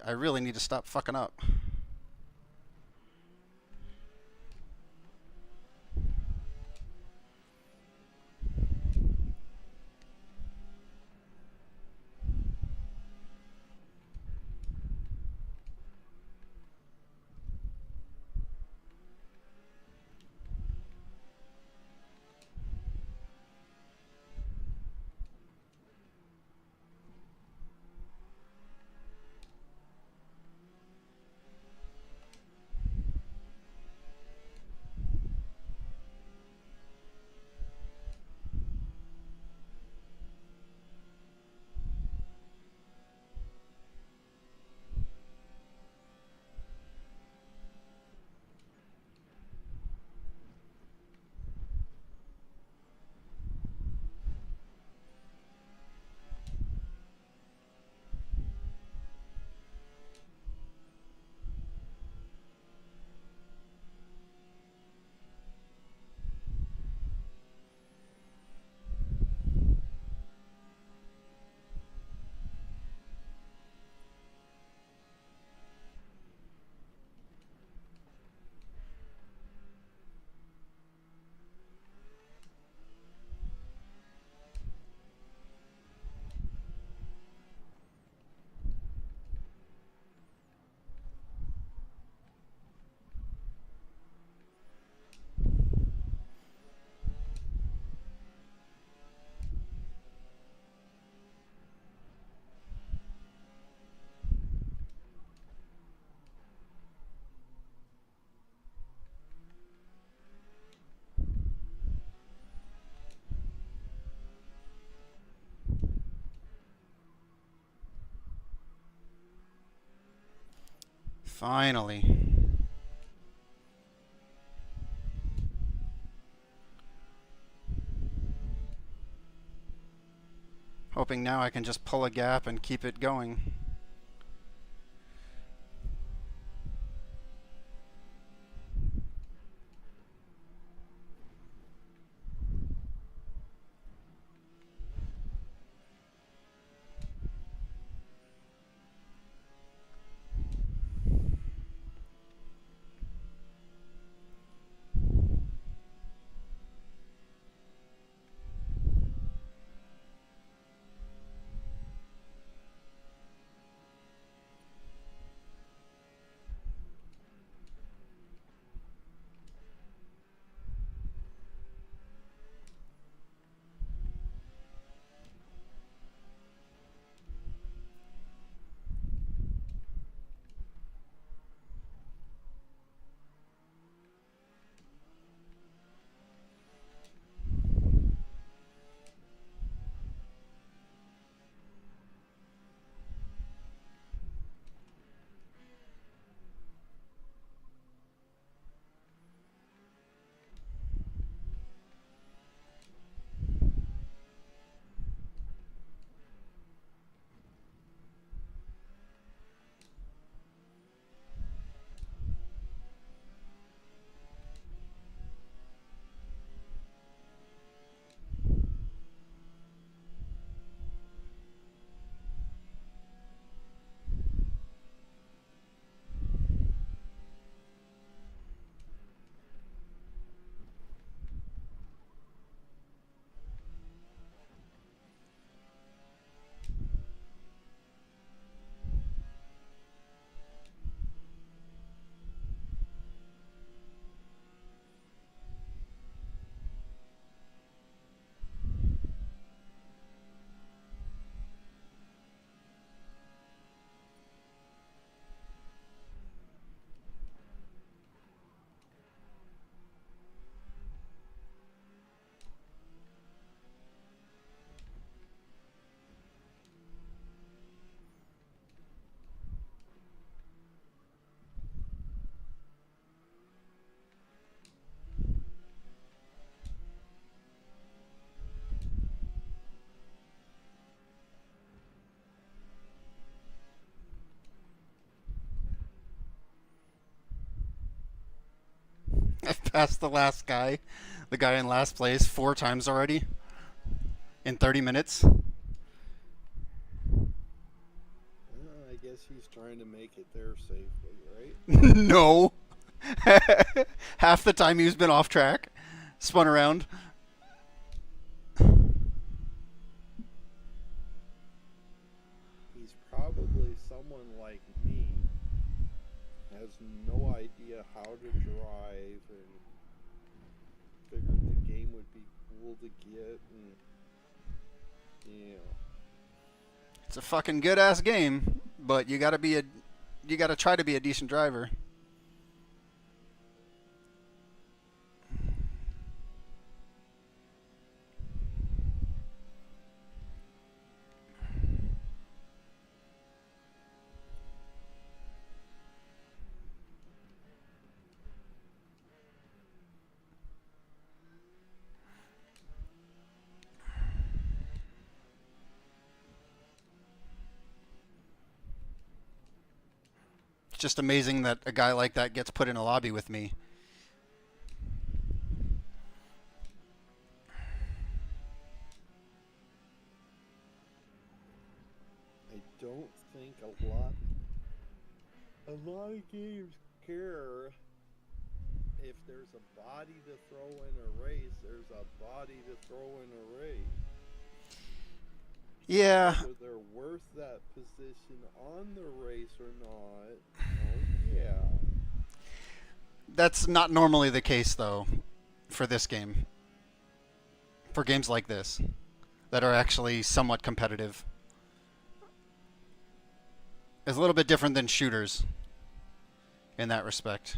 I really need to stop fucking up. Finally. Hoping now I can just pull a gap and keep it going. I've passed the last guy, the guy in last place, 4 times already in 30 minutes. I guess he's trying to make it there safely, right? No. Half the time he's been off track, spun around. He's probably someone like me, has no idea how to drive, and figured the game would be cool to get, and yeah. It's a fucking good ass game, but you gotta try to be a decent driver. It's just amazing that a guy like that gets put in a lobby with me. I don't think a lot of games care if there's a body to throw in a race. There's a body to throw in a race. Yeah. Whether they're worth that position on the race or not. Oh, yeah. That's not normally the case, though, for this game. For games like this, that are actually somewhat competitive. It's a little bit different than shooters in that respect.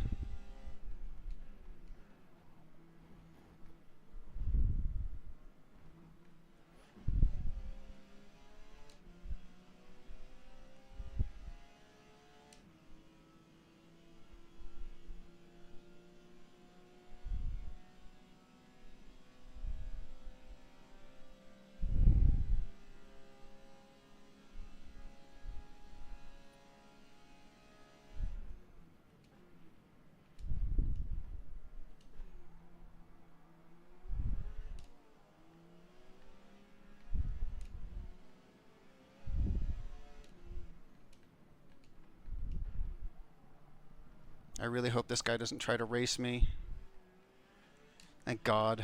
I really hope this guy doesn't try to race me. Thank God.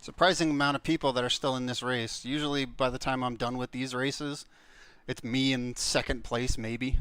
Surprising amount of people that are still in this race. Usually by the time I'm done with these races, it's me in second place maybe.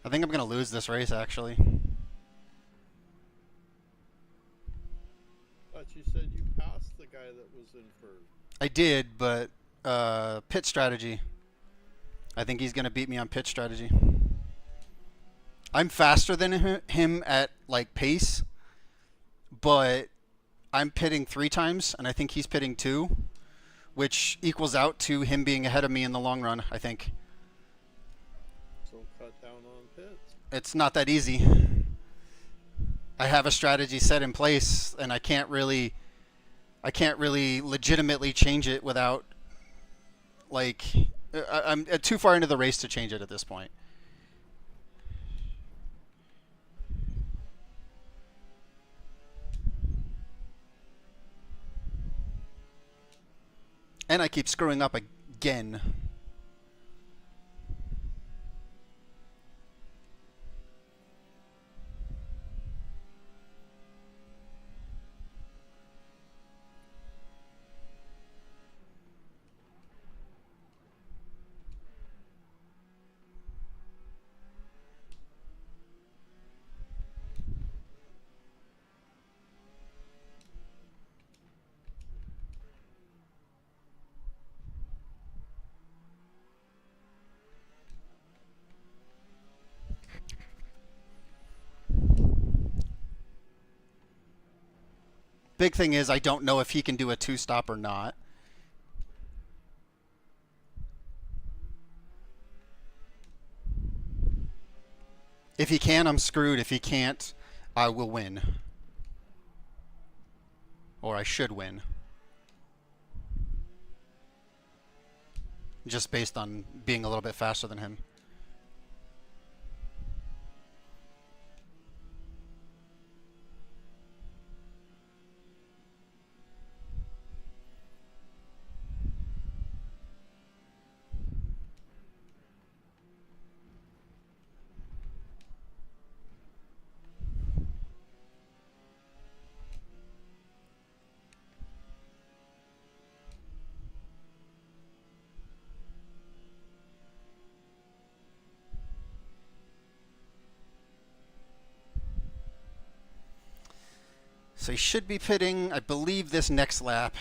I think I'm going to lose this race, actually. But you said you passed the guy that was in first. I did, but pit strategy. I think he's going to beat me on pit strategy. I'm faster than him at, like, pace, but I'm pitting 3 times, and I think he's pitting 2, which equals out to him being ahead of me in the long run, I think. So cut down on pits. It's not that easy. I have a strategy set in place, and I can't really legitimately change it without, like, I'm too far into the race to change it at this point. And I keep screwing up again. big thing is I don't know if he can do a two-stop or not. If he can, I'm screwed. If he can't, I will win. Or I should win. Just based on being a little bit faster than him. So he should be pitting, I believe, this next lap.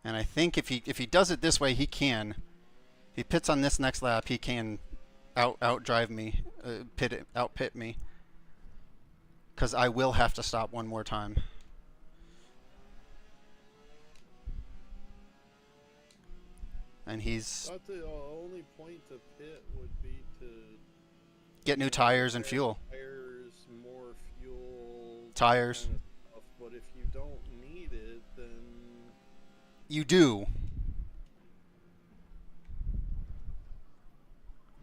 And I think if he does it this way, he can. If he pits on this next lap, he can out drive me, out pit me. Because I will have to stop one more time. And he's. I thought the only point to pit would be to get new tires and fuel. Tires, more fuel. Tires. Kind of stuff. But if you don't need it, then. You do.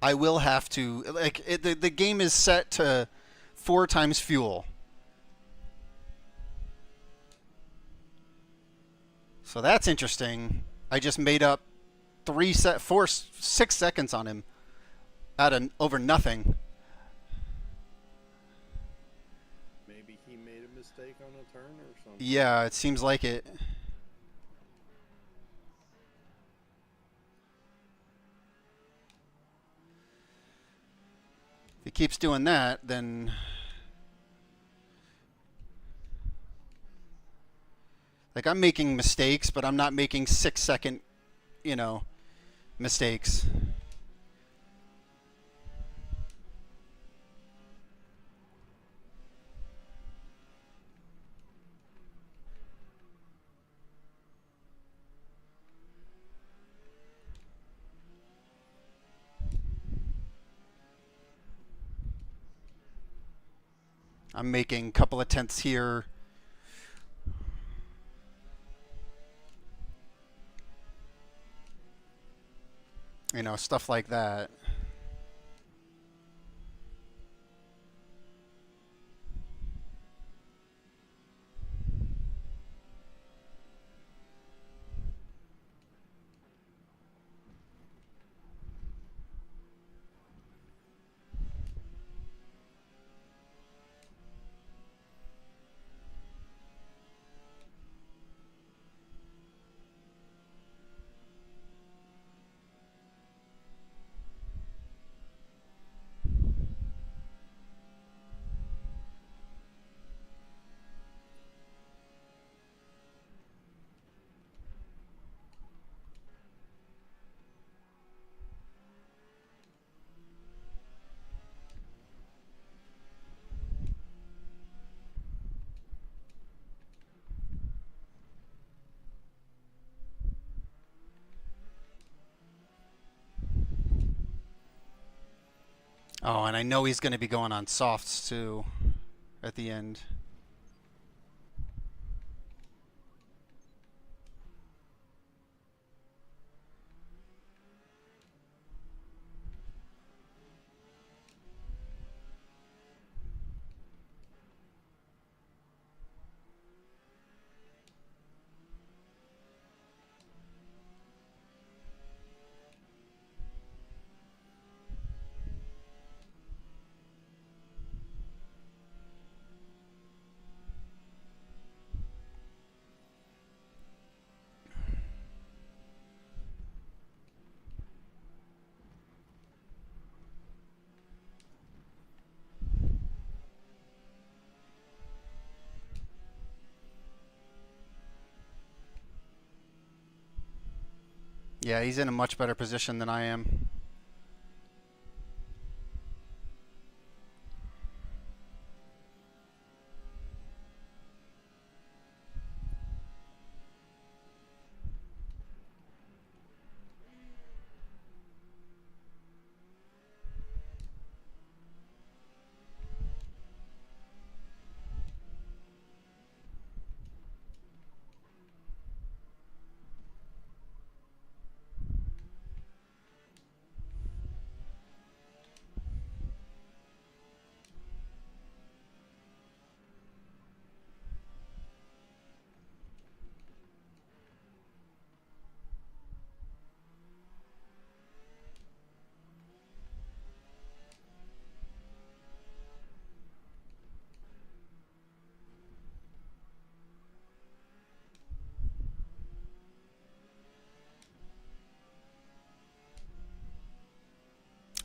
I will have to, like, the game is set to 4 times fuel. So that's interesting. I just made up 6 seconds on him out of over nothing. Maybe he made a mistake on a turn or something. Yeah, it seems like it. If he keeps doing that, then like I'm making mistakes, but I'm not making 6-second, mistakes. I'm making a couple of tenths here. Stuff like that. Oh, and I know he's going to be going on softs too at the end. Yeah, he's in a much better position than I am.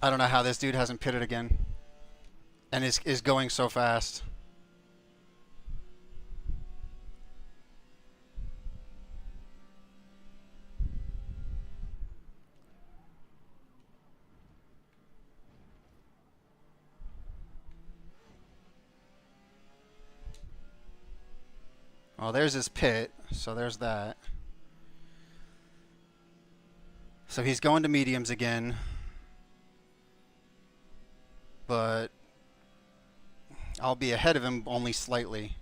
I don't know how this dude hasn't pitted again. And is going so fast. Well, there's his pit, so there's that. So he's going to mediums again. But I'll be ahead of him only slightly.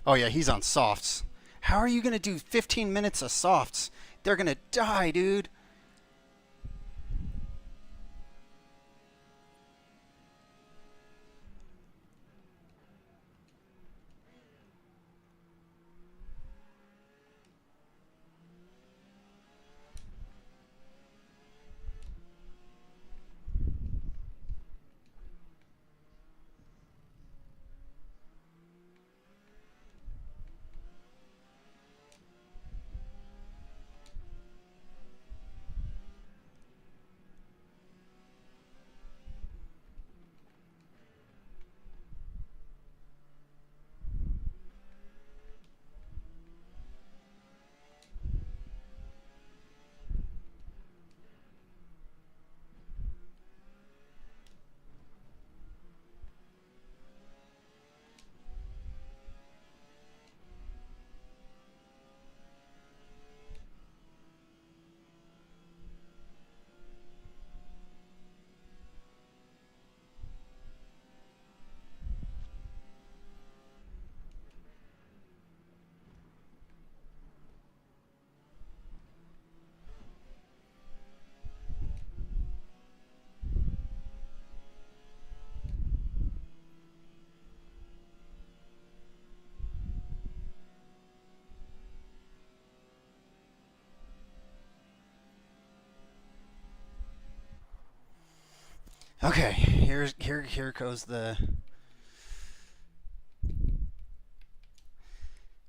Oh yeah, he's on softs. How are you going to do 15 minutes of softs? They're going to die, dude. Okay, here goes the.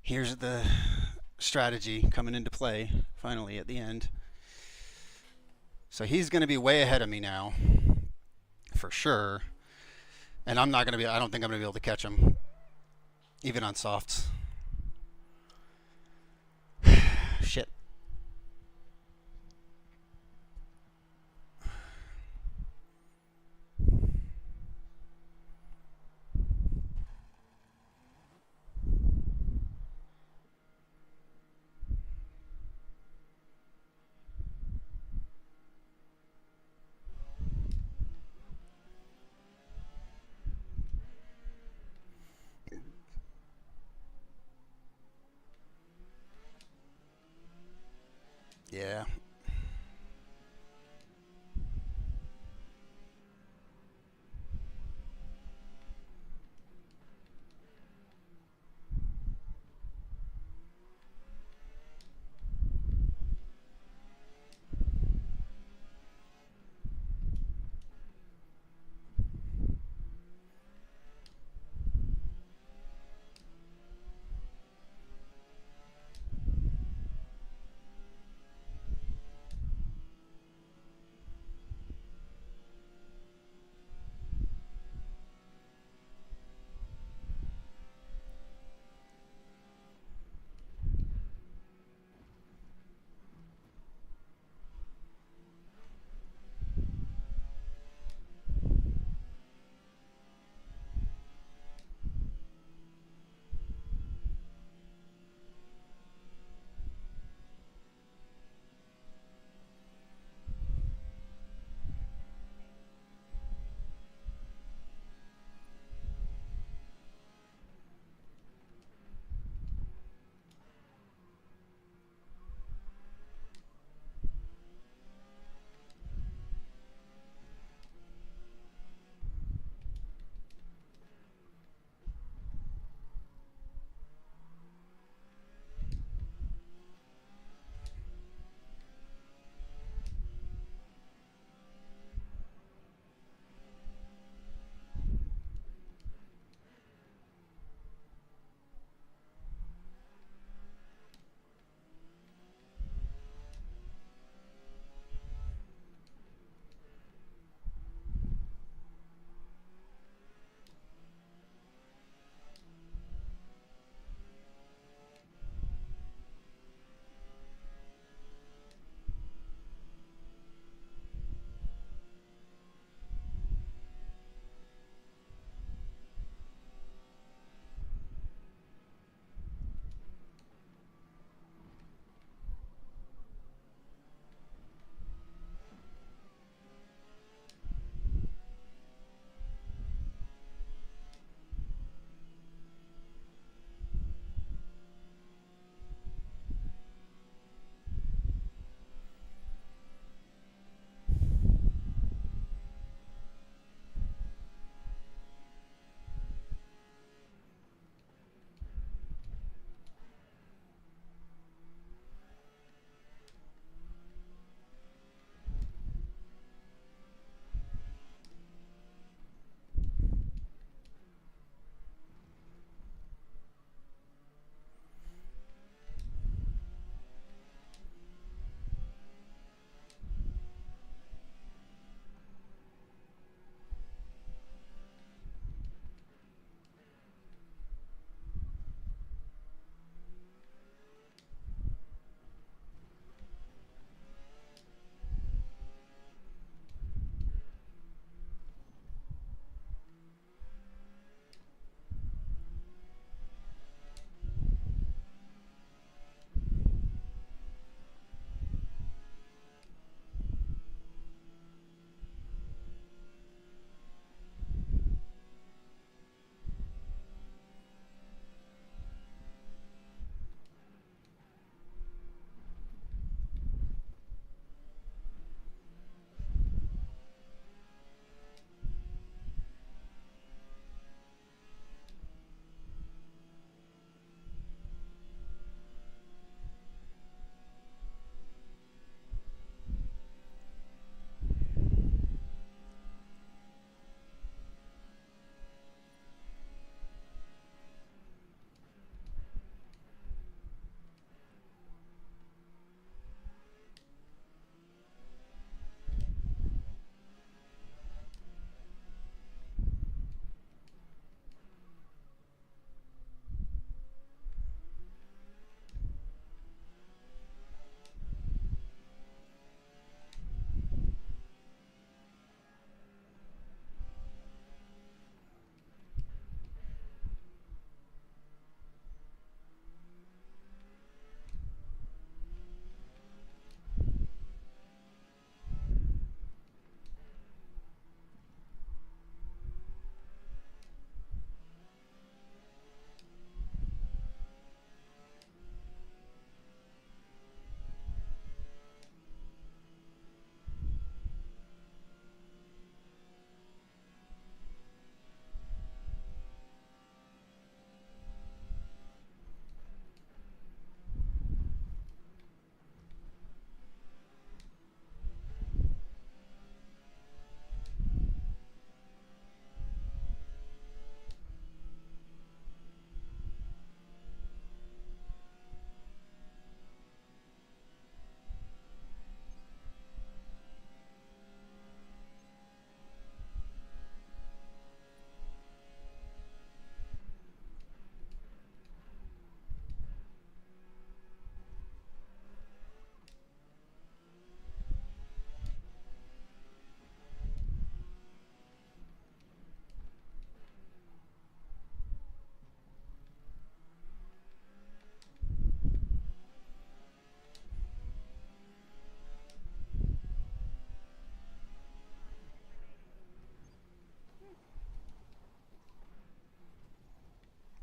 Here's the strategy coming into play finally at the end. So he's going to be way ahead of me now, for sure. And I'm not going to be. I don't think I'm going to be able to catch him. Even on softs. Shit.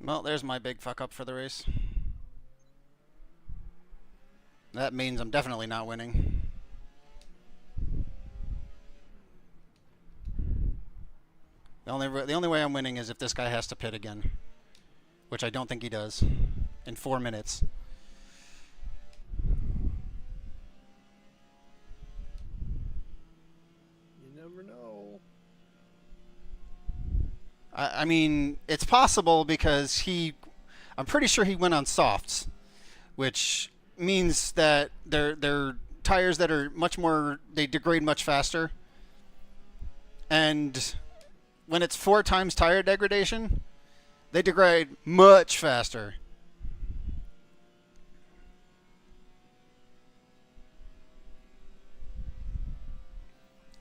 Well, there's my big fuck up for the race. That means I'm definitely not winning. The only way I'm winning is if this guy has to pit again, which I don't think he does, in 4 minutes. You never know. I mean, it's possible because I'm pretty sure he went on softs, which means that they're tires that are much more, they degrade much faster. And when it's 4 times tire degradation, they degrade much faster.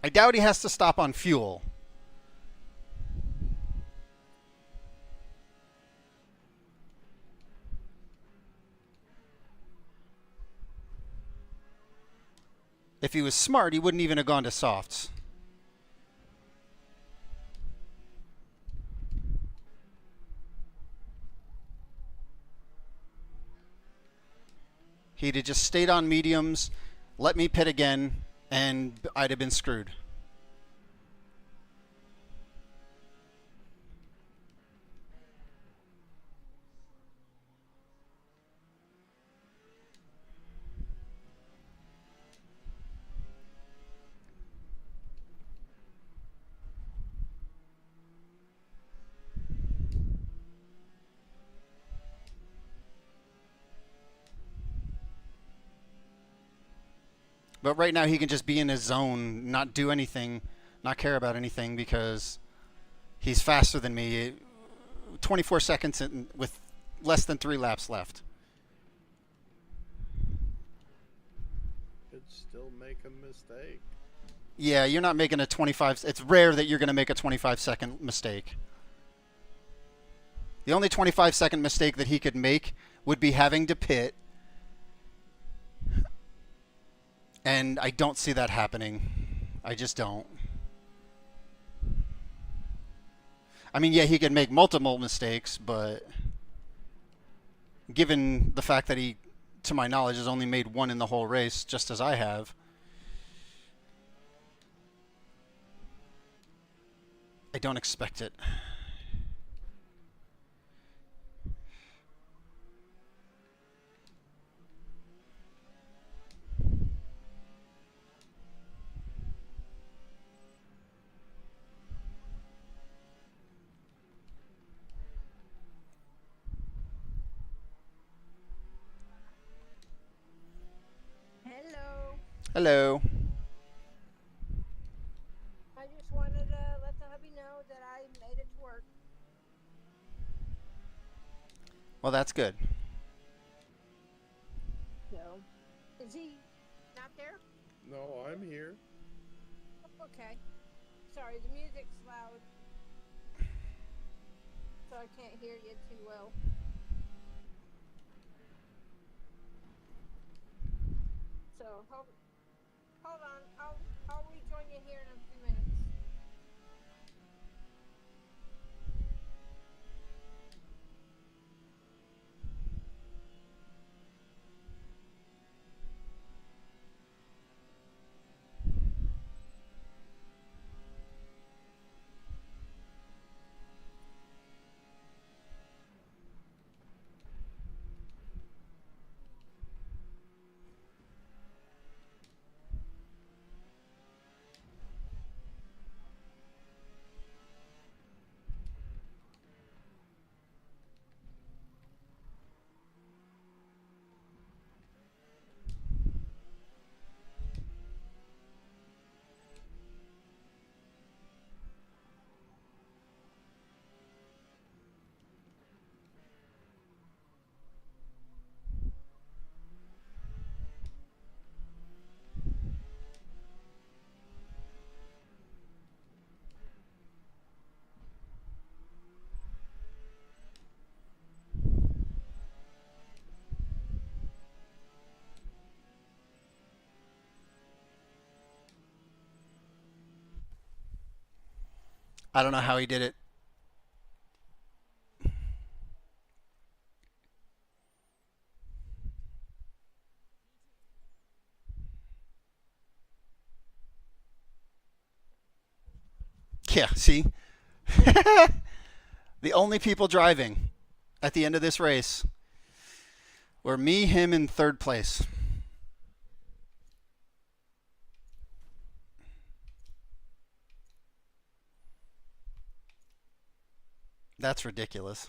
I doubt he has to stop on fuel. If he was smart, he wouldn't even have gone to softs. He'd have just stayed on mediums, let me pit again, and I'd have been screwed. But right now he can just be in his zone, not do anything, not care about anything because he's faster than me. 24 seconds with less than 3 laps left. Could still make a mistake. Yeah, you're not making a 25. It's rare that you're going to make a 25-second mistake. The only 25-second mistake that he could make would be having to pit. And I don't see that happening. I just don't. I mean, yeah, he could make multiple mistakes, but given the fact that he, to my knowledge, has only made 1 in the whole race, just as I have, I don't expect it. Hello. I just wanted to let the hubby know that I made it to work. Well, that's good. So, is he not there? No, I'm here. Okay. Sorry, the music's loud. So I can't hear you too well. So, hold on. I'll rejoin you here in a few minutes. I don't know how he did it. Yeah, see? The only people driving at the end of this race were me, him, in third place. That's ridiculous.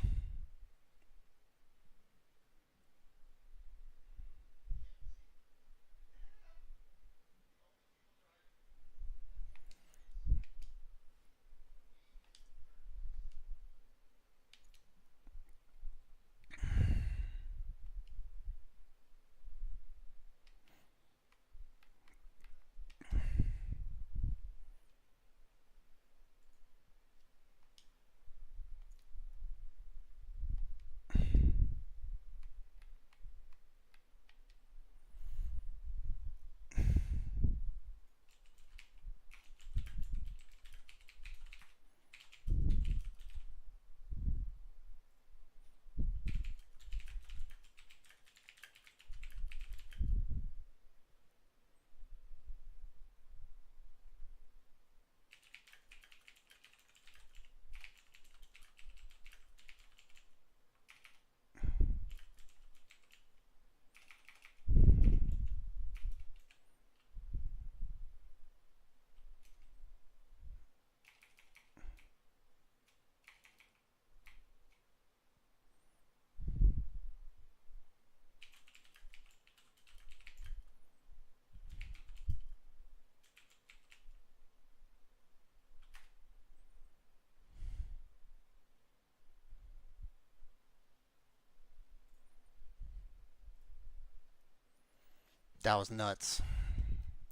That was nuts.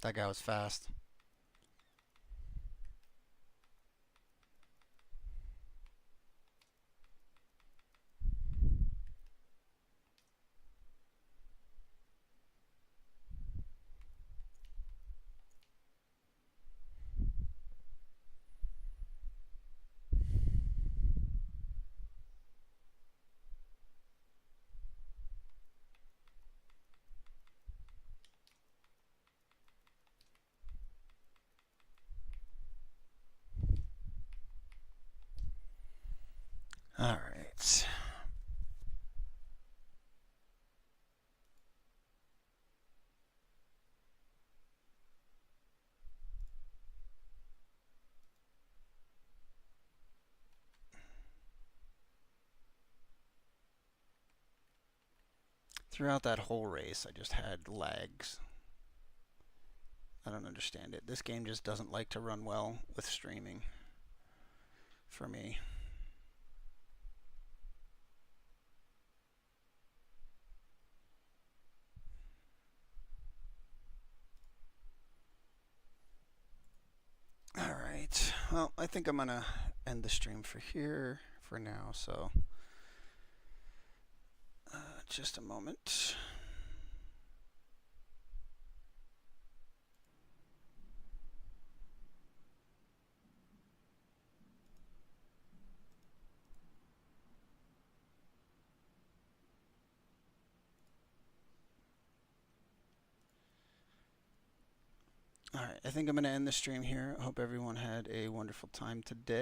That guy was fast. All right. Throughout that whole race, I just had lags. I don't understand it. This game just doesn't like to run well with streaming for me. All right. Well, I think I'm going to end the stream for here for now, so just a moment. All right, I think I'm going to end the stream here. I hope everyone had a wonderful time today.